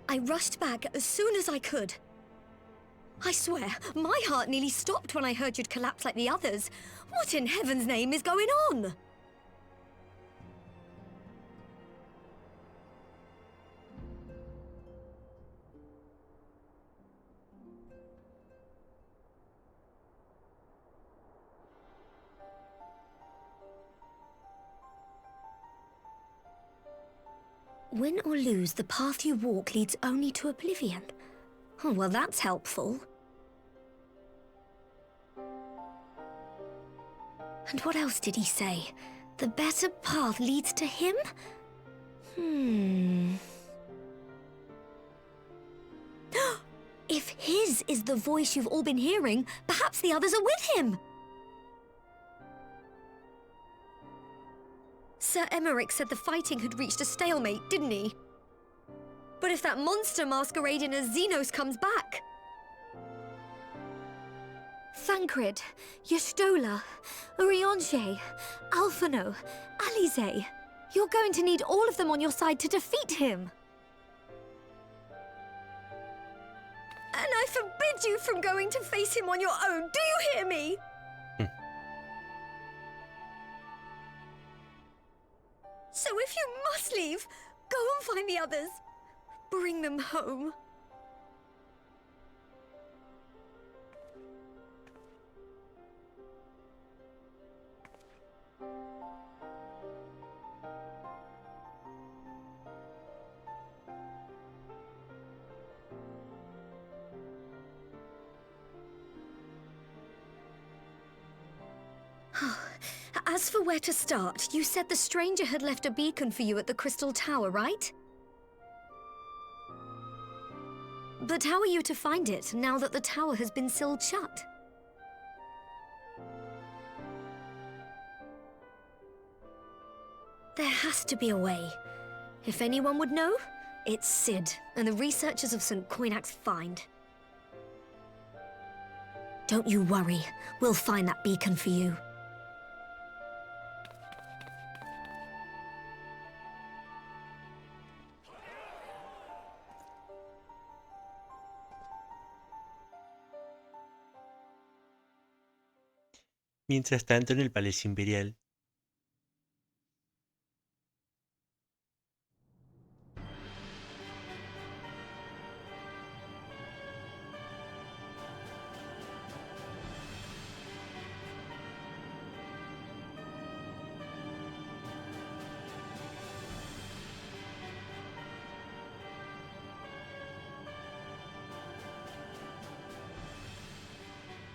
I rushed back as soon as I could. I swear, my heart nearly stopped when I heard you'd collapsed like the others. What in heaven's name is going on? Win or lose, the path you walk leads only to oblivion. Oh, well, that's helpful. And what else did he say? The better path leads to him? If his is the voice you've all been hearing, perhaps the others are with him! Sir Emmerich said the fighting had reached a stalemate, didn't he? But if that monster masquerading as Xenos comes back... Thancred, Yestola, Urianger, Alphino, Alize. You're going to need all of them on your side to defeat him. And I forbid you from going to face him on your own. Do you hear me? So if you must leave, go and find the others. Bring them home. As for where to start, you said the stranger had left a beacon for you at the Crystal Tower, right? But how are you to find it, now that the tower has been sealed shut? There has to be a way. If anyone would know, it's Sid, and the researchers of St. Coinac's find. Don't you worry, we'll find that beacon for you. Mientras tanto, en el Palacio Imperial.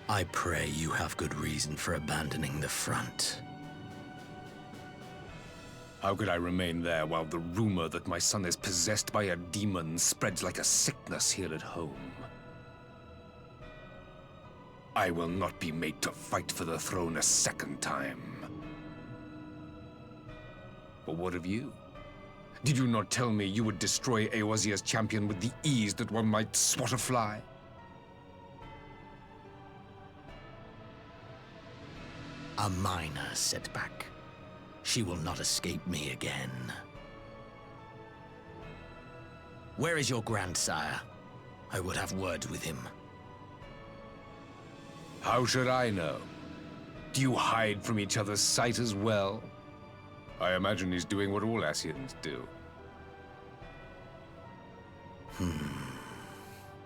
I pray you have good reason for abandoning the front. How could I remain there while the rumor that my son is possessed by a demon spreads like a sickness here at home? I will not be made to fight for the throne a second time. But what of you? Did you not tell me you would destroy Eorzea's champion with the ease that one might swat a fly? A minor setback. She will not escape me again. Where is your grandsire? I would have words with him. How should I know? Do you hide from each other's sight as well? I imagine he's doing what all Ascians do.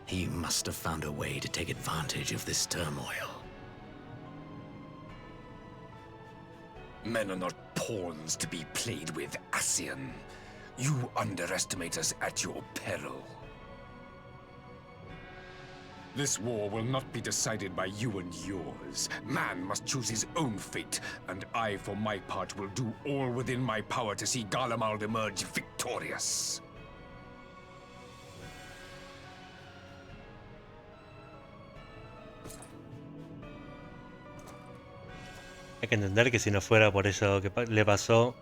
He must have found a way to take advantage of this turmoil. Men are not pawns to be played with, Ascian. You underestimate us at your peril. This war will not be decided by you and yours. Man must choose his own fate, and I, for my part, will do all within my power to see Garlemald emerge victorious. Hay que entender que si no fuera por eso que le pasó,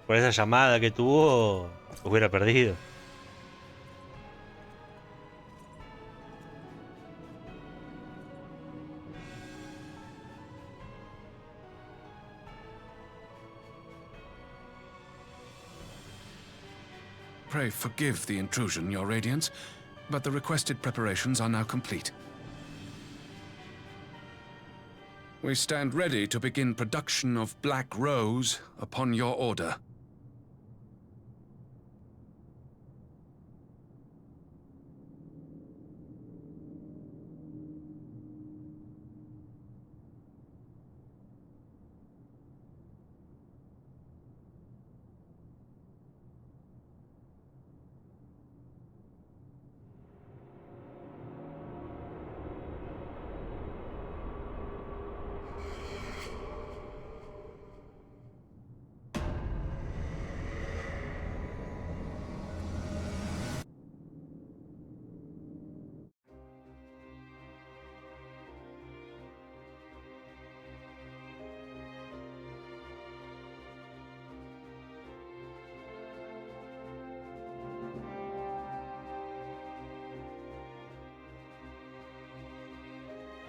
por esa llamada que tuvo, hubiera perdido. Pray forgive the intrusion, Your Radiance, but the requested preparations are now complete. We stand ready to begin production of Black Rose upon your order.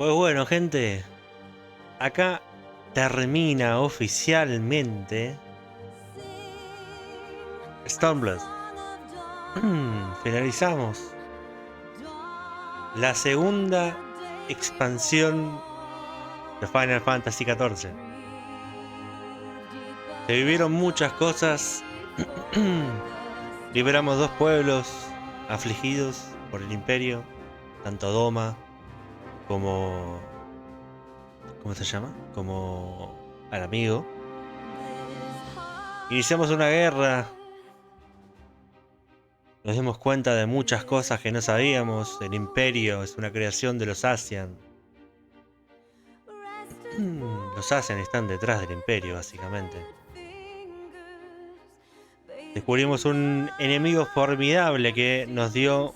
Pues bueno, gente, acá termina oficialmente Stormblood. Finalizamos la segunda expansión de Final Fantasy XIV. Se vivieron muchas cosas. Liberamos 2 pueblos afligidos por el Imperio, tanto Doma como... ¿cómo se llama? Como al amigo. Iniciamos una guerra. Nos dimos cuenta de muchas cosas que no sabíamos. El Imperio es una creación de los Asian. Los Asian están detrás del Imperio, básicamente. Descubrimos un enemigo formidable que nos dio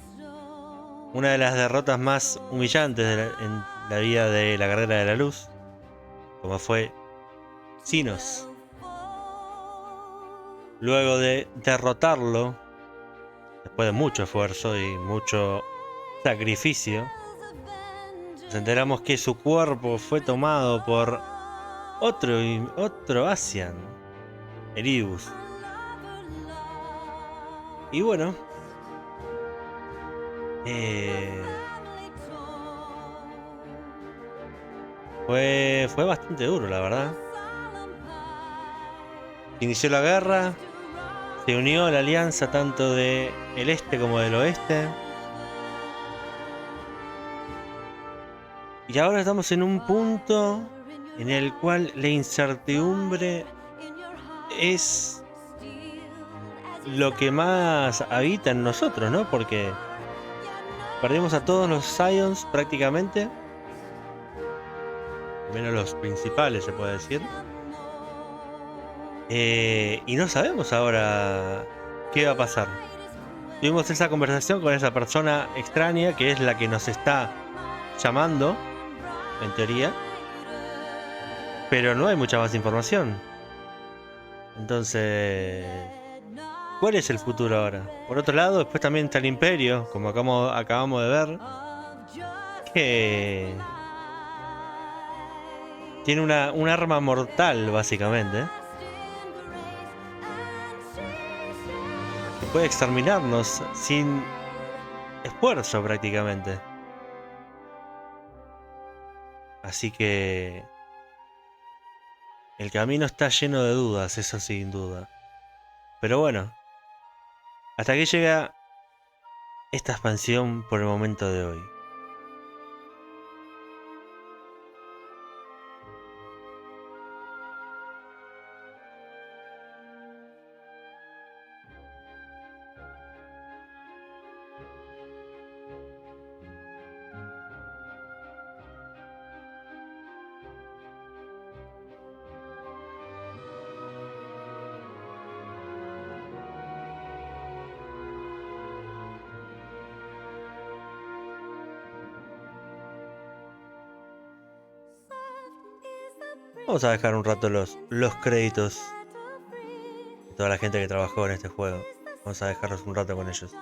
una de las derrotas más humillantes en la vida de la Guerrera de la Luz, como fue Sinos. Luego de derrotarlo, después de mucho esfuerzo y mucho sacrificio, nos enteramos que su cuerpo fue tomado por otro Asian, Eribus. Y bueno, fue bastante duro, la verdad. Inició la guerra, se unió a la alianza tanto del este como del oeste. Y ahora estamos en un punto en el cual la incertidumbre es lo que más habita en nosotros, ¿no? Porque perdimos a todos los Scions prácticamente, menos los principales se puede decir. Y no sabemos ahora qué va a pasar. Tuvimos esa conversación con esa persona extraña que es la que nos está llamando, en teoría, pero no hay mucha más información. Entonces, ¿cuál es el futuro ahora? Por otro lado, después también está el Imperio, como acabamos de ver, que tiene un arma mortal, básicamente, que puede exterminarnos sin esfuerzo prácticamente. Así que el camino está lleno de dudas, eso sin duda. Pero bueno, hasta aquí llega esta expansión por el momento de hoy. Vamos a dejar un rato los créditos de toda la gente que trabajó en este juego. Vamos a dejarlos un rato con ellos.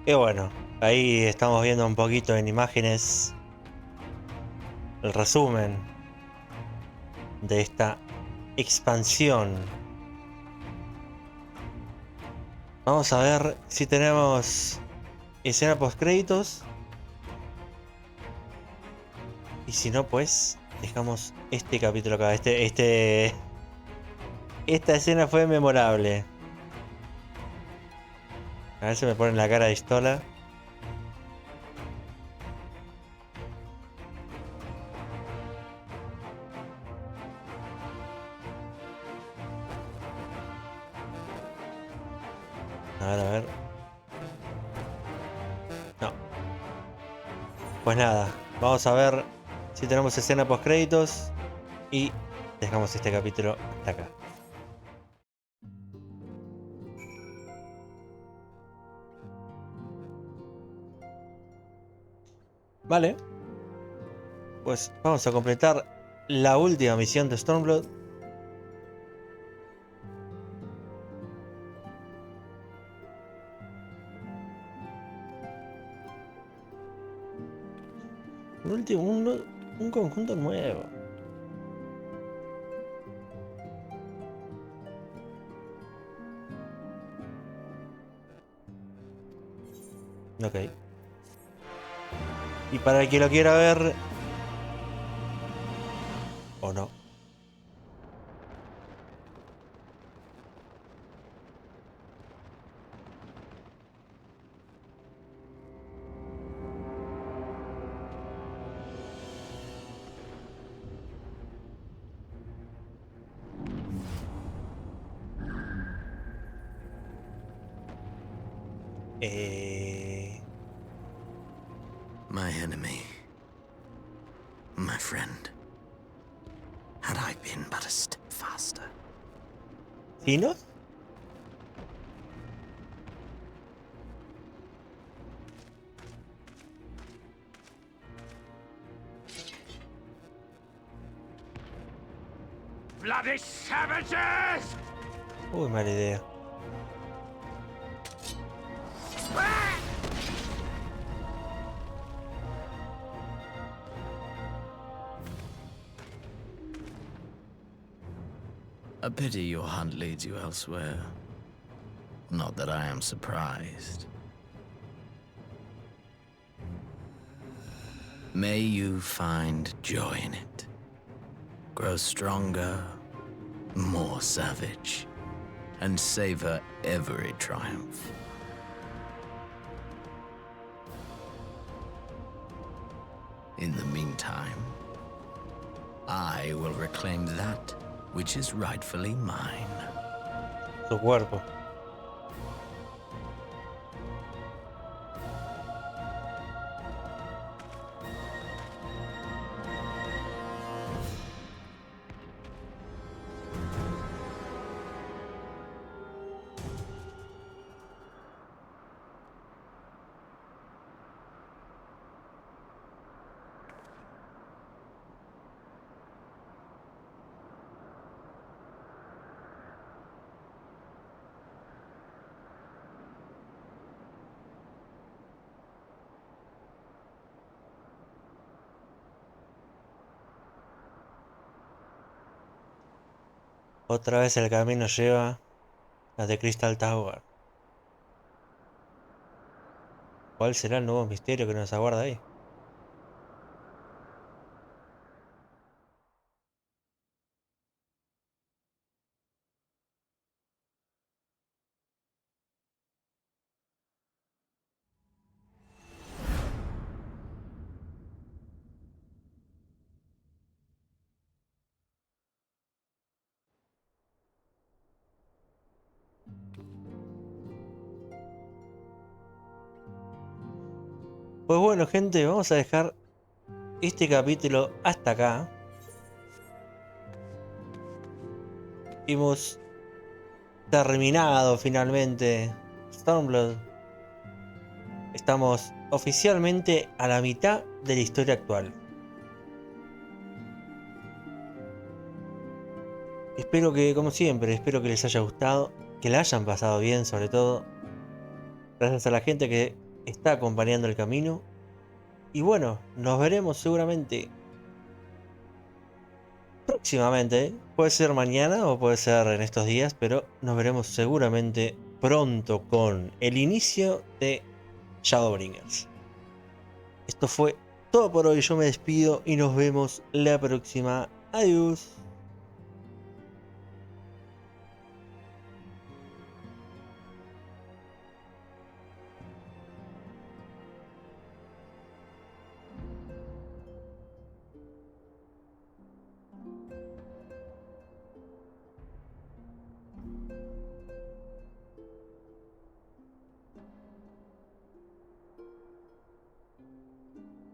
Y bueno, ahí estamos viendo un poquito en imágenes el resumen de esta expansión. Vamos a ver si tenemos escena post créditos. Y si no, pues dejamos este capítulo acá. Esta escena fue memorable. A ver si me ponen la cara de Stola. A ver. No. Pues nada, vamos a ver si tenemos escena post créditos. Y dejamos este capítulo hasta acá. Vale. Pues vamos a completar la última misión de Stormblood. Un conjunto nuevo. Ok. Y para el que lo quiera ver... ¿O no? My enemy. My friend. Had I been but a step faster. ¿Tino? Bloody savages! Uy, mala idea. A pity your hunt leads you elsewhere. Not that I am surprised. May you find joy in it. Grow stronger, more savage, and savor every triumph. In the meantime, I will reclaim that which is rightfully mine. Su cuerpo. Otra vez el camino lleva a The Crystal Tower. ¿Cuál será el nuevo misterio que nos aguarda ahí? Pues bueno, gente, vamos a dejar este capítulo hasta acá. Hemos terminado finalmente Stormblood. Estamos oficialmente a la mitad de la historia actual. Espero que, como siempre, espero que les haya gustado, que la hayan pasado bien sobre todo. Gracias a la gente que está acompañando el camino. Y bueno, nos veremos seguramente próximamente. Puede ser mañana o puede ser en estos días, pero nos veremos seguramente pronto con el inicio de Shadowbringers. Esto fue todo por hoy. Yo me despido y nos vemos la próxima. Adiós.